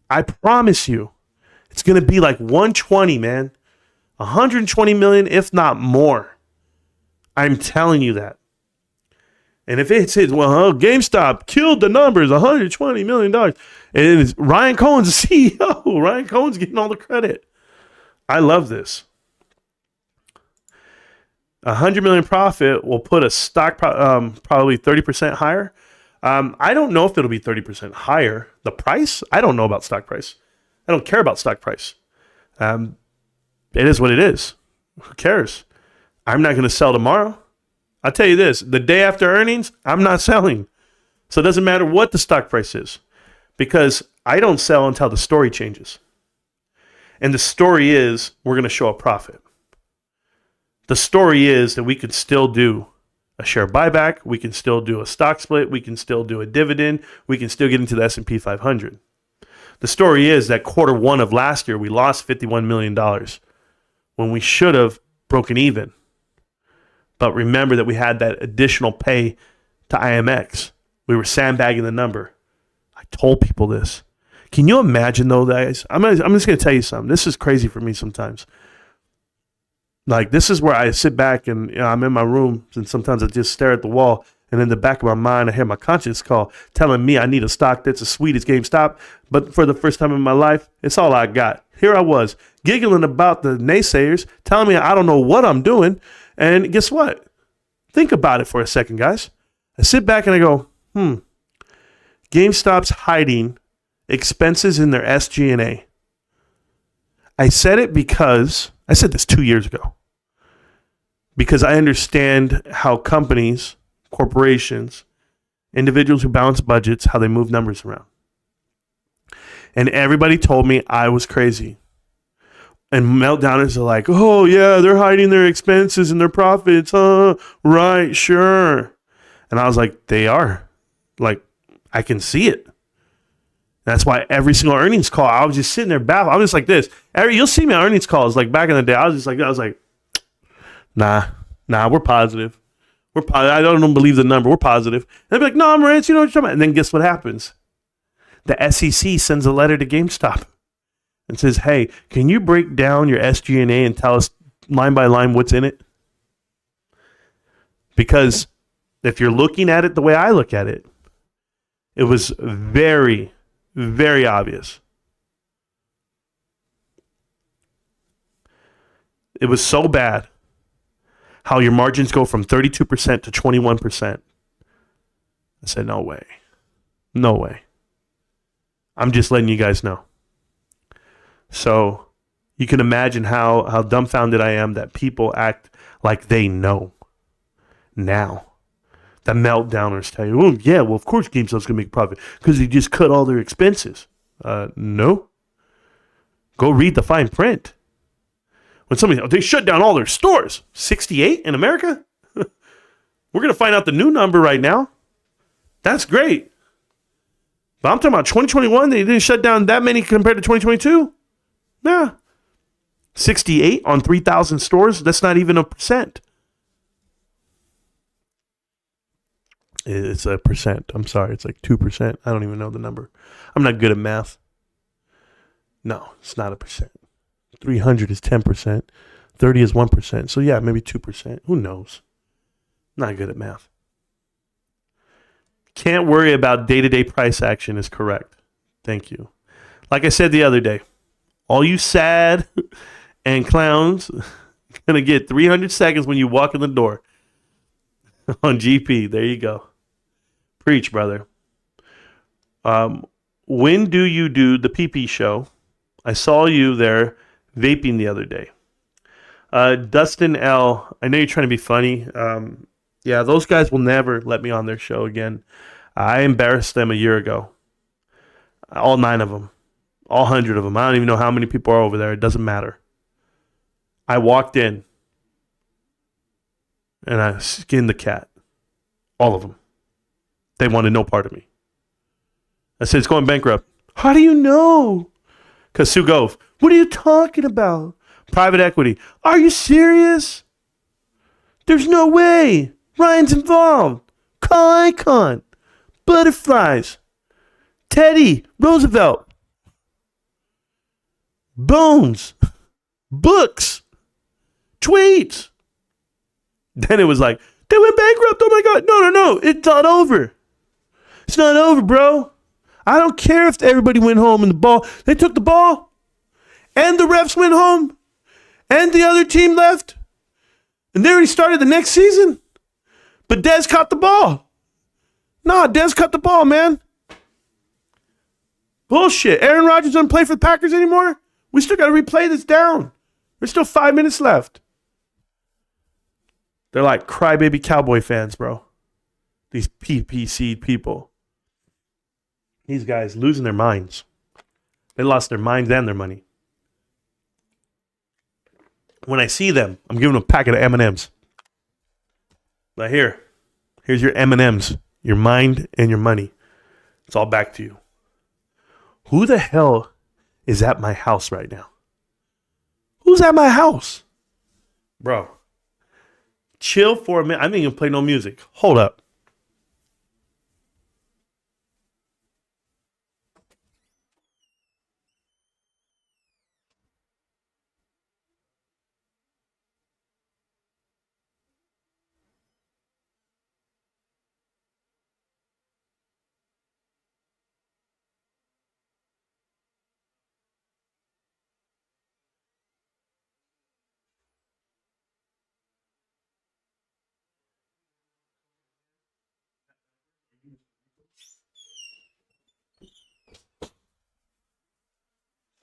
[SPEAKER 4] I promise you, it's going to be like 120, man. 120 million, if not more. I'm telling you that. And if it says, well, GameStop killed the numbers, $120 million. And it's Ryan Cohen's the CEO. Ryan Cohen's getting all the credit. I love this. 100 million profit will put a stock probably 30% higher. I don't know if it'll be 30% higher. The price, I don't know about stock price. I don't care about stock price. It is what it is. Who cares? I'm not going to sell tomorrow. I'll tell you this, the day after earnings, I'm not selling. So it doesn't matter what the stock price is, because I don't sell until the story changes. And the story is we're going to show a profit. The story is that we could still do a share buyback, we can still do a stock split, we can still do a dividend, we can still get into the S&P 500. The story is that quarter one of last year, we lost $51 million when we should have broken even. But remember that we had that additional pay to IMX. We were sandbagging the number. I told people this. Can you imagine though, guys? I'm just going to tell you something. This is crazy for me sometimes. Like, this is where I sit back and I'm in my room, and sometimes I just stare at the wall, and in the back of my mind, I hear my conscience call telling me I need a stock that's as sweet as GameStop. But for the first time in my life, it's all I got. Here I was, giggling about the naysayers, telling me I don't know what I'm doing. And guess what? Think about it for a second, guys. I sit back and I go, GameStop's hiding expenses in their SG&A. I said it because I said this 2 years ago, because I understand how companies, corporations, individuals who balance budgets, how they move numbers around. And everybody told me I was crazy. And meltdowners are like, oh yeah, they're hiding their expenses and their profits. Right, sure. And I was like, they are. Like, I can see it. That's why every single earnings call, I was just sitting there baffled. I was just like this. You'll see me on earnings calls. Like back in the day, I was like, nah, we're positive. We're positive. I don't believe the number. We're positive. And they'd be like, no, Marantz, you know what you're talking about. And then guess what happens? The SEC sends a letter to GameStop and says, hey, can you break down your SG&A and tell us line by line what's in it? Because if you're looking at it the way I look at it, it was very, very obvious. It was so bad how your margins go from 32% to 21%. I said, no way. No way. I'm just letting you guys know. So you can imagine how dumbfounded I am that people act like they know now. The meltdowners tell you, oh, yeah, well, of course GameStop's going to make a profit because they just cut all their expenses. No. Go read the fine print. When somebody, they shut down all their stores. 68 in America? We're going to find out the new number right now. That's great. But I'm talking about 2021. They didn't shut down that many compared to 2022. Yeah. 68 on 3,000 stores. That's not even a percent. It's a percent. I'm sorry. It's like 2%. I don't even know the number. I'm not good at math. No, it's not a percent. 300 is 10%. 30 is 1%. So yeah, maybe 2%. Who knows? Not good at math. Can't worry about day-to-day price action is correct. Thank you. Like I said the other day, all you sad and clowns gonna get 300 seconds when you walk in the door on GP. There you go. Preach, brother. When do you do the PP show? I saw you there vaping the other day. Dustin L., I know you're trying to be funny. Yeah, those guys will never let me on their show again. I embarrassed them a year ago. All 9 of them. All 100 of them. I don't even know how many people are over there. It doesn't matter. I walked in and I skinned the cat. All of them. They wanted no part of me. I said, it's going bankrupt. How do you know? Because Sue Gove, what are you talking about? Private equity. Are you serious? There's no way. Ryan's involved. Call Icon. Butterflies. Teddy Roosevelt. Bones. Books. Tweets. Then it was like, they went bankrupt. Oh my God. No. It's not over. It's not over, bro. I don't care if everybody went home and the ball. They took the ball. And the refs went home. And the other team left. And they already started the next season. But Dez caught the ball. Nah, Dez caught the ball, man. Bullshit. Aaron Rodgers doesn't play for the Packers anymore? We still got to replay this down. There's still 5 minutes left. They're like crybaby Cowboy fans, bro. These PPC people. These guys losing their minds. They lost their minds and their money. When I see them, I'm giving them a packet of M&Ms. But here's your M&Ms, your mind and your money. It's all back to you. Who the hell is at my house right now? Who's at my house? Bro, chill for a minute. I didn't even play no music. Hold up.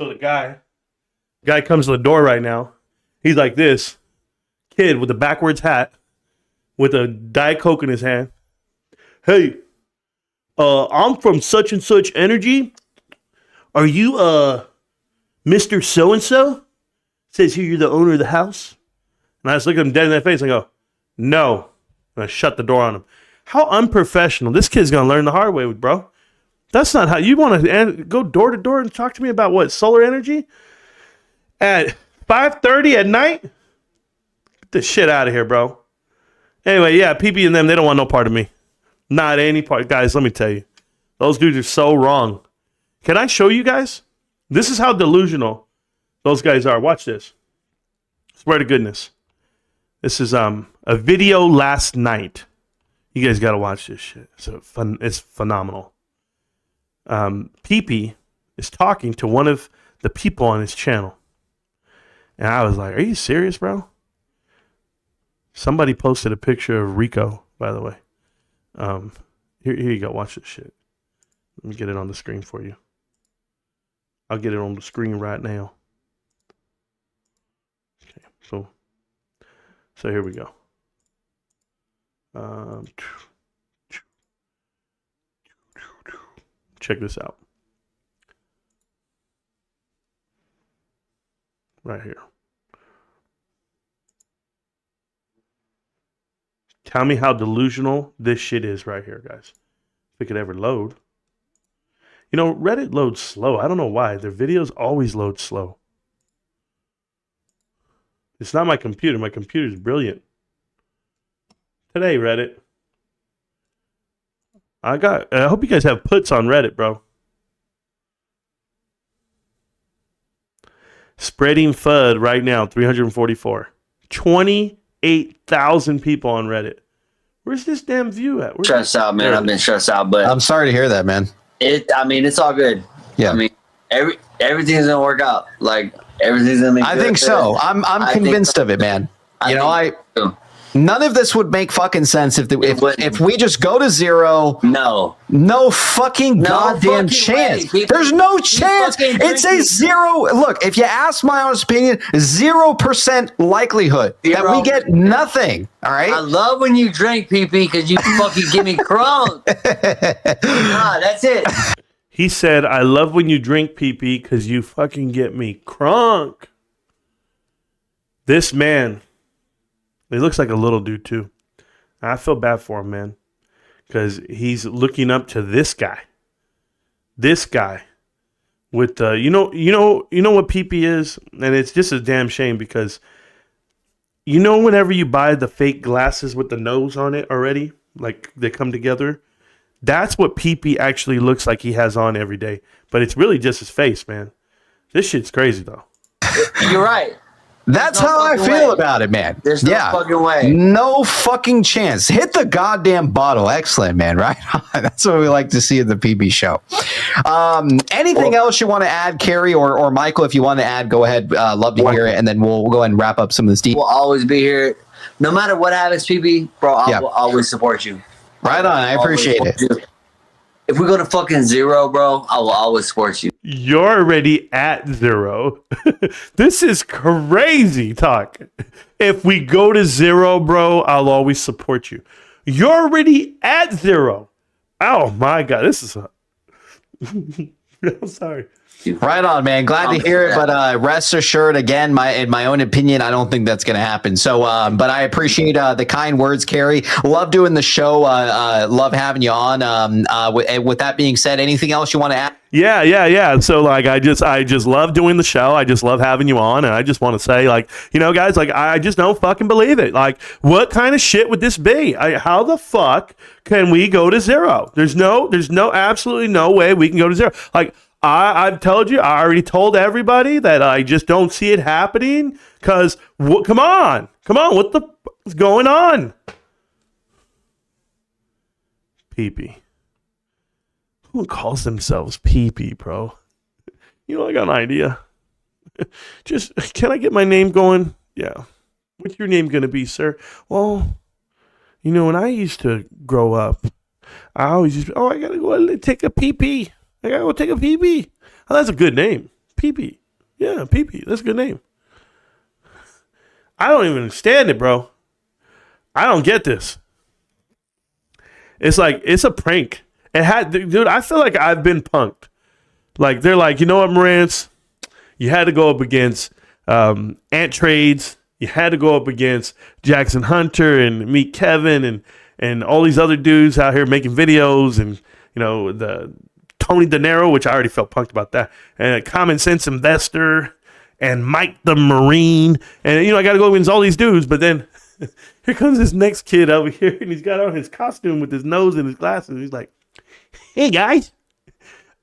[SPEAKER 4] So the guy comes to the door right now. He's like this kid with a backwards hat with a Diet Coke in his hand. Hey, I'm from such and such energy. Are you Mr. So-and-so? Says here you're the owner of the house. And I just look at him dead in the face and I go, no. And I shut the door on him. How unprofessional. This kid's going to learn the hard way, bro. That's not how you want to go door to door and talk to me about what? Solar energy? At 5:30 at night? Get the shit out of here, bro. Anyway, yeah, PP and them, they don't want no part of me. Not any part. Guys, let me tell you. Those dudes are so wrong. Can I show you guys? This is how delusional those guys are. Watch this. Swear to goodness. This is a video last night. You guys got to watch this shit. It's phenomenal. PP is talking to one of the people on his channel. And I was like, are you serious, bro? Somebody posted a picture of Rico, by the way. Here you go. Watch this shit. Let me get it on the screen for you. I'll get it on the screen right now. Okay, so here we go. Check this out. Right here. Tell me how delusional this shit is right here, guys. If it could ever load. You know, Reddit loads slow. I don't know why. Their videos always load slow. It's not my computer. My computer's brilliant. Today, Reddit. I hope you guys have puts on Reddit, bro. Spreading FUD right now, 344. 28,000 people on Reddit. Where's this damn view at?
[SPEAKER 8] Stressed out, man. I've been stressed out, but
[SPEAKER 9] I'm sorry to hear that, man.
[SPEAKER 8] It's all good.
[SPEAKER 9] Yeah.
[SPEAKER 8] I mean, everything's gonna work out. Like everything's gonna make.
[SPEAKER 9] I think so. I'm convinced of it, man. None of this would make fucking sense if we just go to zero. No fucking goddamn chance. There's no chance. It's a zero. Look, if you ask my honest opinion, 0% likelihood that we get nothing. All right.
[SPEAKER 8] I love when you drink, PP, because you fucking give me crunk. Nah, that's it.
[SPEAKER 4] He said, I love when you drink, PP, because you fucking get me crunk. This man. He looks like a little dude too. I feel bad for him, man, because he's looking up to this guy. This guy with you know what PP is, and it's just a damn shame because whenever you buy the fake glasses with the nose on it already, like they come together, that's what PP actually looks like he has on every day. But it's really just his face, man. This shit's crazy though.
[SPEAKER 8] You're right.
[SPEAKER 9] That's how I feel about it, man.
[SPEAKER 8] There's no fucking way.
[SPEAKER 9] No fucking chance. Hit the goddamn bottle. Excellent, man. Right? That's what we like to see in the PB show. Anything else you want to add, Carrie or Michael? If you want to add, go ahead. Love to hear it, and then we'll go ahead and wrap up some of this.
[SPEAKER 8] We'll always be here. No matter what happens, PB, bro, I will always support you.
[SPEAKER 9] Right on. I appreciate it.
[SPEAKER 8] If we go to fucking zero, bro, I will always support you.
[SPEAKER 4] You're already at zero. This is crazy talk. If we go to zero, bro, I'll always support you. You're already at zero. Oh my God. This is I'm sorry.
[SPEAKER 9] Right on, man. Glad to hear it, but rest assured, again, in my own opinion, I don't think that's going to happen. So, but I appreciate the kind words, Carrie. Love doing the show. Love having you on. With that being said, anything else you want to add?
[SPEAKER 4] Yeah. So like, I just love doing the show. I just love having you on. And I just want to say, like, guys, like, I just don't fucking believe it. Like, what kind of shit would this be? How the fuck can we go to zero? There's absolutely no way we can go to zero. Like, I've told you, I already told everybody that I just don't see it happening. Cause come on, what the is going on? PP. Who calls themselves PP, bro? I got an idea. Just, can I get my name going? Yeah. What's your name going to be, sir? Well, when I used to grow up, I always used to, I got to go take a PP. I got to go take a PP. Oh, that's a good name. PP. Yeah, PP. That's a good name. I don't even understand it, bro. I don't get this. It's like, it's a prank. Dude, I feel like I've been punked. Like, they're like, you know what, Marantz? You had to go up against Ant Trades. You had to go up against Jackson Hunter and Meet Kevin and all these other dudes out here making videos and, the Tony De Niro, which I already felt punked about that, and Common Sense Investor and Mike the Marine. And, I got to go against all these dudes. But then here comes this next kid over here, and he's got on his costume with his nose and his glasses. He's like, hey, guys.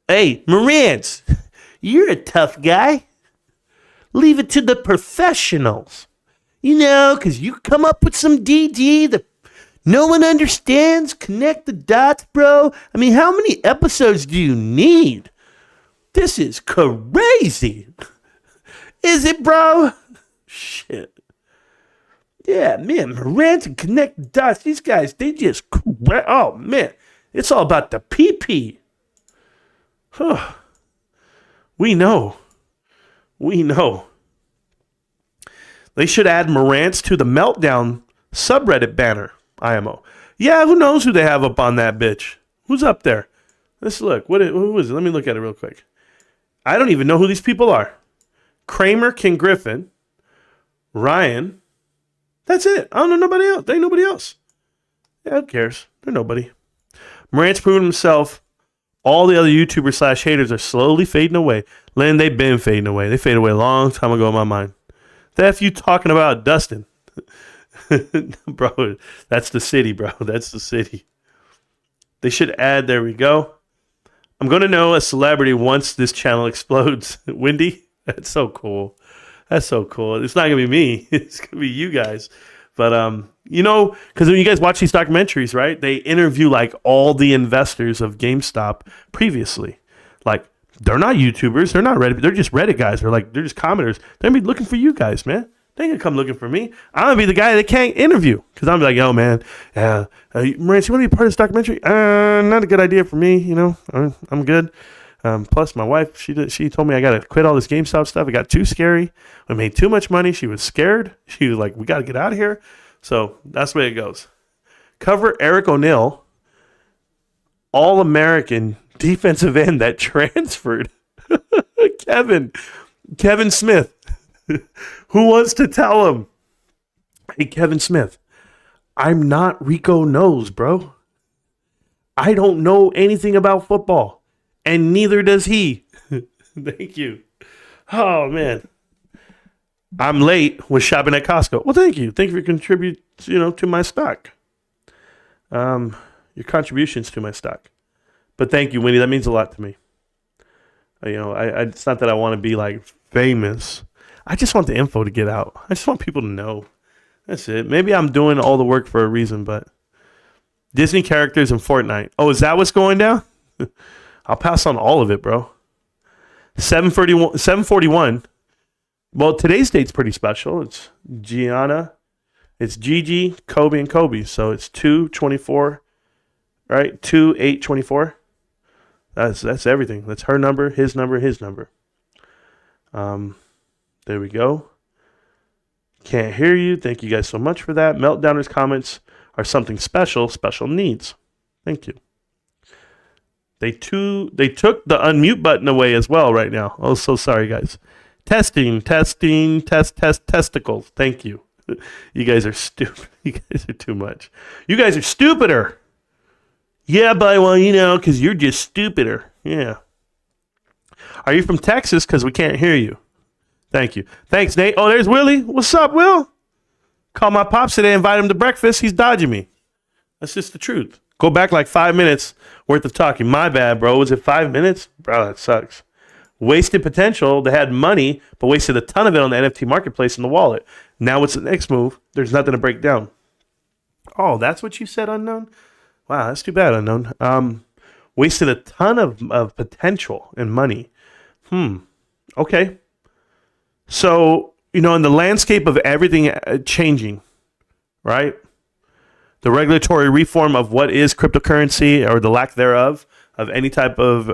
[SPEAKER 4] Hey, Marantz, you're a tough guy. Leave it to the professionals. Because you come up with some DD that no one understands. Connect the dots, bro. I mean, how many episodes do you need? This is crazy. Is it, bro? Shit. Yeah, man, Marantz and Connect the Dots, these guys, they just, oh, man. It's all about the PP. Huh. We know. They should add Marantz to the Meltdown subreddit banner, IMO. Yeah, who knows who they have up on that bitch? Who's up there? Let's look. Who is it? Let me look at it real quick. I don't even know who these people are. Kramer, King Griffin, Ryan. That's it. I don't know nobody else. There ain't nobody else. Yeah, who cares? They're nobody. Marantz proved himself. All the other YouTubers / haters are slowly fading away. Lynn, they've been fading away. They faded away a long time ago in my mind. The F you talking about, Dustin? Bro, that's the city, bro. That's the city. They should add, there we go. I'm going to know a celebrity once this channel explodes. Wendy? That's so cool. That's so cool. It's not going to be me. It's going to be you guys. But, because when you guys watch these documentaries, right, they interview, like, all the investors of GameStop previously. Like, they're not YouTubers. They're not Reddit. They're just Reddit guys. They're just commenters. They're going to be looking for you guys, man. They ain't going to come looking for me. I'm going to be the guy they can't interview. Because I'm like, yo, man, Marantz, you want to be part of this documentary? Not a good idea for me, I'm good. Plus, my wife, she told me I got to quit all this GameStop stuff. It got too scary. I made too much money. She was scared. She was like, we got to get out of here. So that's the way it goes. Cover Eric O'Neill, All-American defensive end that transferred. Kevin Smith. Who wants to tell him? Hey, Kevin Smith, I'm not Rico Knows, bro. I don't know anything about football. And neither does he. Thank you. Oh, man. I'm late with shopping at Costco. Well, thank you. Thank you for contributing, to my stock. Your contributions to my stock. But thank you, Winnie. That means a lot to me. It's not that I want to be, like, famous. I just want the info to get out. I just want people to know. That's it. Maybe I'm doing all the work for a reason, but Disney characters in Fortnite. Oh, is that what's going down? I'll pass on all of it, bro. 741. Well, today's date's pretty special. It's Gianna. It's Gigi, Kobe, and Kobe. So it's 2/24, right? 2/8/24. That's everything. That's her number, his number, his number. There we go. Can't hear you. Thank you guys so much for that. Meltdowners comments are something special needs. Thank you. They took the unmute button away as well right now. Oh, so sorry, guys. Testing, testicles. Thank you. You guys are stupid. You guys are too much. You guys are stupider. Yeah, but because you're just stupider. Yeah. Are you from Texas? Because we can't hear you. Thank you. Thanks, Nate. Oh, there's Willie. What's up, Will? Call my pops today, invite him to breakfast. He's dodging me. That's just the truth. Go back like 5 minutes worth of talking. My bad, bro. Was it 5 minutes? Bro, that sucks. Wasted potential. They had money, but wasted a ton of it on the NFT marketplace in the wallet. Now what's the next move? There's nothing to break down. Oh, that's what you said, Unknown? Wow, that's too bad, Unknown. Wasted a ton of potential and money. Okay. So, in the landscape of everything changing, right? The regulatory reform of what is cryptocurrency or the lack thereof of any type of,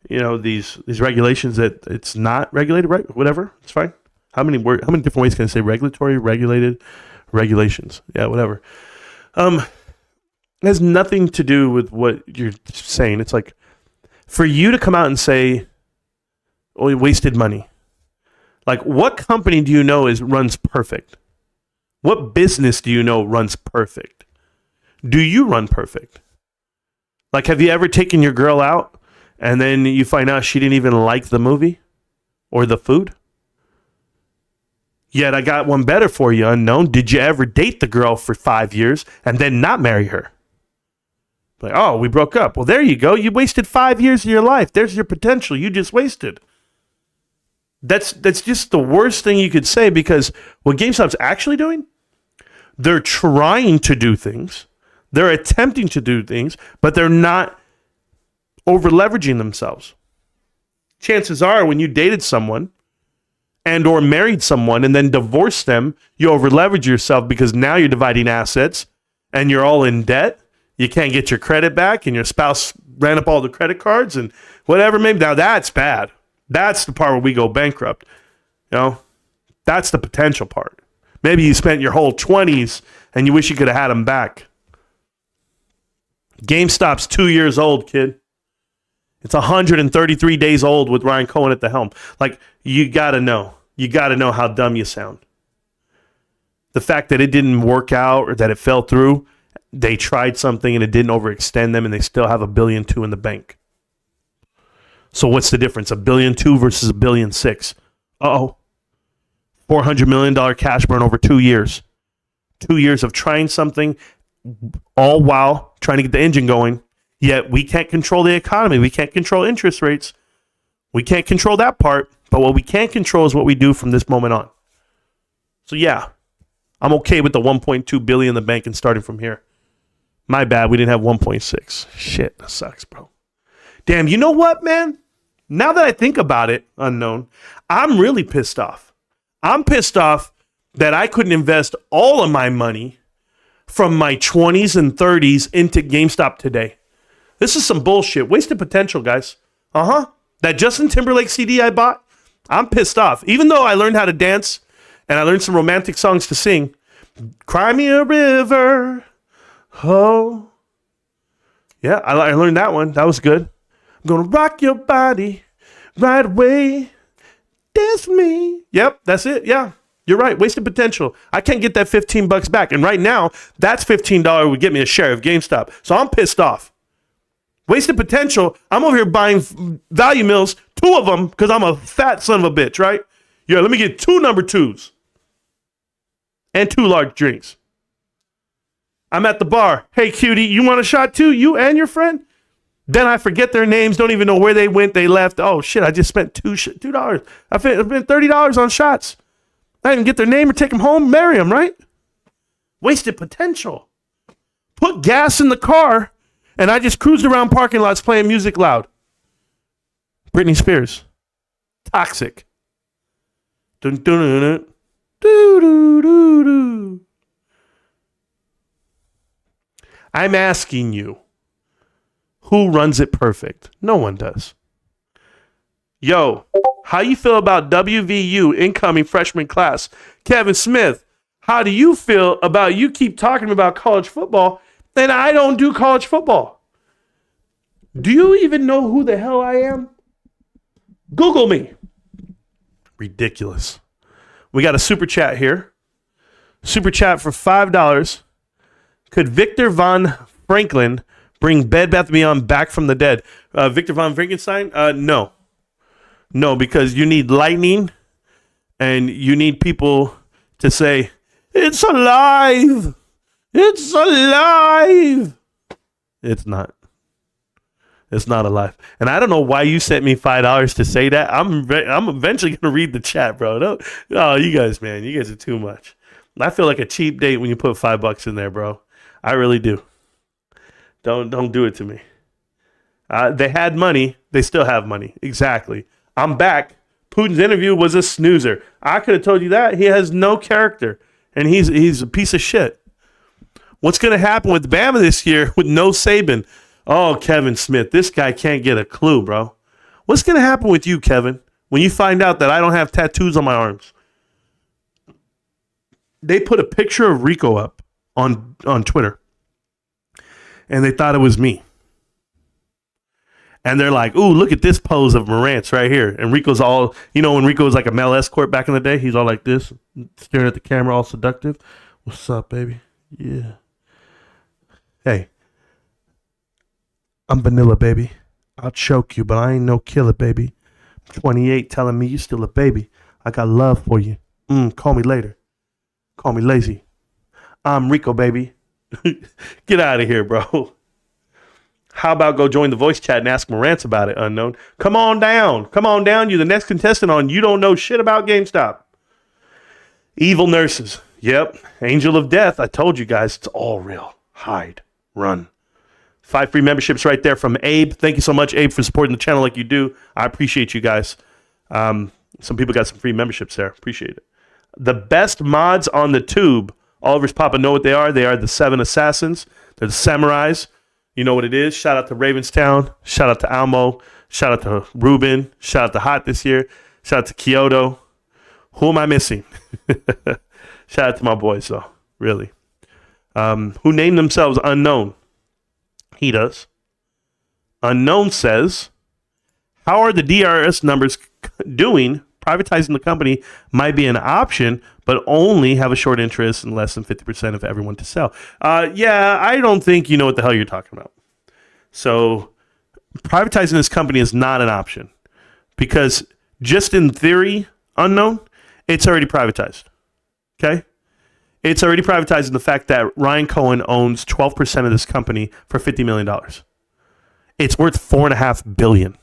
[SPEAKER 4] these regulations that it's not regulated, right? Whatever, it's fine. How many different ways can I say regulatory, regulated, regulations? Yeah, whatever. It has nothing to do with what you're saying. It's like for you to come out and say, "Oh, you wasted money." Like, what company do you know runs perfect? What business do you know runs perfect? Do you run perfect? Like, have you ever taken your girl out and then you find out she didn't even like the movie or the food? Yet I got one better for you, Unknown. Did you ever date the girl for 5 years and then not marry her? Like, oh, we broke up. Well, there you go. You wasted 5 years of your life. There's your potential. You just wasted. That's just the worst thing you could say, because what GameStop's actually doing, they're trying to do things. They're attempting to do things, but they're not over leveraging themselves. Chances are when you dated someone and or married someone and then divorced them, you over leverage yourself because now you're dividing assets and you're all in debt. You can't get your credit back and your spouse ran up all the credit cards and whatever. Maybe now that's bad. That's the part where we go bankrupt. You know, that's the potential part. Maybe you spent your whole 20s and you wish you could have had them back. GameStop's 2 years old, kid. It's 133 days old with Ryan Cohen at the helm. Like, you got to know. You got to know how dumb you sound. The fact that it didn't work out or that it fell through, they tried something and it didn't overextend them and they still have $1.2 billion in the bank. So what's the difference? $1.2 billion versus $1.6 billion. Uh-oh. $400 million cash burn over 2 years. 2 years of trying something, all while trying to get the engine going. Yet we can't control the economy. We can't control interest rates. We can't control that part. But what we can control is what we do from this moment on. So yeah, I'm okay with the $1.2 billion in the bank and starting from here. My bad, we didn't have 1.6. Shit, that sucks, bro. Damn, you know what, man? Now that I think about it, unknown, I'm really pissed off. I'm pissed off that I couldn't invest all of my money from my 20s and 30s into GameStop today. This is some bullshit. Wasted potential, guys. That Justin Timberlake CD I bought, I'm pissed off. Even though I learned how to dance and I learned some romantic songs to sing. Cry me a river. Oh. Yeah, I learned that one. That was good. I'm going to rock your body right away. Dance with me. Yep, that's it. Yeah, you're right. Wasted potential. I can't get that $15 back. And right now, that's $15 would get me a share of GameStop. So I'm pissed off. Wasted potential. I'm over here buying value mills, 2 of them, because I'm a fat son of a bitch, right? Yeah, let me get 2 number 2s and 2 large drinks. I'm at the bar. Hey, cutie, you want a shot too? You and your friend? Then I forget their names, don't even know where they went, they left. Oh, shit, I just spent $2. I spent $30 on shots. I didn't get their name or take them home, marry them, right? Wasted potential. Put gas in the car, and I just cruised around parking lots playing music loud. Britney Spears. Toxic. Dun, dun, dun, dun. Doo, doo, doo, doo. I'm asking you, who runs it perfect? No one does. Yo, how you feel about WVU incoming freshman class? Kevin Smith, how do you feel about you keep talking about college football and I don't do college football? Do you even know who the hell I am? Google me. Ridiculous. We got a super chat here. Super chat for $5. Could Victor Von Franklin bring Bed Bath & Beyond back from the dead? Victor Von Frankenstein? No. No, because you need lightning and you need people to say, it's alive. It's alive. It's not. It's not alive. And I don't know why you sent me $5 to say that. I'm eventually going to read the chat, bro. Oh, you guys, man. You guys are too much. I feel like a cheap date when you put $5 in there, bro. I really do. Don't do it to me. They had money. They still have money. Exactly. I'm back. Putin's interview was a snoozer. I could have told you that. He has no character, and he's a piece of shit. What's going to happen with Bama this year with no Saban? Oh, Kevin Smith, this guy can't get a clue, bro. What's going to happen with you, Kevin, when you find out that I don't have tattoos on my arms? They put a picture of Rico up on Twitter, and they thought it was me. And they're like, ooh, look at this pose of Marantz right here. And Rico's all, when Rico was like a male escort back in the day, he's all like this, staring at the camera, all seductive. What's up, baby? Yeah. Hey, I'm vanilla, baby. I'll choke you, but I ain't no killer, baby. 28 telling me you still a baby. I got love for you. Call me later. Call me lazy. I'm Rico, baby. Get out of here, bro. How about go join the voice chat and ask Marantz about it, unknown? Come on down. Come on down. You're the next contestant on You Don't Know Shit About GameStop. Evil nurses. Yep. Angel of Death. I told you guys, it's all real. Hide. Run. 5 free memberships right there from Abe. Thank you so much, Abe, for supporting the channel like you do. I appreciate you guys. Some people got some free memberships there. Appreciate it. The best mods on the tube. Oliver's Papa know what they are. They are the 7 Assassins. They're the Samurais. You know what it is. Shout out to Ravenstown. Shout out to Almo. Shout out to Ruben. Shout out to Hot this year. Shout out to Kyoto. Who am I missing? Shout out to my boys, though. Really. Who named themselves Unknown? He does. Unknown says, how are the DRS numbers doing? Privatizing the company might be an option, but only have a short interest in less than 50% of everyone to sell. Yeah, I don't think you know what the hell you're talking about. So privatizing this company is not an option because just in theory, Unknown, it's already privatized. Okay? It's already privatized in the fact that Ryan Cohen owns 12% of this company for $50 million. It's worth $4.5 billion.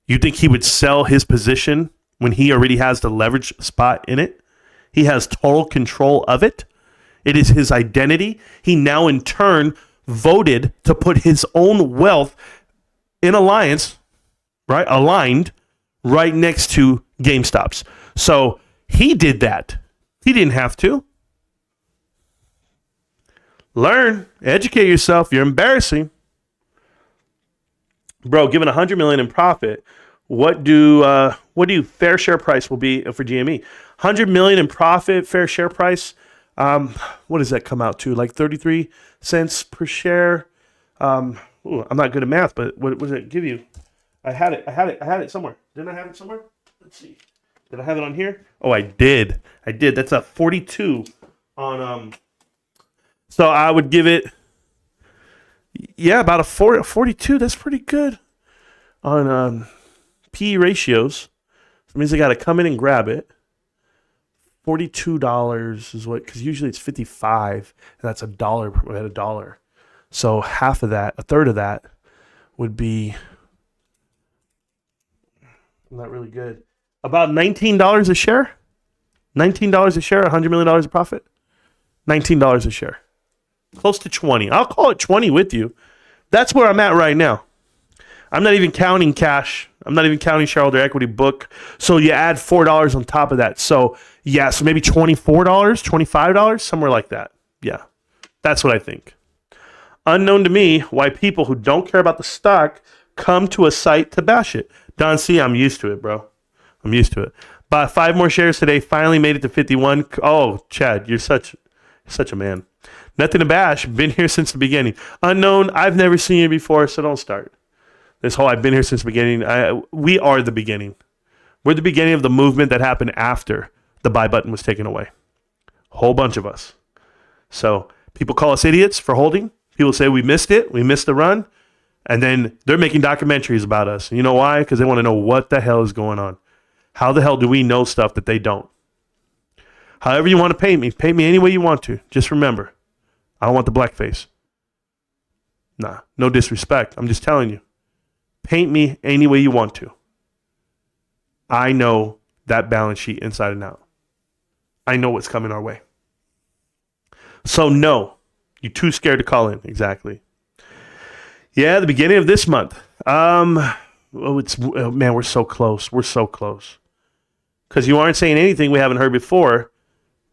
[SPEAKER 4] You think he would sell his position when he already has the leverage spot in it? He has total control of it. It is his identity. He now in turn voted to put his own wealth in alliance, right? Aligned right next to GameStop's. So he did that. He didn't have to. Learn, educate yourself. You're embarrassing. Bro, given $100 million in profit, what do fair share price will be for GME? $100 million in profit, fair share price. What does that come out to? Like 33 cents per share. I'm not good at math, but what does it give you? I had it somewhere. Didn't I have it somewhere? Let's see. Did I have it on here? Oh, I did. That's a 42 on so I would give it about a 42. That's pretty good on PE ratios. That means I got to come in and grab it. $42 is what, because usually it's 55, and that's $1 at $1. So half of that, a third of that, would be not really good. About $19 a share. $19 a share, $100 million of profit. $19 a share. Close to 20. I'll call it 20 with you. That's where I'm at right now. I'm not even counting cash. I'm not even counting shareholder equity book. So you add $4 on top of that. So yeah, so maybe $24, $25, somewhere like that. Yeah, that's what I think. Unknown to me why people who don't care about the stock come to a site to bash it. Don C, I'm used to it, bro. I'm used to it. Bought 5 more shares today. Finally made it to 51. Oh, Chad, you're such a man. Nothing to bash. Been here since the beginning. Unknown, I've never seen you before, so don't start. This whole I've been here since the beginning. We are the beginning. We're the beginning of the movement that happened after the buy button was taken away. Whole bunch of us. So people call us idiots for holding. People say we missed it. We missed the run. And then they're making documentaries about us. And you know why? Because they want to know what the hell is going on. How the hell do we know stuff that they don't? However you want to paint me any way you want to. Just remember, I don't want the blackface. Nah, no disrespect. I'm just telling you. Paint me any way you want to. I know that balance sheet inside and out. I know what's coming our way. So no, you're too scared to call in. Exactly. Yeah, the beginning of this month. Man, we're so close. We're so close. Because you aren't saying anything we haven't heard before.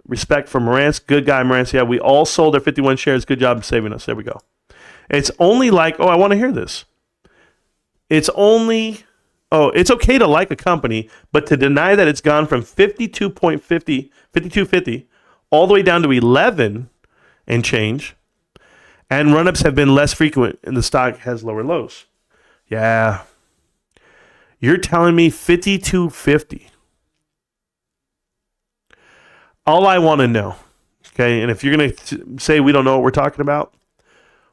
[SPEAKER 4] Respect for Marantz. Good guy, Marantz. Yeah, we all sold our 51 shares. Good job saving us. There we go. It's only like, I want to hear this. It's okay to like a company, but to deny that it's gone from 52.50 all the way down to 11 and change, and run-ups have been less frequent, and the stock has lower lows. Yeah. You're telling me 52.50. All I want to know, okay, and if you're going to say we don't know what we're talking about,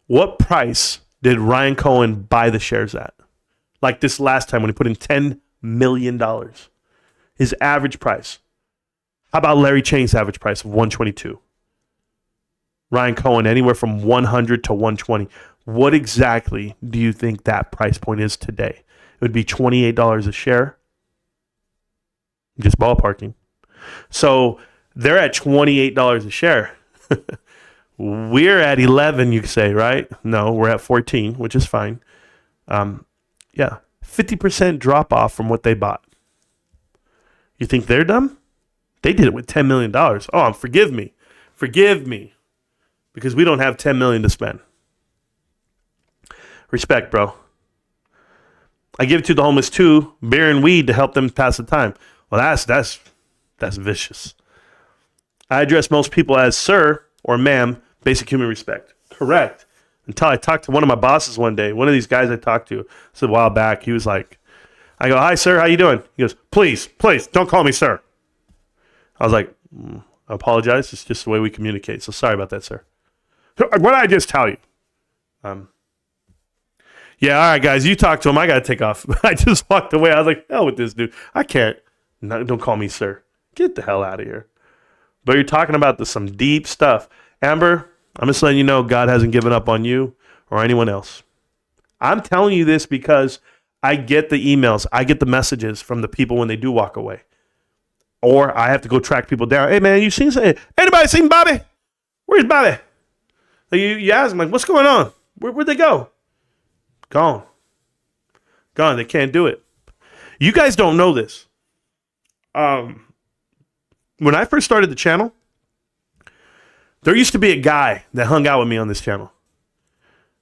[SPEAKER 4] what price did Ryan Cohen buy the shares at? Like this last time when he put in $10 million. His average price. How about Larry Chain's average price of $122? Ryan Cohen, anywhere from $100 to $120. What exactly do you think that price point is today? It would be $28 a share. Just ballparking. So they're at $28 a share. We're at 11, you could say, right? No, we're at 14, which is fine. 50% drop off from what they bought. You think they're dumb? They did it with $10 million. Oh, forgive me, because we don't have $10 million to spend. Respect, bro. I give it to the homeless too, beer and weed to help them pass the time. Well, that's vicious. I address most people as sir or ma'am, basic human respect. Correct. Until I talked to one of my bosses one day. One of these guys I talked to, it's a while back. He was like, I go, hi, sir, how you doing? He goes, please, don't call me sir. I was like, I apologize. It's just the way we communicate. So sorry about that, sir. What did I just tell you? Yeah, all right, guys, you talk to him. I got to take off. I just walked away. I was like, hell with this dude. I can't. No, don't call me sir. Get the hell out of here. But you're talking about some deep stuff. Amber, I'm just letting you know God hasn't given up on you or anyone else. I'm telling you this because I get the emails. I get the messages from the people when they do walk away. Or I have to go track people down. Hey, man, you seen something? Anybody seen Bobby? Where's Bobby? Like you ask them, like, what's going on? Where'd they go? Gone. They can't do it. You guys don't know this. When I first started the channel, there used to be a guy that hung out with me on this channel.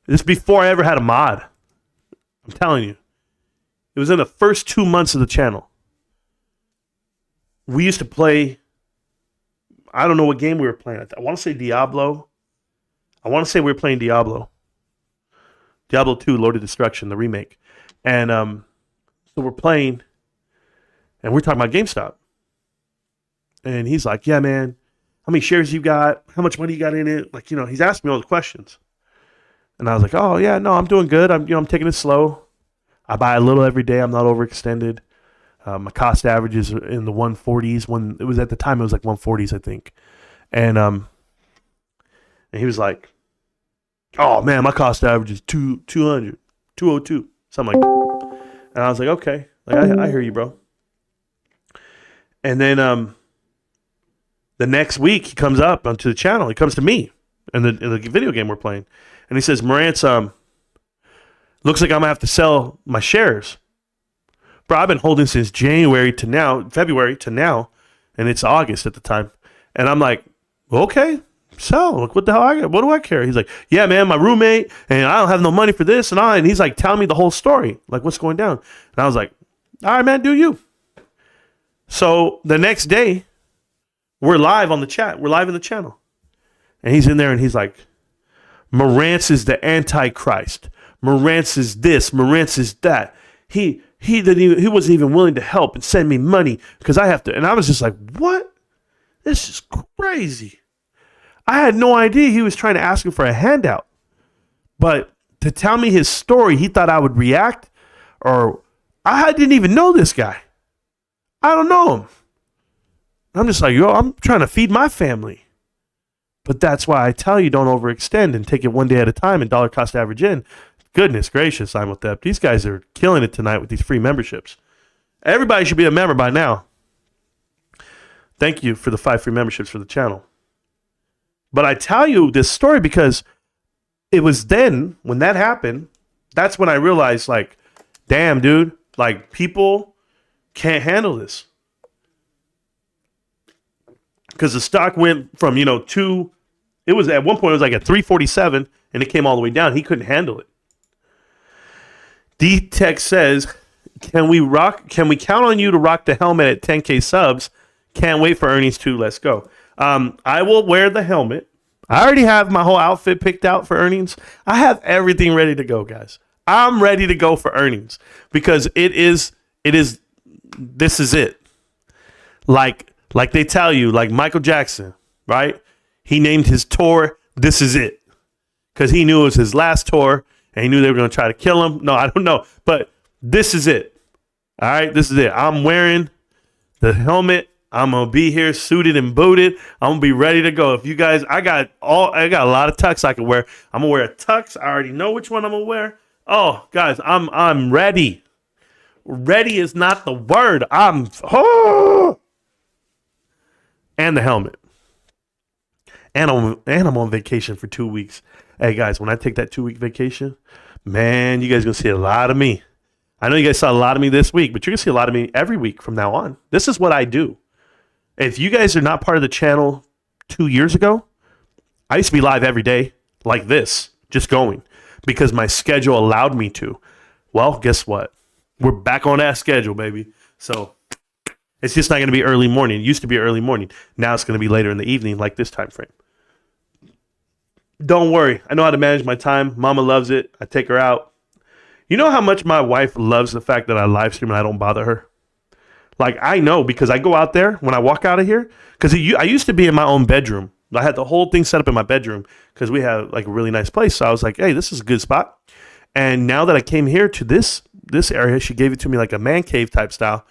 [SPEAKER 4] This is before I ever had a mod. I'm telling you. It was in the first 2 months of the channel. We used to play, I don't know what game we were playing. I want to say Diablo. I want to say we were playing Diablo. Diablo 2, Lord of Destruction, the remake. And so we're playing, and we're talking about GameStop. And he's like, yeah, man, how many shares you got? How much money you got in it? Like, he's asking me all the questions. And I was like, oh, yeah, no, I'm doing good. I'm taking it slow. I buy a little every day. I'm not overextended. My cost average is in the 140s. When it was at the time, it was like 140s, I think. And he was like, oh, man, my cost average is 200, 202, something like that. And I was like, okay, like, I hear you, bro. And then the next week, he comes up onto the channel. He comes to me in the video game we're playing. And he says, Marantz, looks like I'm going to have to sell my shares. Bro, I've been holding since February to now, and it's August at the time. And I'm like, okay, sell. Look, what the hell? What do I care? He's like, yeah, man, my roommate, and I don't have no money for this and all. And he's like, telling me the whole story, like what's going down. And I was like, all right, man, do you. So the next day, we're live on the chat. We're live in the channel. And he's in there, and he's like, Marantz is the Antichrist. Marantz is this. Marantz is that. He wasn't even willing to help and send me money because I have to. And I was just like, what? This is crazy. I had no idea he was trying to ask me for a handout. But to tell me his story, he thought I would react, or I didn't even know this guy. I don't know him. I'm just like, yo, I'm trying to feed my family. But that's why I tell you, don't overextend and take it one day at a time and dollar cost average in. Goodness gracious, I'm with that. These guys are killing it tonight with these free memberships. Everybody should be a member by now. Thank you for the 5 free memberships for the channel. But I tell you this story because it was then, when that happened, that's when I realized, like, damn, dude, like, people can't handle this. Because the stock went from, it was at one point, it was like at 347, and it came all the way down. He couldn't handle it. D-Tech says, can we count on you to rock the helmet at 10K subs? Can't wait for earnings too. Let's go. I will wear the helmet. I already have my whole outfit picked out for earnings. I have everything ready to go, guys. I'm ready to go for earnings because this is it. Like they tell you, like Michael Jackson, right? He named his tour, This Is It. Because he knew it was his last tour. And he knew they were going to try to kill him. No, I don't know. But this is it. All right, this is it. I'm wearing the helmet. I'm gonna be here suited and booted. I'm gonna be ready to go. If you guys, I got a lot of tux I can wear. I'm gonna wear a tux. I already know which one I'm gonna wear. Oh, guys, I'm ready. Ready is not the word. And the helmet. And I'm on vacation for 2 weeks. Hey guys, when I take that 2-week vacation, man, you guys gonna see a lot of me. I know you guys saw a lot of me this week, but you're gonna see a lot of me every week from now on. This is what I do. If you guys are not part of the channel 2 years ago, I used to be live every day like this, just going, because my schedule allowed me to. Well, guess what? We're back on that schedule, baby. So it's just not going to be early morning. It used to be early morning. Now it's going to be later in the evening, like this time frame. Don't worry. I know how to manage my time. Mama loves it. I take her out. You know how much my wife loves the fact that I live stream and I don't bother her? Like, I know, because I go out there when I walk out of here, because I used to be in my own bedroom. I had the whole thing set up in my bedroom because we have like a really nice place. So I was like, hey, this is a good spot. And now that I came here to this area, she gave it to me like a man cave type style.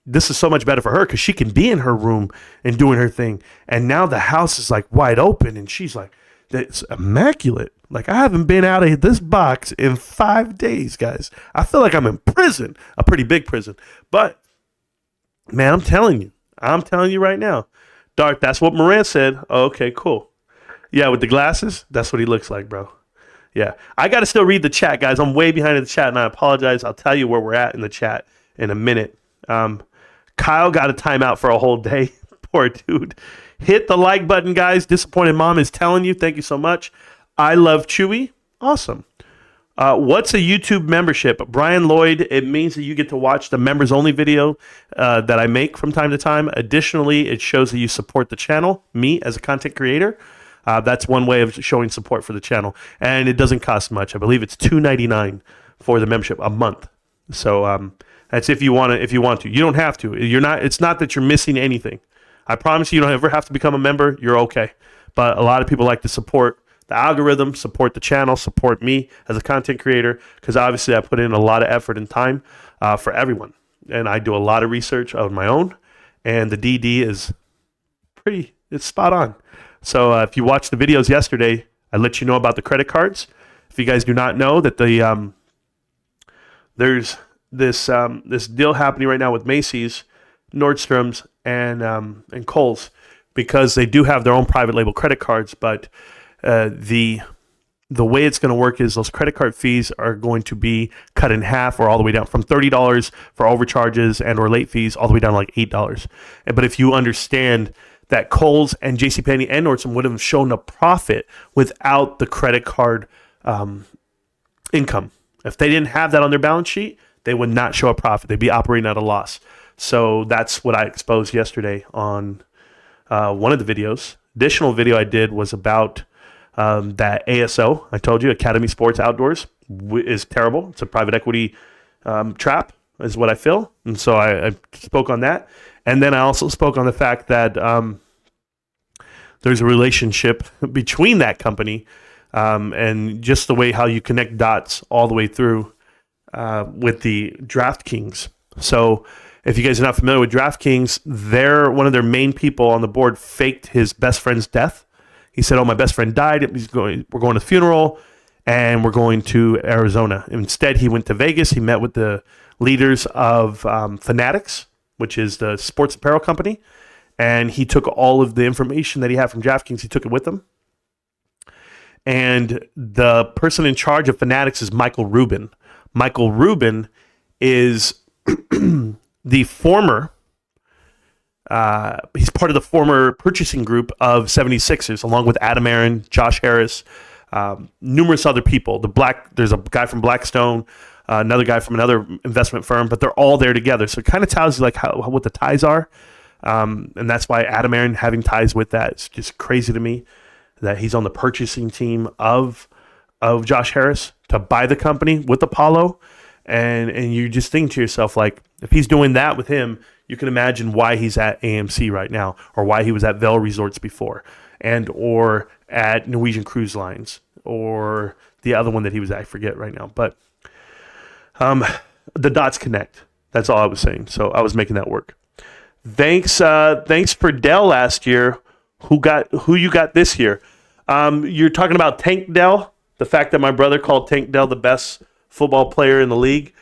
[SPEAKER 4] This is so much better for her because she can be in her room and doing her thing. And now the house is like wide open and she's like, it's immaculate. Like, I haven't been out of this box in 5 days, guys. I feel like I'm in prison, a pretty big prison. But, man, I'm telling you right now. Dark, that's what Marantz said. Oh, okay, cool. Yeah, with the glasses, that's what he looks like, bro. Yeah. I got to still read the chat, guys. I'm way behind in the chat, and I apologize. I'll tell you where we're at in the chat in a minute. Kyle got a timeout for a whole day. Poor dude. Hit the like button, guys. Disappointed Mom is telling you. Thank you so much. I love Chewy. Awesome. What's a YouTube membership? Brian Lloyd, it means that you get to watch the members only video that I make from time to time. Additionally, it shows that you support the channel, me as a content creator. That's one way of showing support for the channel. And it doesn't cost much. I believe it's $2.99 for the membership a month. So that's if you want to. You don't have to. It's not that you're missing anything. I promise you don't ever have to become a member. You're okay. But a lot of people like to support the algorithm, support the channel, support me as a content creator, because obviously I put in a lot of effort and time for everyone. And I do a lot of research of my own, and the DD is it's spot on. So if you watched the videos yesterday, I let you know about the credit cards. If you guys do not know that there's this deal happening right now with Macy's, Nordstrom's, and Kohl's, because they do have their own private label credit cards, but the way it's going to work is those credit card fees are going to be cut in half or all the way down from $30 for overcharges and or late fees all the way down to like $8. But if you understand that Kohl's and JCPenney and Nordstrom would have shown a profit without the credit card income. If they didn't have that on their balance sheet, they would not show a profit. They'd be operating at a loss. So that's what I exposed yesterday on one of the videos. Additional video I did was about that ASO. I told you, Academy Sports Outdoors is terrible. It's a private equity trap, is what I feel. And so I spoke on that. And then I also spoke on the fact that there's a relationship between that company and just the way how you connect dots all the way through with the DraftKings. So if you guys are not familiar with DraftKings, one of their main people on the board faked his best friend's death. He said, "Oh, my best friend died. We're going to the funeral, and we're going to Arizona." Instead, he went to Vegas. He met with the leaders of Fanatics, which is the sports apparel company, and he took all of the information that he had from DraftKings. He took it with him. And the person in charge of Fanatics is Michael Rubin. Michael Rubin is the former, he's part of the former purchasing group of 76ers, along with Adam Aaron, Josh Harris, numerous other people. There's a guy from Blackstone, another guy from another investment firm, but they're all there together. So it kind of tells you like what the ties are. And that's why Adam Aaron having ties with that, it's just crazy to me that he's on the purchasing team of Josh Harris to buy the company with Apollo. And you just think to yourself, like, if he's doing that with him, you can imagine why he's at AMC right now, or why he was at Vail Resorts before, and or at Norwegian Cruise Lines, or the other one that he was at, I forget right now. But the dots connect. That's all I was saying. So I was making that work. Thanks for Dell last year. Who you got this year? You're talking about Tank Dell, the fact that my brother called Tank Dell the best football player in the league.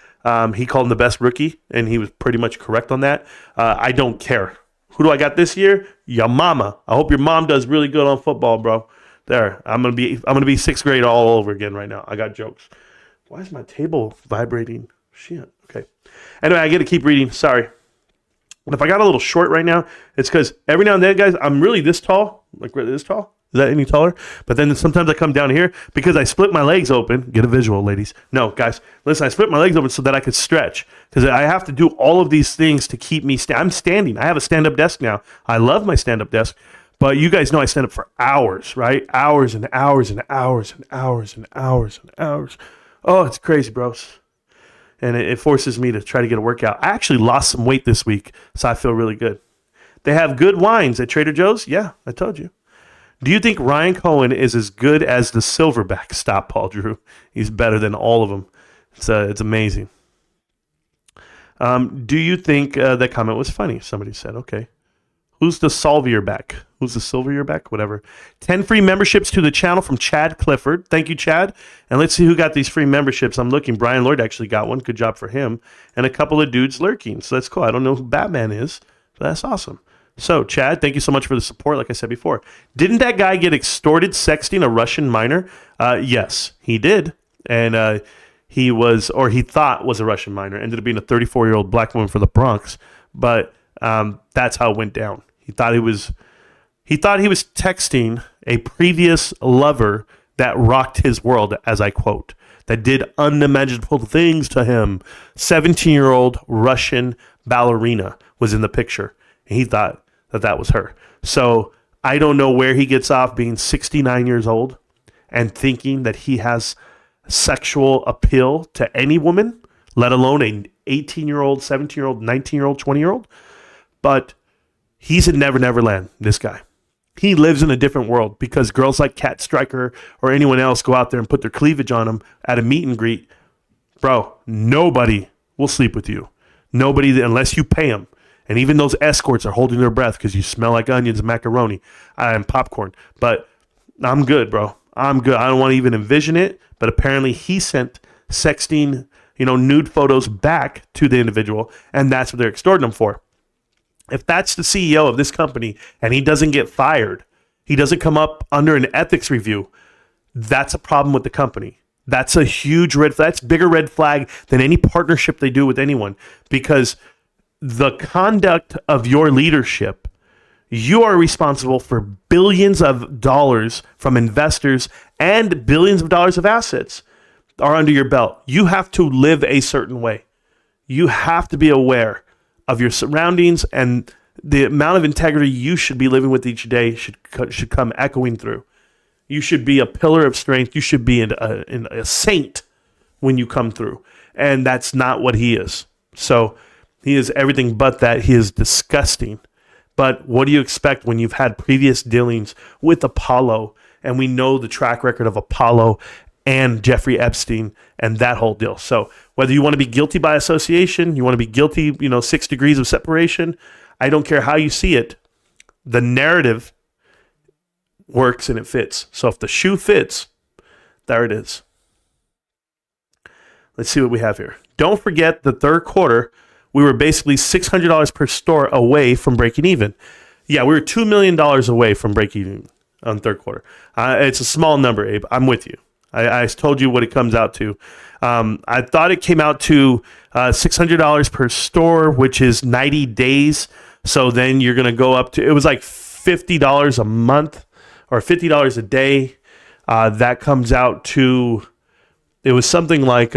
[SPEAKER 4] He called him the best rookie, and he was pretty much correct on that. I don't care. Who do I got this year? Your mama. I hope your mom does really good on football, bro. There, I'm gonna be sixth grade all over again right now. I got jokes. Why is my table vibrating? Shit. Okay. Anyway, I got to keep reading. Sorry. But if I got a little short right now, it's because every now and then, guys, I'm really this tall, like this tall. Is that any taller? But then sometimes I come down here because I split my legs open. Get a visual, ladies. No, guys, listen, I split my legs open so that I could stretch because I have to do all of these things to keep me I'm standing. I have a stand-up desk now. I love my stand-up desk. But you guys know I stand up for hours, right? Hours and hours and hours and hours and hours and hours. Oh, it's crazy, bros. And it forces me to try to get a workout. I actually lost some weight this week, so I feel really good. They have good wines at Trader Joe's? Yeah, I told you. Do you think Ryan Cohen is as good as the Silverback? Stop, Paul Drew. He's better than all of them. It's amazing. Do you think that comment was funny? Somebody said, okay. Who's the Solvier back? Who's the Silvier back? Whatever. 10 free memberships to the channel from Chad Clifford. Thank you, Chad. And let's see who got these free memberships. I'm looking. Brian Lord actually got one. Good job for him. And a couple of dudes lurking. So that's cool. I don't know who Batman is, but that's awesome. So, Chad, thank you so much for the support, like I said before. Didn't that guy get extorted sexting a Russian minor? Yes, he did. And he thought was a Russian minor. Ended up being a 34-year-old black woman from the Bronx. But that's how it went down. He thought he was texting a previous lover that rocked his world, as I quote, that did unimaginable things to him. 17-year-old Russian ballerina was in the picture. And he thought that was her. So I don't know where he gets off being 69 years old and thinking that he has sexual appeal to any woman, let alone an 18-year-old, 17-year-old, 19-year-old, 20-year-old. But he's in Never Never Land, this guy. He lives in a different world because girls like Kat Stryker or anyone else go out there and put their cleavage on him at a meet and greet. Bro, nobody will sleep with you. Nobody, unless you pay them. And even those escorts are holding their breath because you smell like onions and macaroni and popcorn. But I'm good, bro. I'm good. I don't want to even envision it. But apparently he sent sexting, nude photos back to the individual. And that's what they're extorting him for. If that's the CEO of this company and he doesn't get fired, he doesn't come up under an ethics review, that's a problem with the company. That's a huge red flag. That's a bigger red flag than any partnership they do with anyone, because the conduct of your leadership, you are responsible for billions of dollars from investors and billions of dollars of assets are under your belt. You have to live a certain way. You have to be aware of your surroundings, and the amount of integrity you should be living with each day should come echoing through. You should be a pillar of strength. You should be a saint when you come through. And that's not what he is. So he is everything but that. He is disgusting. But what do you expect when you've had previous dealings with Apollo? And we know the track record of Apollo and Jeffrey Epstein and that whole deal. So whether you want to be guilty by association, you want to be guilty, 6 degrees of separation, I don't care how you see it. The narrative works and it fits. So if the shoe fits, there it is. Let's see what we have here. Don't forget the third quarter, we were basically $600 per store away from breaking even. Yeah, we were $2 million away from breaking even on third quarter. It's a small number, Abe. I'm with you. I told you what it comes out to. I thought it came out to $600 per store, which is 90 days. So then you're going to go up to, it was like $50 a month or $50 a day. That comes out to, it was something like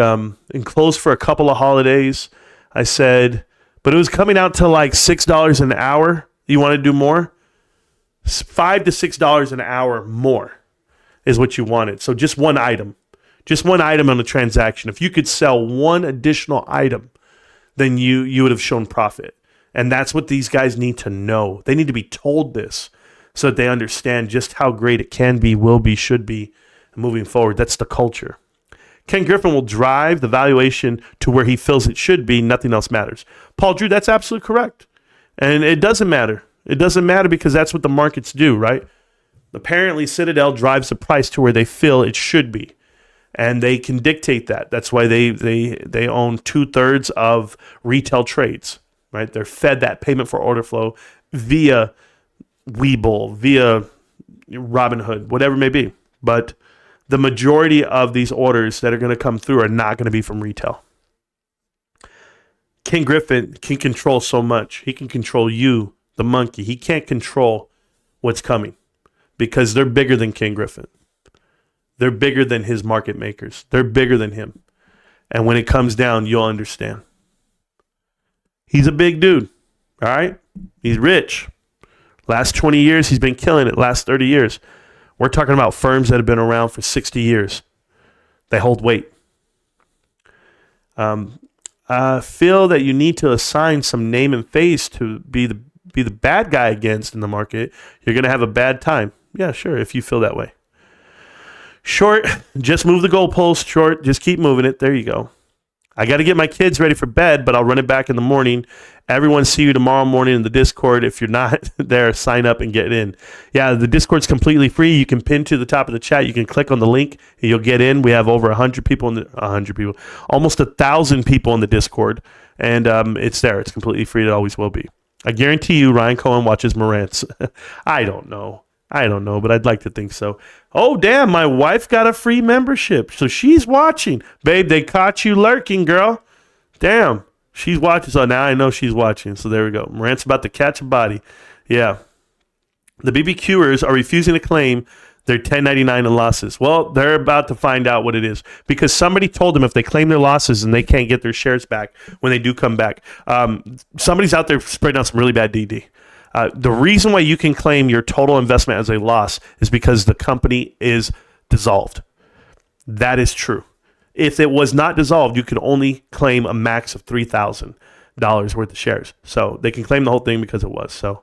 [SPEAKER 4] enclosed for a couple of holidays. I said, but it was coming out to like $6 an hour. You want to do more? $5 to $6 an hour more is what you wanted. So just one item on the transaction. If you could sell one additional item, then you would have shown profit. And that's what these guys need to know. They need to be told this so that they understand just how great it can be, will be, should be moving forward. That's the culture. Ken Griffin will drive the valuation to where he feels it should be. Nothing else matters. Paul Drew, that's absolutely correct. And it doesn't matter. It doesn't matter because that's what the markets do, right? Apparently, Citadel drives the price to where they feel it should be. And they can dictate that. That's why they own 2/3 of retail trades, right? They're fed that payment for order flow via Webull, via Robinhood, whatever it may be. But the majority of these orders that are going to come through are not going to be from retail. King Griffin can control so much. He can control you, the monkey. He can't control what's coming because they're bigger than King Griffin. They're bigger than his market makers. They're bigger than him. And when it comes down, you'll understand. He's a big dude, all right? He's rich. Last 20 years, he's been killing it. Last 30 years. We're talking about firms that have been around for 60 years. They hold weight. I feel that you need to assign some name and face to be the bad guy against in the market. You're going to have a bad time. Yeah, sure, if you feel that way. Short, just move the goalpost. Short, just keep moving it. There you go. I got to get my kids ready for bed, but I'll run it back in the morning. Everyone see you tomorrow morning in the Discord. If you're not there, sign up and get in. Yeah, the Discord's completely free. You can pin to the top of the chat. You can click on the link and you'll get in. We have over 100 people almost 1,000 people in the Discord. And it's there. It's completely free. It always will be. I guarantee you Ryan Cohen watches Marantz. I don't know, but I'd like to think so. Oh, damn, my wife got a free membership. So she's watching. Babe, they caught you lurking, girl. Damn, she's watching. So now I know she's watching. So there we go. Marant's about to catch a body. Yeah. The BBQers are refusing to claim their 1099 and losses. Well, they're about to find out what it is because somebody told them if they claim their losses and they can't get their shares back when they do come back. Somebody's out there spreading out some really bad DD. The reason why you can claim your total investment as a loss is because the company is dissolved. That is true. If it was not dissolved, you could only claim a max of $3,000 worth of shares. So they can claim the whole thing because it was. So,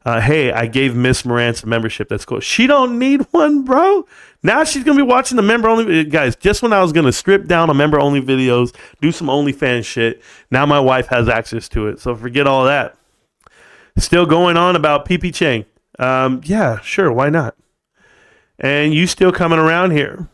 [SPEAKER 4] hey, I gave Miss Marantz a membership. That's cool. She don't need one, bro. Now she's going to be watching the member-only. Guys, just when I was going to strip down a member-only videos, do some OnlyFans shit, now my wife has access to it. So forget all that. Still going on about PP Chang. Yeah, sure. Why not? And you still coming around here.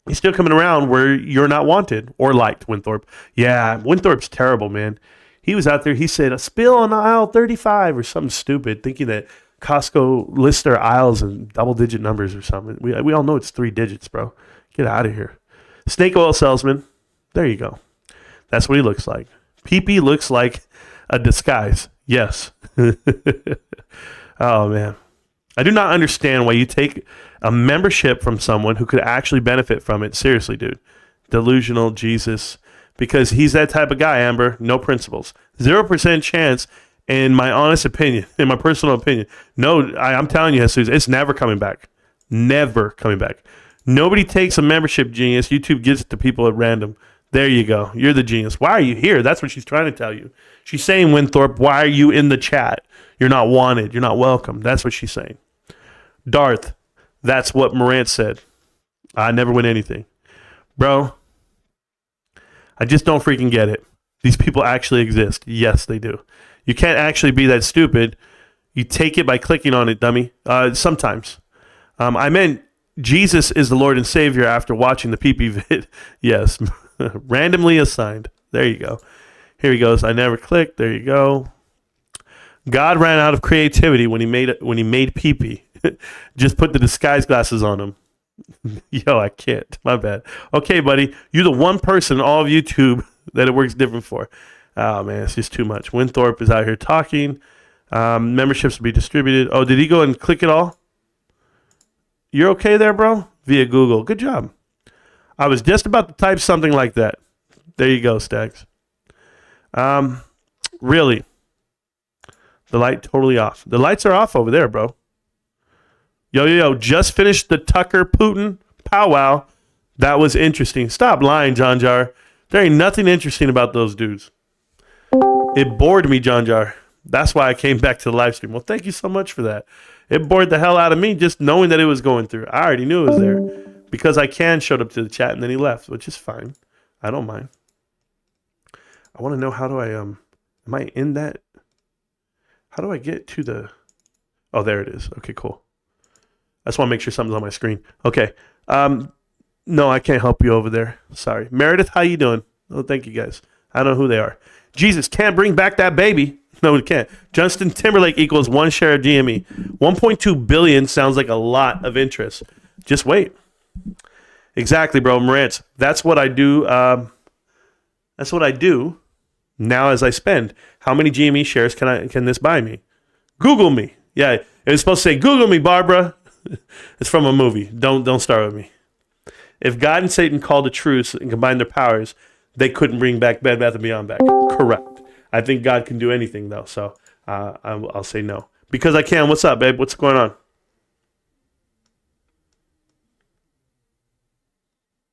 [SPEAKER 4] You're still coming around where you're not wanted or liked, Winthorpe. Yeah, Winthorpe's terrible, man. He was out there. He said, a spill on aisle 35 or something stupid, thinking that Costco lists their aisles in double-digit numbers or something. We all know it's 3 digits, bro. Get out of here. Snake oil salesman. There you go. That's what he looks like. PP looks like a disguise. Yes. Oh, man. I do not understand why you take a membership from someone who could actually benefit from it. Seriously, dude. Delusional Jesus. Because he's that type of guy, Amber. No principles. 0% chance, in my honest opinion, in my personal opinion. No, I'm telling you, Jesus, it's never coming back. Never coming back. Nobody takes a membership, genius. YouTube gives it to people at random. There you go. You're the genius. Why are you here? That's what she's trying to tell you. She's saying, Winthorpe, why are you in the chat? You're not wanted. You're not welcome. That's what she's saying. Darth, that's what Marantz said. I never win anything. Bro, I just don't freaking get it. These people actually exist. Yes, they do. You can't actually be that stupid. You take it by clicking on it, dummy. Sometimes. I meant Jesus is the Lord and Savior after watching the PP vid. Yes. Randomly assigned. There you go. Here he goes. I never clicked. There you go. God ran out of creativity when he made PP. Just put the disguise glasses on him. Yo, I can't. My bad. Okay, buddy. You're the one person in all of YouTube that it works different for. Oh, man. It's just too much. Winthorpe is out here talking. Memberships will be distributed. Oh, did he go and click it all? You're okay there, bro? Via Google. Good job. I was just about to type something like that. There you go, Stags. Really? The light totally off. The lights are off over there, bro. Yo, just finished the Tucker Putin powwow. That was interesting. Stop lying, John Jar. There ain't nothing interesting about those dudes. It bored me, John Jar. That's why I came back to the live stream. Well, thank you so much for that. It bored the hell out of me just knowing that it was going through. I already knew it was there because I showed up to the chat and then he left, which is fine. I don't mind. I want to know how do I am I in that? How do I get to the... Oh, there it is. Okay, cool. I just want to make sure something's on my screen. Okay. No, I can't help you over there. Sorry. Meredith, how you doing? Oh, thank you, guys. I don't know who they are. Jesus, can't bring back that baby. No, we can't. Justin Timberlake equals 1 share of GME. 1.2 billion sounds like a lot of interest. Just wait. Exactly, bro. Marantz. That's what I do. That's what I do now as I spend. How many GME shares can this buy me? Google me. Yeah, it was supposed to say, Google me, Barbara. It's from a movie. Don't start with me. If God and Satan called a truce and combined their powers, they couldn't bring back Bed Bath & Beyond back. Correct. I think God can do anything, though, so I'll say no. Because I can. What's up, babe? What's going on?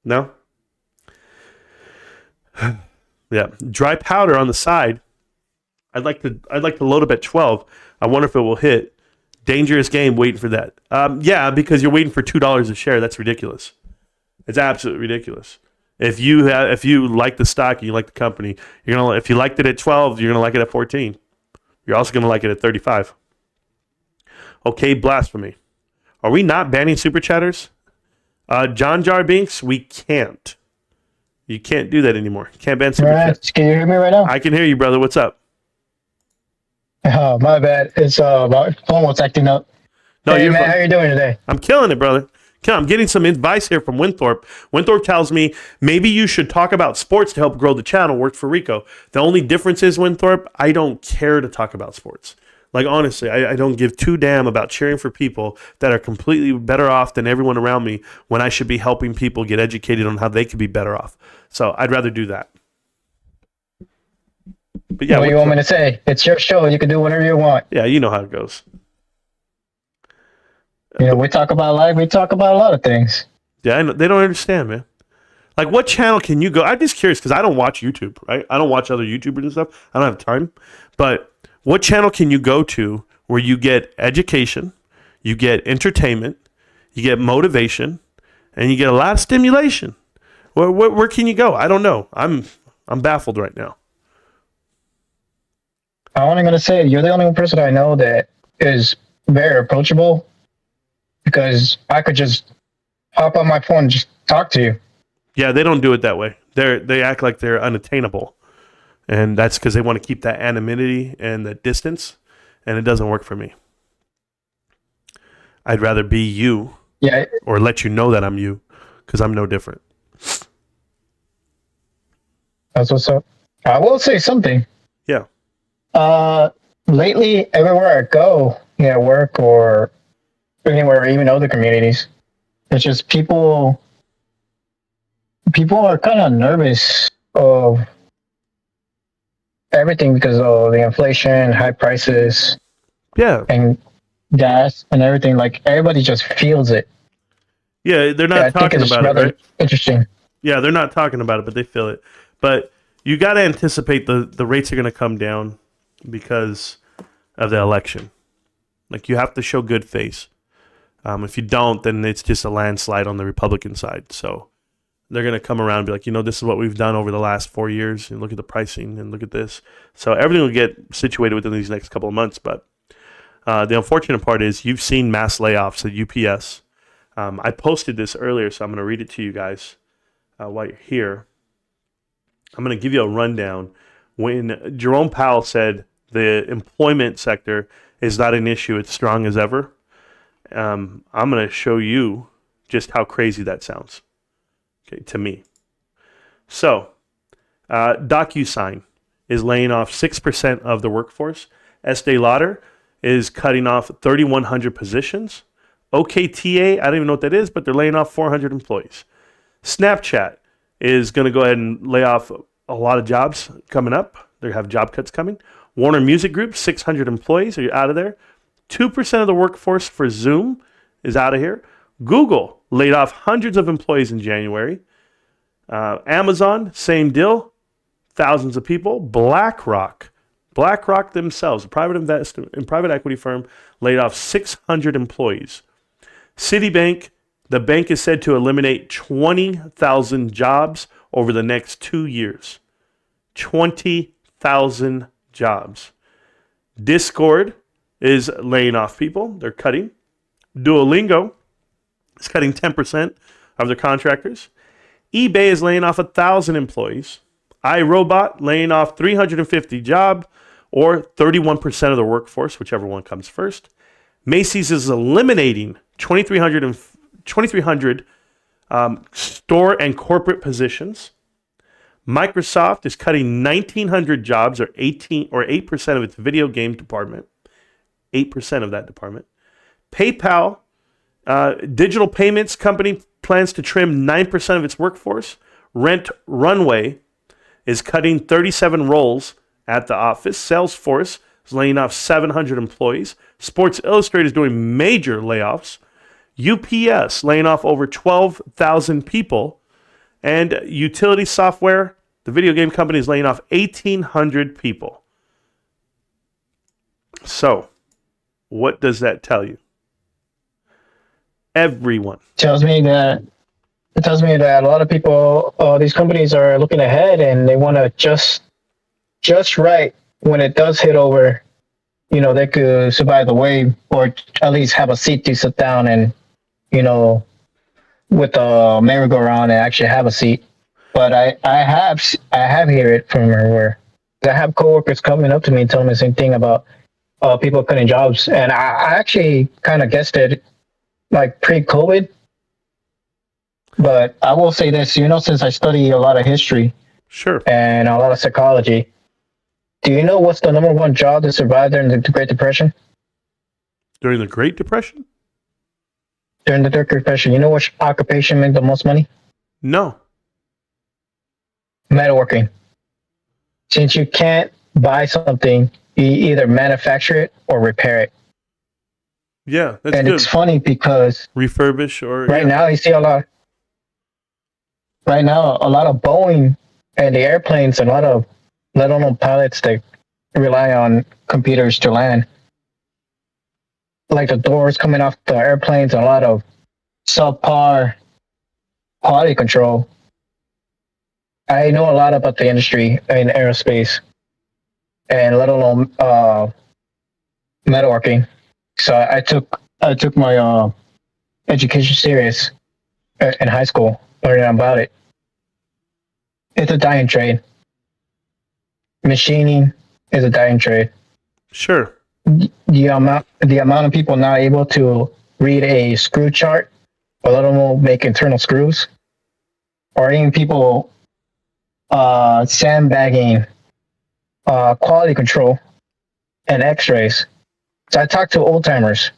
[SPEAKER 4] No? Yeah. Dry powder on the side. I'd like to load up at 12. I wonder if it will hit. Dangerous game waiting for that. Yeah, because you're waiting for $2 a share. That's ridiculous. It's absolutely ridiculous. If you like the stock and you like the company, if you liked it at 12, you're gonna like it at 14. You're also gonna like it at 35. Okay, blasphemy. Are we not banning super chatters? John Jar Binks, we can't. You can't do that anymore. You can't ban super chatters.
[SPEAKER 10] Can you hear me right now?
[SPEAKER 4] I can hear you, brother. What's up?
[SPEAKER 10] Oh, my bad. It's my phone was acting up.
[SPEAKER 4] No,
[SPEAKER 10] hey, man, how you doing today?
[SPEAKER 4] I'm killing it, brother. I'm getting some advice here from Winthorpe. Winthorpe tells me maybe you should talk about sports to help grow the channel. Worked for Rico. The only difference is, Winthorpe, I don't care to talk about sports. Like, honestly, I don't give two damn about cheering for people that are completely better off than everyone around me when I should be helping people get educated on how they could be better off. So I'd rather do that. But yeah,
[SPEAKER 10] what do you want me to say? It's your show. You can do whatever you want.
[SPEAKER 4] Yeah, you know how it goes.
[SPEAKER 10] We talk about life. We talk about a lot of things.
[SPEAKER 4] Yeah, I know. They don't understand, man. Like, what channel can you go? I'm just curious because I don't watch YouTube, right? I don't watch other YouTubers and stuff. I don't have time. But what channel can you go to where you get education, you get entertainment, you get motivation, and you get a lot of stimulation? Where can you go? I don't know. I'm baffled right now.
[SPEAKER 10] I'm only going to say you're the only person I know that is very approachable, because I could just hop on my phone and just talk to you.
[SPEAKER 4] Yeah, they don't do it that way. They act like they're unattainable. And that's because they want to keep that anonymity and the distance, and it doesn't work for me. I'd rather be you, or let you know that I'm you, because I'm no different.
[SPEAKER 10] That's what's up. I will say something.
[SPEAKER 4] Yeah.
[SPEAKER 10] Lately, everywhere I go, work or anywhere, even other communities, it's just people are kind of nervous of everything because of the inflation, high prices, and gas and everything. Like, everybody just feels it.
[SPEAKER 4] Yeah, they're not talking about it, right?
[SPEAKER 10] Interesting.
[SPEAKER 4] Yeah, they're not talking about it, but they feel it. But you got to anticipate the rates are going to come down because of the election. Like, you have to show good face. If you don't, then it's just a landslide on the Republican side. So they're going to come around and be like, this is what we've done over the last 4 years. And look at the pricing and look at this. So everything will get situated within these next couple of months. But the unfortunate part is you've seen mass layoffs at UPS. I posted this earlier, so I'm going to read it to you guys while you're here. I'm going to give you a rundown. When Jerome Powell said the employment sector is not an issue, it's strong as ever, I'm going to show you just how crazy that sounds, to me. So, DocuSign is laying off 6% of the workforce. Estee Lauder is cutting off 3,100 positions. OKTA, I don't even know what that is, but they're laying off 400 employees. Snapchat is going to go ahead and lay off a lot of jobs coming up. They have job cuts coming. Warner Music Group, 600 employees are out of there. 2% of the workforce for Zoom is out of here. Google laid off hundreds of employees in January. Amazon, same deal, thousands of people. BlackRock themselves, a private investment and private equity firm, laid off 600 employees. Citibank, the bank is said to eliminate 20,000 jobs over the next 2 years. 20,000 jobs. Discord is laying off people. They're cutting. Duolingo is cutting 10% of their contractors. eBay is laying off 1,000 employees. iRobot laying off 350 jobs, or 31% of the workforce, whichever one comes first. Macy's is eliminating 2,300 store and corporate positions. Microsoft is cutting 1,900 jobs, or 8% of its video game department. 8% of that department. PayPal, digital payments company, plans to trim 9% of its workforce. Rent Runway is cutting 37 roles at the office. Salesforce is laying off 700 employees. Sports Illustrated is doing major layoffs. UPS laying off over 12,000 people. And Utility Software, the video game company, is laying off 1,800 people. So, what does that tell you? Everyone.
[SPEAKER 10] It tells me that a lot of people, these companies are looking ahead and they want to just right when it does hit over, they could survive the wave or at least have a seat to sit down and, with a merry-go-round and actually have a seat. But I have heard it from her where I have coworkers coming up to me and telling me the same thing about people cutting jobs. And I actually kind of guessed it like pre-COVID. But I will say this, since I study a lot of history,
[SPEAKER 4] sure,
[SPEAKER 10] and a lot of psychology, do you know what's the number one job that survived during the Great Depression?
[SPEAKER 4] During the Great Depression?
[SPEAKER 10] During the Great Depression, you know which occupation made the most money?
[SPEAKER 4] No.
[SPEAKER 10] Metalworking. Since you can't buy something, you either manufacture it or repair it.
[SPEAKER 4] Yeah, that's
[SPEAKER 10] and
[SPEAKER 4] good.
[SPEAKER 10] It's funny because
[SPEAKER 4] refurbish or
[SPEAKER 10] now you see a lot. Right now, a lot of Boeing and the airplanes, and a lot of let alone pilots that rely on computers to land. Like the doors coming off the airplanes, and a lot of subpar quality control. I know a lot about the industry in aerospace, and let alone metalworking. So I took my education serious in high school, learning about it. It's a dying trade. Machining is a dying trade.
[SPEAKER 4] Sure.
[SPEAKER 10] The amount of people not able to read a screw chart, or let alone make internal screws, or even people sandbagging quality control and X-rays. So I talk to old timers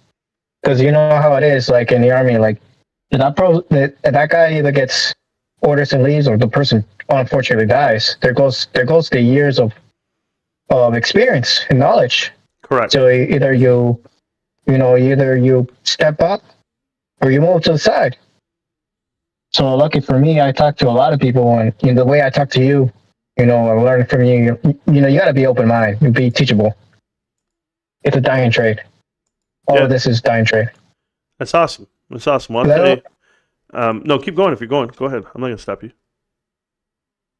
[SPEAKER 10] because you know how it is, like in the army, like that guy either gets orders and leaves, or the person unfortunately dies. There goes the years of experience and knowledge.
[SPEAKER 4] Correct.
[SPEAKER 10] So either you step up or you move to the side. So lucky for me, I talk to a lot of people, and the way I talk to you, I learn from you. You got to be open minded and be teachable. It's a dying trade. All of this is dying trade.
[SPEAKER 4] That's awesome. That's awesome. Well, I'll tell you, no, keep going if you're going. Go ahead. I'm not going to stop you.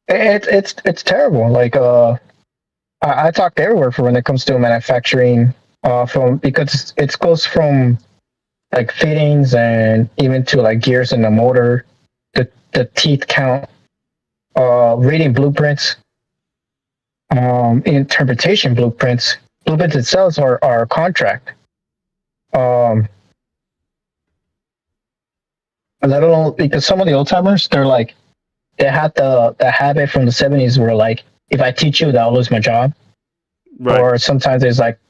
[SPEAKER 10] It's terrible. Like I talk everywhere for when it comes to manufacturing. Because it goes from like fittings and even to like gears in the motor, the teeth count, reading blueprints, interpretation blueprints. Blueprints itself are a contract. Let alone because some of the old timers, they had the habit from the 70s where like, if I teach you, that I'll lose my job. Right. Or sometimes it's like,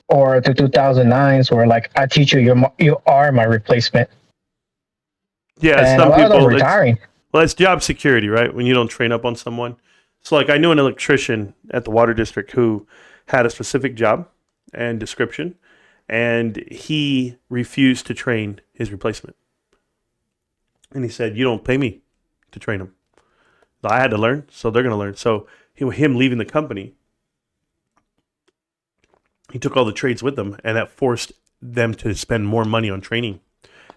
[SPEAKER 10] or the 2009s where like, I teach you, you are my replacement.
[SPEAKER 4] Yeah,
[SPEAKER 10] and
[SPEAKER 4] some people
[SPEAKER 10] retiring.
[SPEAKER 4] It's job security, right? When you don't train up on someone. So like I knew an electrician at the water district who had a specific job and description, and he refused to train his replacement. And he said, "You don't pay me to train them. I had to learn, so they're going to learn." So him leaving the company, he took all the trades with them, and that forced them to spend more money on training.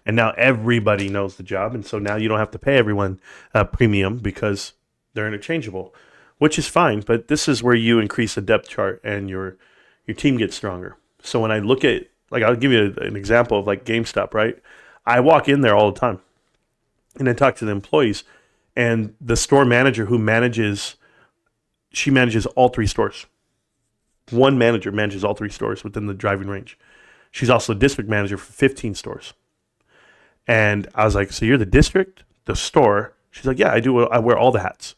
[SPEAKER 4] And now everybody knows the job, and so now you don't have to pay everyone a premium because they're interchangeable, which is fine. But this is where you increase the depth chart and your your team gets stronger. So when I look at, like, I'll give you an example of like GameStop, right? I walk in there all the time and I talk to the employees, and the store manager she manages all 3 stores. One manager manages all 3 stores within the driving range. She's also a district manager for 15 stores. And I was like, so you're the district, the store? She's like, yeah, I do. I wear all the hats.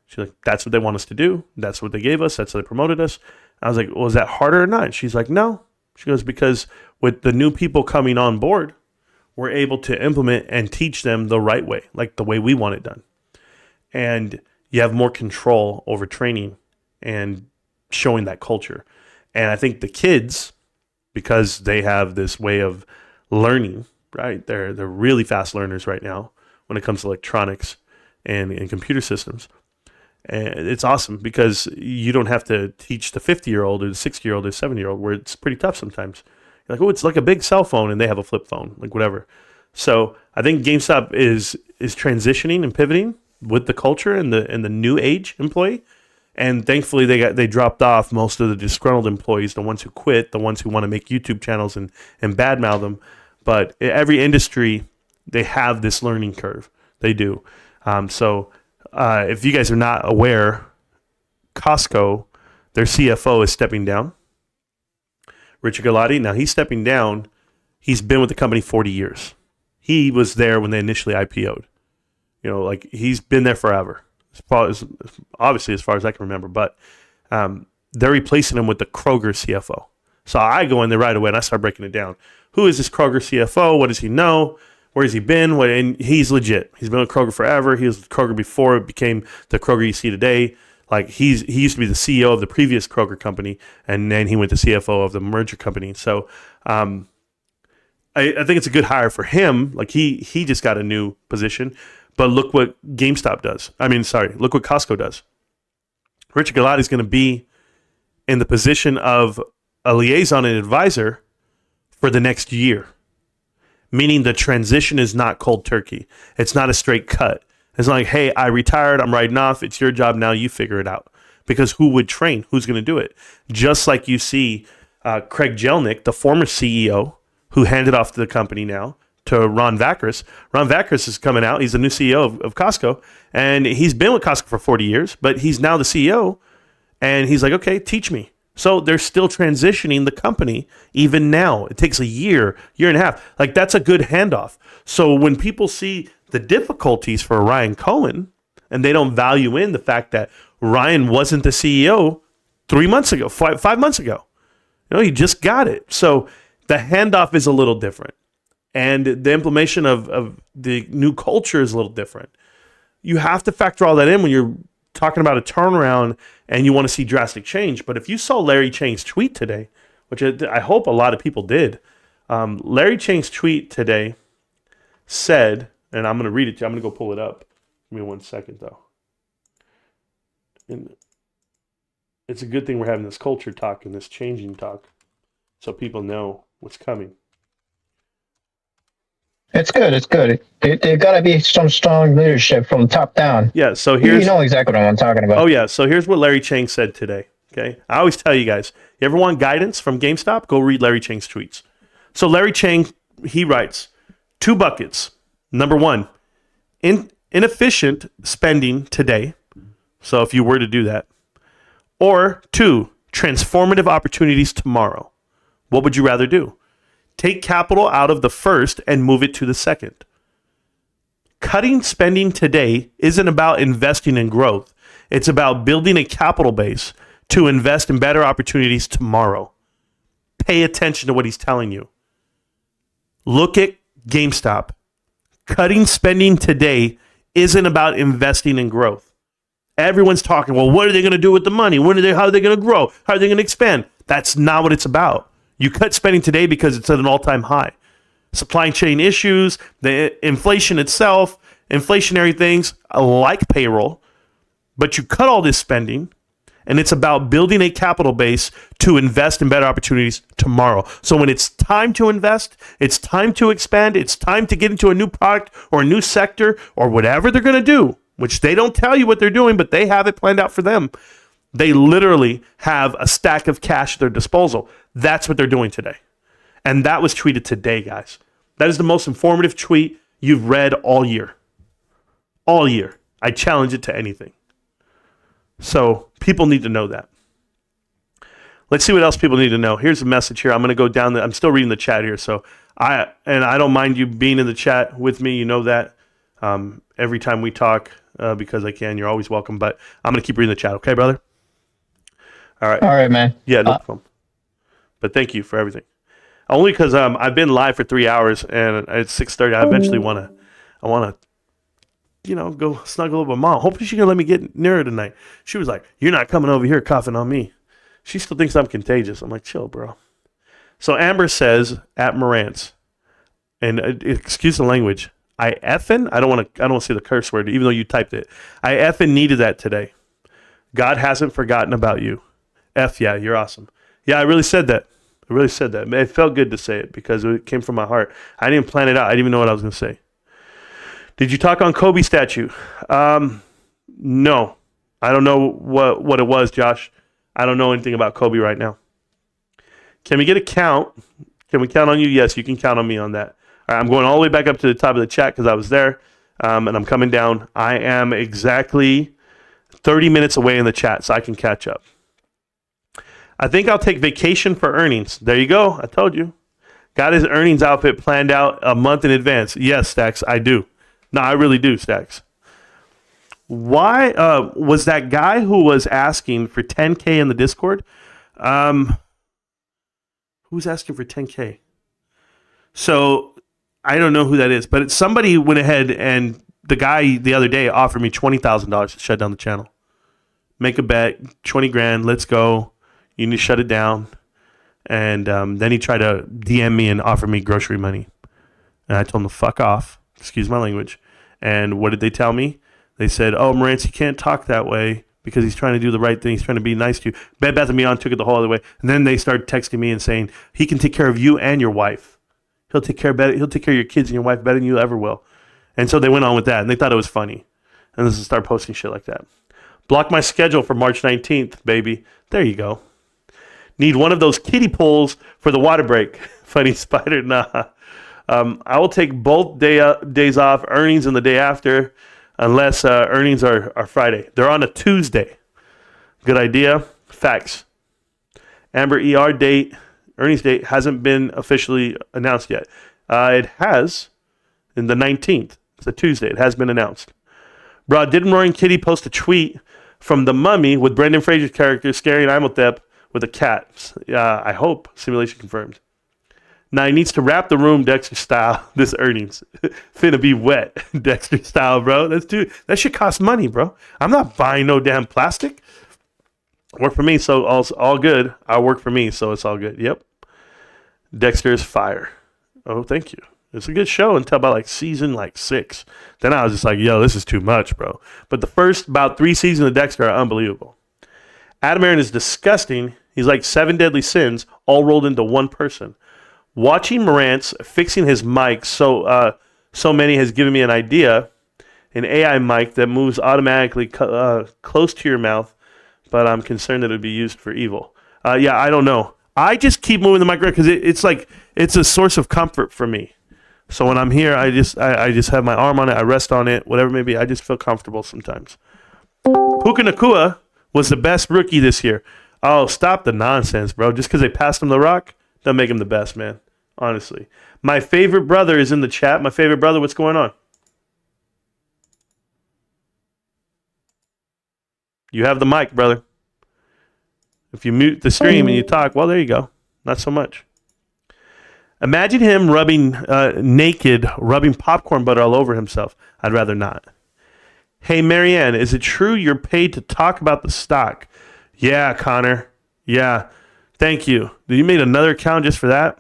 [SPEAKER 4] She's like, that's what they want us to do. That's what they gave us. That's how they promoted us. I was like, well, is that harder or not? And she's like, no. She goes, because with the new people coming on board, we're able to implement and teach them the right way, like the way we want it done. And you have more control over training and showing that culture. And I think the kids, because they have this way of learning, right? They're really fast learners right now when it comes to electronics and computer systems. And it's awesome because you don't have to teach the 50-year-old or the 60-year-old or 70-year-old, where it's pretty tough sometimes. You're like, oh, it's like a big cell phone and they have a flip phone, like whatever. So I think GameStop is transitioning and pivoting with the culture and the new age employee. And thankfully they dropped off most of the disgruntled employees, the ones who quit, the ones who want to make YouTube channels and badmouth them. But every industry, they have this learning curve. They do. So if you guys are not aware, Costco, their CFO is stepping down. Richard Galati, now he's stepping down. He's been with the company 40 years. He was there when they initially IPO'd. Like he's been there forever. Obviously, as far as I can remember. But they're replacing him with the Kroger CFO. So I go in there right away and I start breaking it down. Who is this Kroger CFO? What does he know? Where has he been? And he's legit. He's been with Kroger forever. He was with Kroger before it became the Kroger you see today. Like he used to be the CEO of the previous Kroger company, and then he went to CFO of the merger company. So I think it's a good hire for him. Like he just got a new position. But look what GameStop does. Look what Costco does. Richard Galati is going to be in the position of a liaison and advisor for the next year. Meaning the transition is not cold turkey. It's not a straight cut. It's not like, hey, I retired, I'm riding off, it's your job now, you figure it out. Because who would train? Who's going to do it? Just like you see Craig Jelnick, the former CEO, who handed off to the company now to Ron Vakris. Ron Vakris is coming out. He's the new CEO of Costco. And he's been with Costco for 40 years, but he's now the CEO. And he's like, okay, teach me. So they're still transitioning the company even now. It takes a year and a half. Like that's a good handoff. So when people see the difficulties for Ryan Cohen and they don't value in the fact that Ryan wasn't the CEO 3 months ago, 5 months ago, he just got it. So the handoff is a little different. And the implementation of the new culture is a little different. You have to factor all that in when you're talking about a turnaround and you want to see drastic change. But if you saw Larry Chang's tweet today, which I hope a lot of people did, Larry Chang's tweet today said, and I'm going to read it to you. I'm going to go pull it up. Give me 1 second, though. And it's a good thing we're having this culture talk and this changing talk so people know what's coming.
[SPEAKER 10] It's good. It's good. There got to be some strong leadership from top down.
[SPEAKER 4] Yeah, so here's...
[SPEAKER 10] You know exactly what I'm talking about.
[SPEAKER 4] Oh, yeah. So here's what Larry Chang said today, okay? I always tell you guys, you ever want guidance from GameStop? Go read Larry Chang's tweets. So Larry Chang, he writes, 2 buckets. Number 1, inefficient spending today. So if you were to do that. Or 2, transformative opportunities tomorrow. What would you rather do? Take capital out of the first and move it to the second. Cutting spending today isn't about investing in growth. It's about building a capital base to invest in better opportunities tomorrow. Pay attention to what he's telling you. Look at GameStop. Cutting spending today isn't about investing in growth. Everyone's talking, well, what are they going to do with the money? How are they going to grow? How are they going to expand? That's not what it's about. You cut spending today because it's at an all-time high. Supply chain issues, the inflation itself, inflationary things like payroll, but you cut all this spending, and it's about building a capital base to invest in better opportunities tomorrow. So when it's time to invest, it's time to expand, it's time to get into a new product or a new sector or whatever they're going to do, which they don't tell you what they're doing, but they have it planned out for them. They literally have a stack of cash at their disposal. That's what they're doing today. And that was tweeted today, guys. That is the most informative tweet you've read all year. All year. I challenge it to anything. So people need to know that. Let's see what else people need to know. Here's a message here. I'm going to go down I'm still reading the chat here. So I don't mind you being in the chat with me. You know that every time we talk because I can. You're always welcome. But I'm going to keep reading the chat. Okay, brother? All right,
[SPEAKER 10] man.
[SPEAKER 4] Yeah, no problem. But thank you for everything. Only because I've been live for 3 hours and it's 6:30. I eventually want to, go snuggle up with Mom. Hopefully she's going to let me get near her tonight. She was like, "You're not coming over here coughing on me." She still thinks I'm contagious. I'm like, chill, bro. So Amber says at Marantz, and excuse the language, I don't want to say the curse word, even though you typed it. I effing needed that today. God hasn't forgotten about you. Yeah, you're awesome. Yeah, I really said that. It felt good to say it because it came from my heart. I didn't plan it out. I didn't even know what I was going to say. Did you talk on Kobe statue? No. I don't know what it was, Josh. I don't know anything about Kobe right now. Can we get a count? Can we count on you? Yes, you can count on me on that. All right, I'm going all the way back up to the top of the chat because I was there, and I'm coming down. I am exactly 30 minutes away in the chat, so I can catch up. I think I'll take vacation for earnings. There you go. I told you. Got his earnings outfit planned out a month in advance. Yes, Stacks, I do. No, I really do, Stacks. Why was that guy who was asking for 10K in the Discord? Who's asking for 10K? So I don't know who that is, but somebody went ahead and the guy the other day offered me $20,000 to shut down the channel. Make a bet, 20 grand, let's go. You need to shut it down. And then he tried to DM me and offer me grocery money. And I told him to fuck off. Excuse my language. And what did they tell me? They said, "Oh, Marantz, you can't talk that way because he's trying to do the right thing. He's trying to be nice to you." Bed Bath & Beyond took it the whole other way. And then they started texting me and saying, "He can take care of you and your wife. He'll take care of your kids and your wife better than you ever will." And so they went on with that, and they thought it was funny. And this is start posting shit like that. Block my schedule for March 19th, baby. There you go. Need one of those kiddie pools for the water break. Funny spider, nah. I will take both days off, earnings and the day after, unless earnings are Friday. They're on a Tuesday. Good idea. Facts. Amber earnings date hasn't been officially announced yet. It has in the 19th. It's a Tuesday. It has been announced. Bro, didn't Roaring Kitty post a tweet from The Mummy with Brendan Fraser's character scaring Imhotep with a cat? I hope. Simulation confirmed. Now he needs to wrap the room Dexter style. This earnings finna be wet Dexter style, bro. That shit costs money, bro. I'm not buying no damn plastic. Work for me, so all good. I work for me, so it's all good. Yep. Dexter's fire. Oh, thank you. It's a good show until about season 6. Then I was just like, yo, this is too much, bro. But the first about 3 seasons of Dexter are unbelievable. Adam Aaron is disgusting. He's like 7 deadly sins all rolled into one person. Watching Marantz fixing his mic so many has given me an idea. An AI mic that moves automatically close to your mouth, but I'm concerned that it would be used for evil. Yeah, I don't know. I just keep moving the mic because it's a source of comfort for me. So when I'm here, I just have my arm on it, I rest on it, whatever it may be. I just feel comfortable sometimes. Puka Nacua was the best rookie this year. Oh, stop the nonsense, bro. Just because they passed him the rock, doesn't make him the best, man. Honestly. My favorite brother is in the chat. My favorite brother, what's going on? You have the mic, brother. If you mute the stream and you talk, well, there you go. Not so much. Imagine him naked, rubbing popcorn butter all over himself. I'd rather not. Hey, Marianne, is it true you're paid to talk about the stock? Yeah, Connor. Yeah. Thank you. You made another account just for that?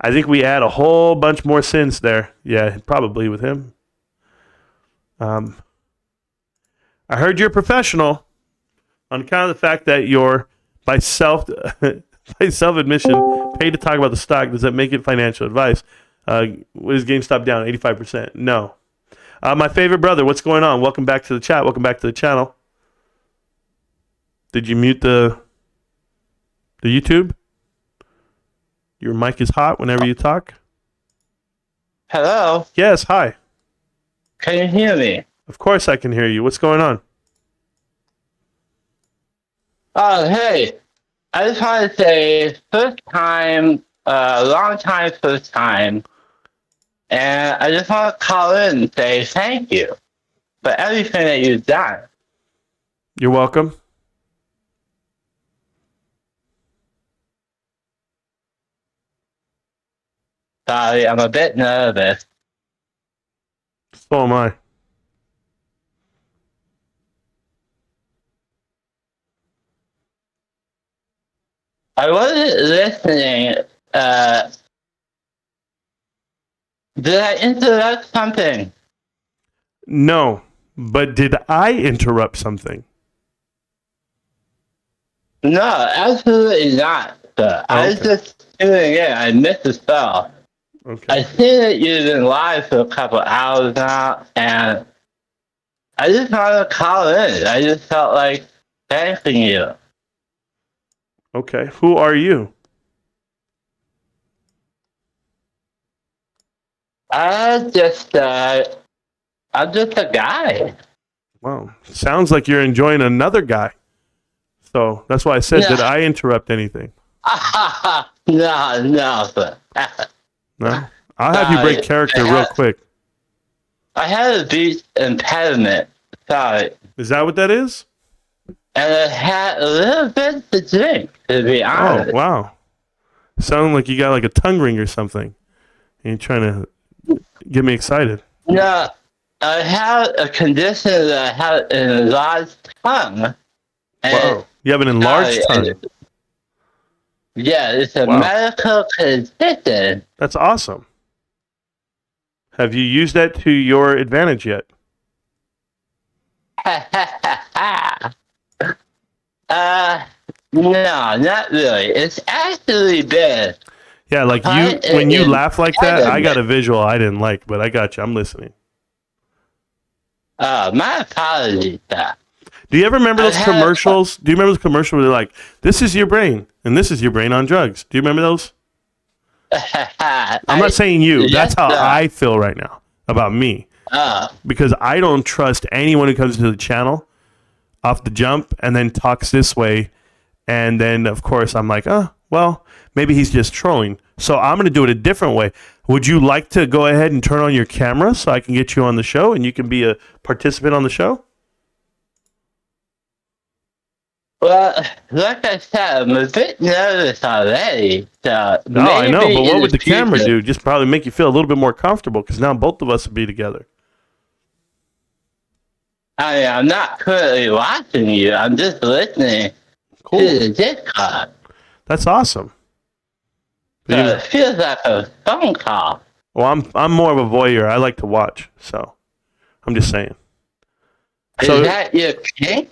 [SPEAKER 4] I think we add a whole bunch more sins there. Yeah, probably with him. I heard you're a professional on account of the fact that you're by self-admission paid to talk about the stock. Does that make it financial advice? Is GameStop down 85%? No. My favorite brother, what's going on? Welcome back to the chat. Welcome back to the channel. Did you mute the YouTube? Your mic is hot whenever you talk.
[SPEAKER 11] Hello?
[SPEAKER 4] Yes, hi.
[SPEAKER 11] Can you hear me?
[SPEAKER 4] Of course I can hear you. What's going on?
[SPEAKER 11] Oh, hey. I just want to say, first time, long time, first time. And I just want to call in and say thank you for everything that you've done.
[SPEAKER 4] You're welcome.
[SPEAKER 11] Sorry, I'm a bit nervous.
[SPEAKER 4] So am I.
[SPEAKER 11] I wasn't listening. Did I interrupt something?
[SPEAKER 4] No, but did I interrupt something?
[SPEAKER 11] No, absolutely not, sir. I was just tuning in. I missed the spell.
[SPEAKER 4] Okay.
[SPEAKER 11] I seen that you've been live for a couple hours now, and I just wanted to call in. I just felt like thanking you.
[SPEAKER 4] Okay. Who are you?
[SPEAKER 11] I'm just a guy.
[SPEAKER 4] Wow. Sounds like you're enjoying another guy. So that's why I said, did I interrupt anything?
[SPEAKER 11] No, sir.
[SPEAKER 4] No? I'll have you break character real quick.
[SPEAKER 11] I had a beach impediment. Sorry.
[SPEAKER 4] Is that what that is?
[SPEAKER 11] And I had a little bit to drink, to be honest.
[SPEAKER 4] Oh, wow. Sounding like you got like a tongue ring or something. And you're trying to get me excited.
[SPEAKER 11] No, I have a condition that I have an enlarged tongue.
[SPEAKER 4] Wow. You have an enlarged tongue.
[SPEAKER 11] Yeah, it's a medical condition.
[SPEAKER 4] That's awesome. Have you used that to your advantage yet?
[SPEAKER 11] No, not really. It's actually bad.
[SPEAKER 4] Yeah, like when you laugh like that, I got a visual I didn't like, but I got you. I'm listening.
[SPEAKER 11] My apologies, sir.
[SPEAKER 4] Do you ever remember those commercials? Do you remember the commercial where they're like, this is your brain, and this is your brain on drugs? Do you remember those? I'm not saying you. That's how I feel right now about me. Because I don't trust anyone who comes to the channel off the jump and then talks this way. And then, of course, I'm like, well, maybe he's just trolling. So I'm going to do it a different way. Would you like to go ahead and turn on your camera so I can get you on the show and you can be a participant on the show?
[SPEAKER 11] Well, like I said, I'm a bit nervous already. So
[SPEAKER 4] no, I know, but what would the camera do? Just probably make you feel a little bit more comfortable because now both of us will be together.
[SPEAKER 11] I mean, I'm not currently watching you. I'm just listening to the Discord.
[SPEAKER 4] That's awesome.
[SPEAKER 11] So it feels like a phone call.
[SPEAKER 4] Well, I'm more of a voyeur. I like to watch, so I'm just saying.
[SPEAKER 11] Is that your kink?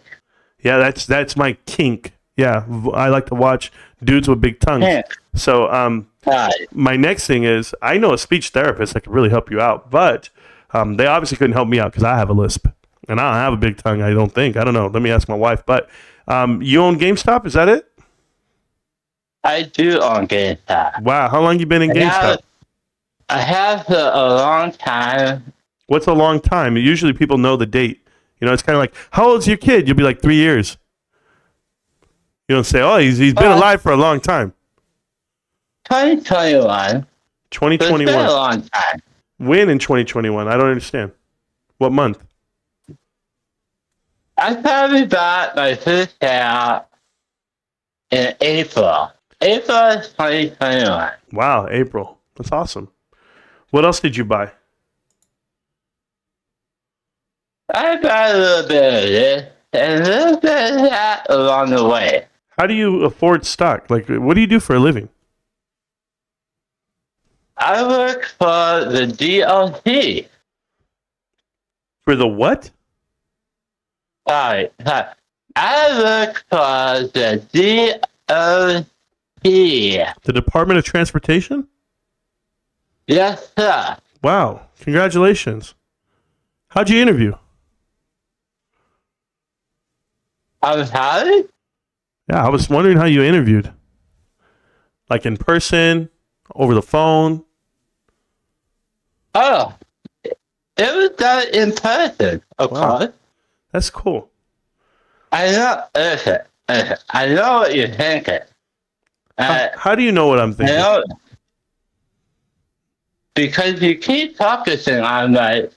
[SPEAKER 4] Yeah, that's my kink. Yeah, I like to watch dudes with big tongues. Yeah. So my next thing is, I know a speech therapist that could really help you out, but they obviously couldn't help me out because I have a lisp. And I don't have a big tongue, I don't think. I don't know. Let me ask my wife. But you own GameStop? Is that it?
[SPEAKER 11] I do own GameStop.
[SPEAKER 4] Wow. How long you been in GameStop?
[SPEAKER 11] I have for a long time.
[SPEAKER 4] What's a long time? Usually people know the date. You know, it's kind of like, how old's your kid? You'll be like 3 years. You don't say, oh, he's been alive for a long time.
[SPEAKER 11] 2021.
[SPEAKER 4] 2021.
[SPEAKER 11] It's been a long time.
[SPEAKER 4] When in 2021? I don't understand. What month?
[SPEAKER 11] I probably bought my first share in April. April 2021.
[SPEAKER 4] Wow, April. That's awesome. What else did you buy?
[SPEAKER 11] I bought a little bit of this and a little bit of that along the way.
[SPEAKER 4] How do you afford stock? Like, what do you do for a living?
[SPEAKER 11] I work for the DLC.
[SPEAKER 4] For the what?
[SPEAKER 11] Sorry. I work for the DOT.
[SPEAKER 4] The Department of Transportation?
[SPEAKER 11] Yes, sir.
[SPEAKER 4] Wow. Congratulations. How'd you interview?
[SPEAKER 11] I'm sorry?
[SPEAKER 4] Yeah, I was wondering how you interviewed. Like in person, over the phone.
[SPEAKER 11] Oh, it was done in person, of course.
[SPEAKER 4] That's cool.
[SPEAKER 11] I know. Listen, I know what you're thinking.
[SPEAKER 4] How do you know what I'm thinking?
[SPEAKER 11] I know, because you keep focusing on my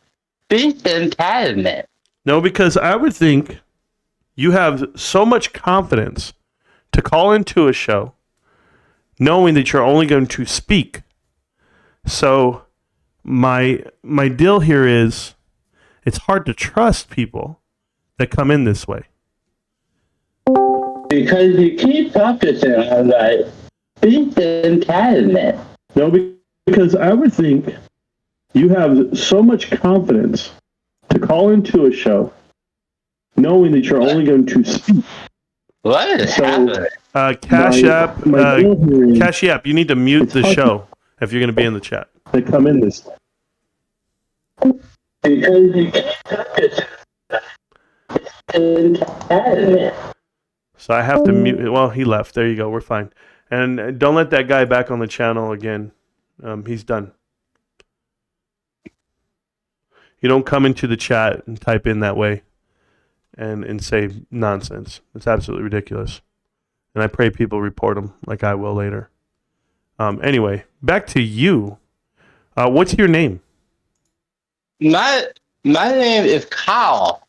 [SPEAKER 11] speech impediment.
[SPEAKER 4] No, because I would think you have so much confidence to call into a show knowing that you're only going to speak. So my deal here is it's hard to trust people that come in this way.
[SPEAKER 11] Because you keep focusing on my speech impediment.
[SPEAKER 4] No, because I would think you have so much confidence to call into a show knowing that you're only going to speak.
[SPEAKER 11] What is happening?
[SPEAKER 4] Cash App, you need to mute the show if you're going to be in the chat. They come in this way.
[SPEAKER 11] Because you keep focusing on my
[SPEAKER 4] So I have to mute. Well, he left. There you go. We're fine. And don't let that guy back on the channel again. He's done. You don't come into the chat and type in that way and say nonsense. It's absolutely ridiculous. And I pray people report them like I will later. Anyway, back to you. What's your name?
[SPEAKER 11] My name is Carl.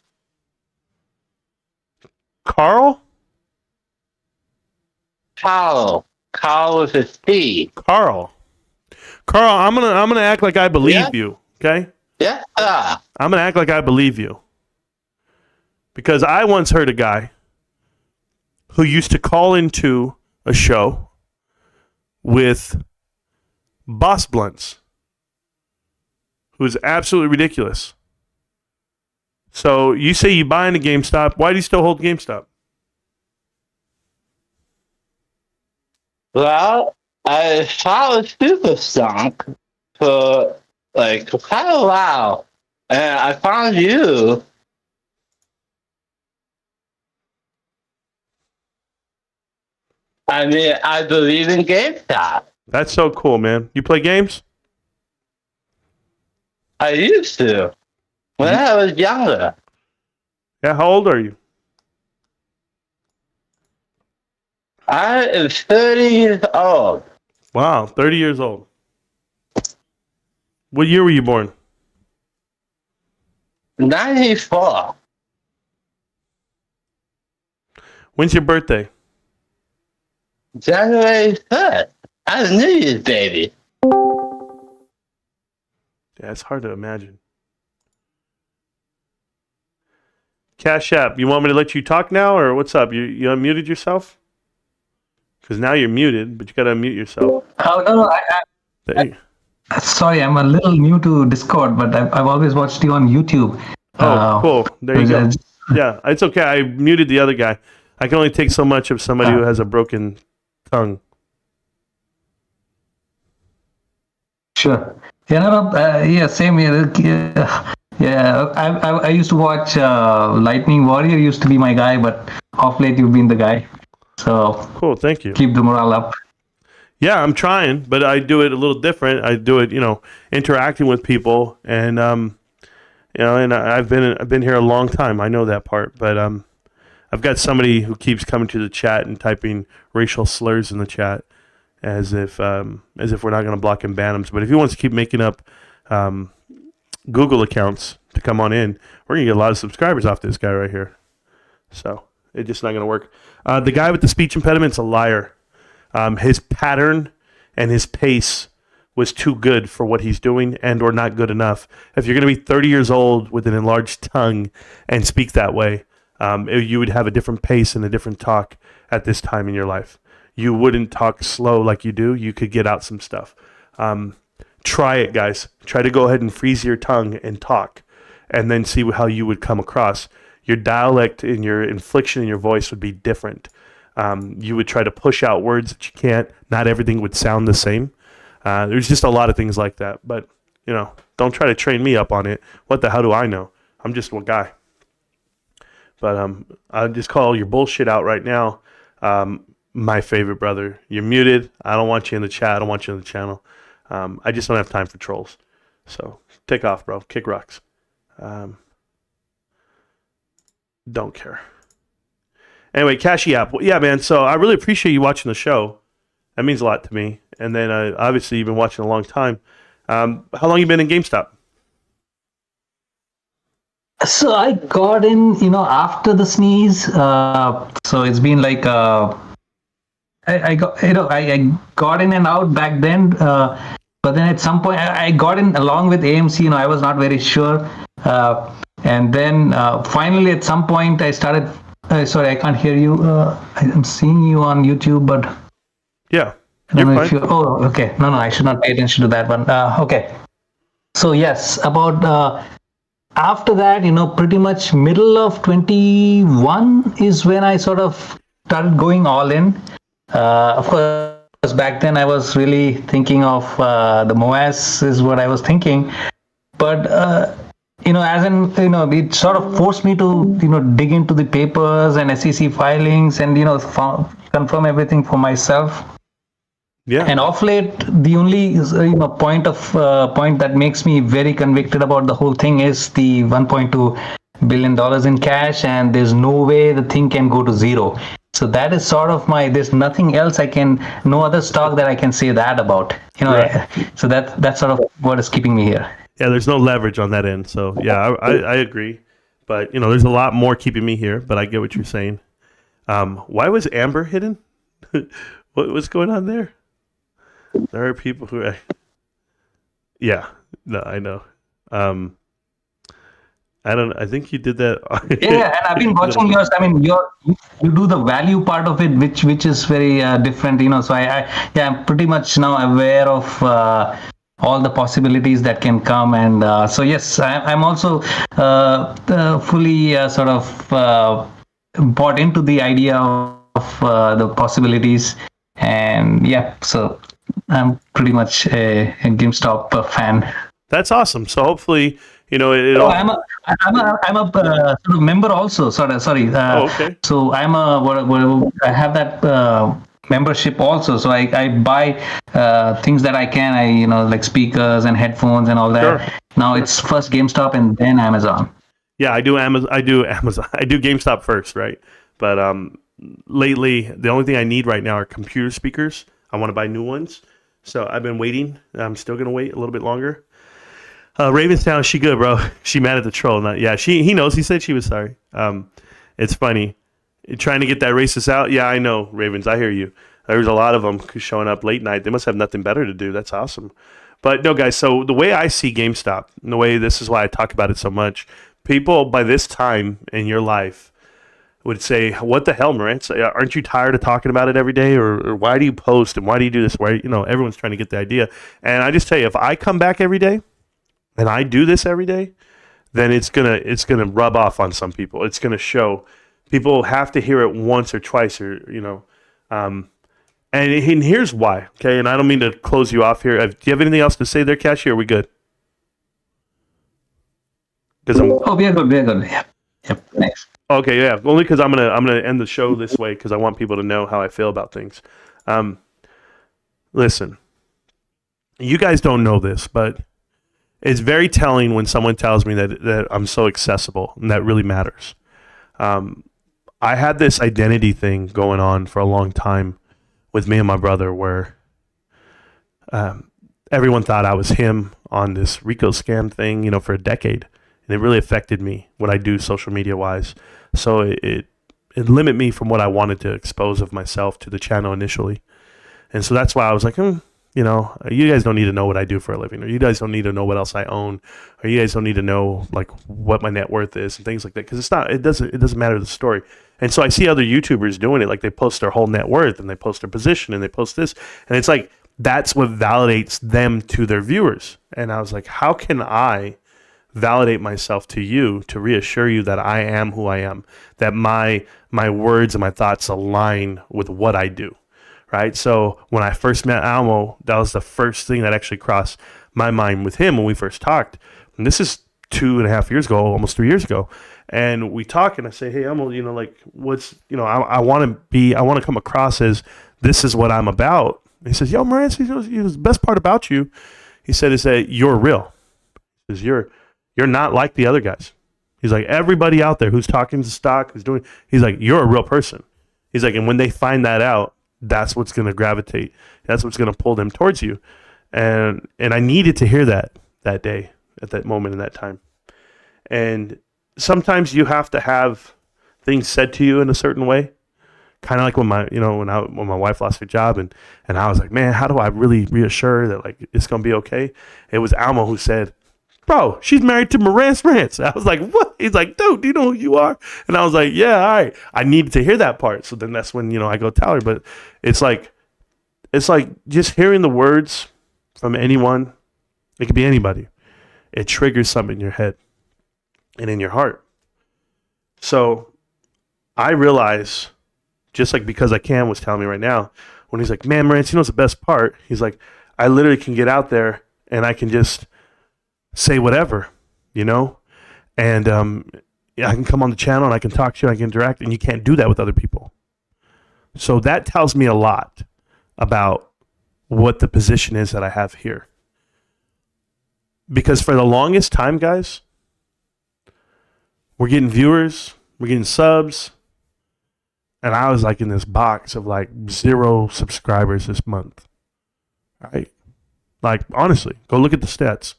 [SPEAKER 4] Carl?
[SPEAKER 11] Carl with a C.
[SPEAKER 4] Carl, I'm gonna act like I believe you. Okay?
[SPEAKER 11] Yeah.
[SPEAKER 4] I'm gonna act like I believe you. Because I once heard a guy who used to call into a show with boss blunts, who's absolutely ridiculous. So you say you buy into GameStop. Why do you still hold GameStop?
[SPEAKER 11] Well, I followed Super Stunk for quite a while, and I found you. I mean, I believe in GameStop.
[SPEAKER 4] That's so cool, man. You play games?
[SPEAKER 11] I used to when I was younger.
[SPEAKER 4] Yeah, how old are you?
[SPEAKER 11] I am 30 years old.
[SPEAKER 4] Wow, 30 years old. What year were you born?
[SPEAKER 11] 94.
[SPEAKER 4] When's your birthday?
[SPEAKER 11] January 3rd. I'm a New Year's baby.
[SPEAKER 4] Yeah, it's hard to imagine. Cash App, you want me to let you talk now, or what's up? You unmuted yourself? Because now you're muted, but you got to unmute yourself.
[SPEAKER 10] Oh, no. Sorry, I'm a little new to Discord, but I've always watched you on YouTube.
[SPEAKER 4] Oh, cool. There you go. Yeah, it's okay. I muted the other guy. I can only take so much of somebody who has a broken tongue.
[SPEAKER 10] Sure. Yeah, same here. Yeah, I used to watch Lightning Warrior. Used to be my guy, but off late you've been the guy. So
[SPEAKER 4] cool. Thank you.
[SPEAKER 10] Keep the morale up.
[SPEAKER 4] Yeah, I'm trying, but I do it a little different. I do it, interacting with people, and and I've been here a long time. I know that part, but I've got somebody who keeps coming to the chat and typing racial slurs in the chat, as if we're not going to block and ban them. But if he wants to keep making up Google accounts to come on in, we're going to get a lot of subscribers off this guy right here. So it's just not going to work. The guy with the speech impediment's a liar. His pattern and his pace was too good for what he's doing and or not good enough. If you're going to be 30 years old with an enlarged tongue and speak that way, you would have a different pace and a different talk at this time in your life. You wouldn't talk slow like you do. You could get out some stuff. Try it, guys. Try to go ahead and freeze your tongue and talk, and then see how you would come across. Your dialect and your inflection in your voice would be different. You would try to push out words that you can't. Not everything would sound the same. There's just a lot of things like that. But, don't try to train me up on it. What the hell do I know? I'm just one guy. But I'll just call your bullshit out right now. My favorite brother. You're muted. I don't want you in the chat. I don't want you in the channel. I just don't have time for trolls. So take off, bro. Kick rocks. Don't care. Anyway, Cashy App. Well, yeah, man. So I really appreciate you watching the show. That means a lot to me. And then obviously you've been watching a long time. How long you been in GameStop?
[SPEAKER 10] So I got in, after the sneeze. So it's been like I got in and out back then. But then at some point I got in along with AMC. I was not very sure. And then finally at some point I started. Sorry, I can't hear you. I'm seeing you on YouTube, but
[SPEAKER 4] yeah.
[SPEAKER 10] I don't know if you. Oh, okay. No, I should not pay attention to that one. Okay. So yes, about. After that, pretty much middle of 21 is when I sort of started going all in. Of course, back then I was really thinking of the MOAS is what I was thinking. But, it sort of forced me to, dig into the papers and SEC filings and, confirm everything for myself.
[SPEAKER 4] Yeah.
[SPEAKER 10] And off late, the only point that makes me very convicted about the whole thing is the $1.2 billion in cash, and there's no way the thing can go to zero. So that is sort of there's nothing else no other stock that I can say that about.
[SPEAKER 4] Right.
[SPEAKER 10] So that's sort of what is keeping me here.
[SPEAKER 4] Yeah, there's no leverage on that end. So yeah, I agree. But there's a lot more keeping me here. But I get what you're saying. Why was Amber hidden? What's going on there? There are people who, yeah, no, I know. I don't. I think you did that.
[SPEAKER 10] Yeah, and I've been watching yours. I mean, you do the value part of it, which is very different. So I'm pretty much now aware of all the possibilities that can come, and so yes, I'm also fully sort of bought into the idea of the possibilities, and yeah, so. I'm pretty much a GameStop fan.
[SPEAKER 4] That's awesome. So hopefully, I'm
[SPEAKER 10] a sort of member also. Sorry.
[SPEAKER 4] Okay.
[SPEAKER 10] So I'm I have that membership also. So I buy things that I can. Like speakers and headphones and all that.
[SPEAKER 4] Sure.
[SPEAKER 10] Now it's first GameStop and then Amazon.
[SPEAKER 4] Yeah, I do Amazon. I do GameStop first, right? But lately, the only thing I need right now are computer speakers. I want to buy new ones. So I've been waiting. I'm still going to wait a little bit longer. Ravenstown, she good, bro. She mad at the troll. He knows. He said she was sorry. It's funny. Trying to get that racist out. Yeah, I know, Ravens. I hear you. There's a lot of them showing up late night. They must have nothing better to do. That's awesome. But no, guys, so the way I see GameStop, and the way this is why I talk about it so much, people by this time in your life would say, what the hell, Marantz? Aren't you tired of talking about it every day? Or why do you post and why do you do this? Why, everyone's trying to get the idea. And I just tell you, if I come back every day and I do this every day, then it's gonna rub off on some people. It's gonna show. People have to hear it once or twice, or and here's why. Okay, and I don't mean to close you off here. Do you have anything else to say there, Cashy? Or are we good?
[SPEAKER 10] Because we are good. Yep. Thanks.
[SPEAKER 4] Okay, yeah. Only because I'm gonna end the show this way because I want people to know how I feel about things. Listen, you guys don't know this, but it's very telling when someone tells me that I'm so accessible, and that really matters. I had this identity thing going on for a long time with me and my brother, where everyone thought I was him on this Rico scam thing, for a decade. And it really affected me, what I do social media wise. So it limited me from what I wanted to expose of myself to the channel initially. And so that's why I was like, you guys don't need to know what I do for a living, or you guys don't need to know what else I own, or you guys don't need to know like what my net worth is and things like that. Because it doesn't matter the story. And so I see other YouTubers doing it, like they post their whole net worth and they post their position and they post this. And it's like, that's what validates them to their viewers. And I was like, how can I validate myself to you to reassure you that I am who I am, that my words and my thoughts align with what I do, right? So when I first met Almo, that was the first thing that actually crossed my mind with him when we first talked. And this is 2.5 years ago, almost 3 years ago. And we talk, and I say, hey, Emil, you know, like, what's, you know, I want to come across as this is what I'm about. And he says, yo, Marantz, the best part about you, he said, is that you're real. He says, you're not like the other guys. He's like, everybody out there who's talking to stock, he's like, you're a real person. He's like, and when they find that out, that's what's going to gravitate. That's what's going to pull them towards you. And I needed to hear that day, at that moment in that time. And sometimes you have to have things said to you in a certain way. Kind of like when my wife lost her job and I was like, man, how do I really reassure that like it's going to be okay? It was Alma who said, bro, she's married to Marantz Rantz. I was like, what? He's like, dude, do you know who you are? And I was like, yeah, all right. I needed to hear that part. So then that's when, you know, I go tell her. But it's like just hearing the words from anyone. It could be anybody. It triggers something in your head and in your heart. So I realize, just like Because I Can was telling me right now, when he's like, man, Marantz, you know what's the best part? He's like, I literally can get out there and I can just say whatever, you know? And I can come on the channel and I can talk to you, I can interact, and you can't do that with other people. So that tells me a lot about what the position is that I have here. Because for the longest time, guys, we're getting viewers, we're getting subs, and I was like in this box of like 0 subscribers this month. Right? Like, honestly, go look at the stats.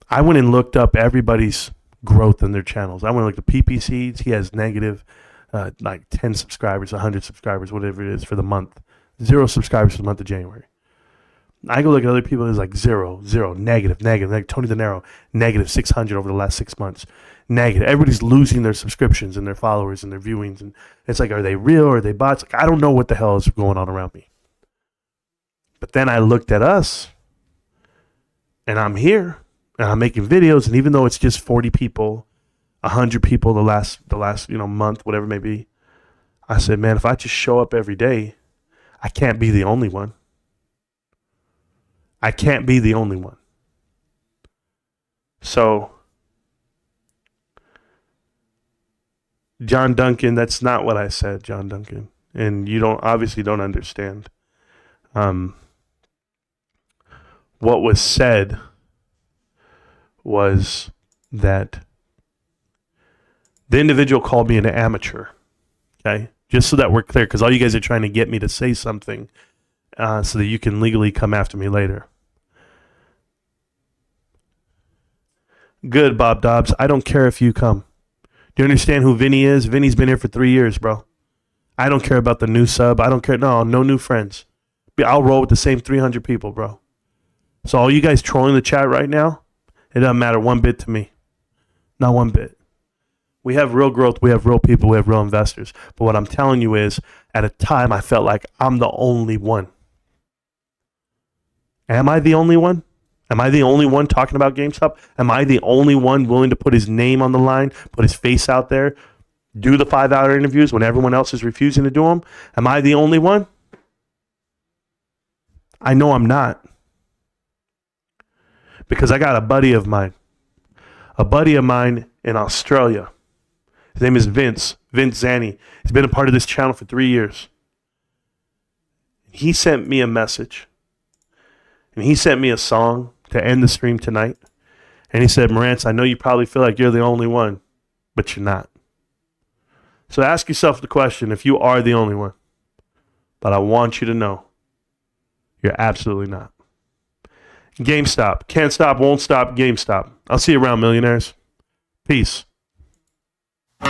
[SPEAKER 4] I went and looked up everybody's growth in their channels. I went and looked at PPC's. He has negative like 10 subscribers, 100 subscribers, whatever it is for the month. 0 subscribers for the month of January. I go look at other people, it's like 0, negative. Like Tony De Niro, negative 600 over the last 6 months. Negative. Everybody's losing their subscriptions and their followers and their viewings. And it's like, are they real or are they bots? Like, I don't know what the hell is going on around me. But then I looked at us, and I'm here, and I'm making videos, and even though it's just 40 people, 100 people the last month, whatever it may be, I said, man, if I just show up every day, I can't be the only one. I can't be the only one. So, John Duncan, that's not what I said, John Duncan. And you obviously don't understand. What was said was that the individual called me an amateur. Okay? Just so that we're clear, because all you guys are trying to get me to say something so that you can legally come after me later. Good, Bob Dobbs. I don't care if you come. Do you understand who Vinny is? Vinny's been here for 3 years, bro. I don't care about the new sub. I don't care. No new friends. I'll roll with the same 300 people, bro. So all you guys trolling the chat right now, it doesn't matter one bit to me. Not one bit. We have real growth. We have real people. We have real investors. But what I'm telling you is, at a time, I felt like I'm the only one. Am I the only one? Am I the only one talking about GameStop? Am I the only one willing to put his name on the line, put his face out there, do the 5-hour interviews when everyone else is refusing to do them? Am I the only one? I know I'm not. Because I got a buddy of mine in Australia. His name is Vince Zanni. He's been a part of this channel for 3 years. He sent me a message. And he sent me a song to end the stream tonight. And he said, Marantz, I know you probably feel like you're the only one, but you're not. So ask yourself the question, if you are the only one. But I want you to know, you're absolutely not. GameStop. Can't stop, won't stop, GameStop. I'll see you around, millionaires. Peace.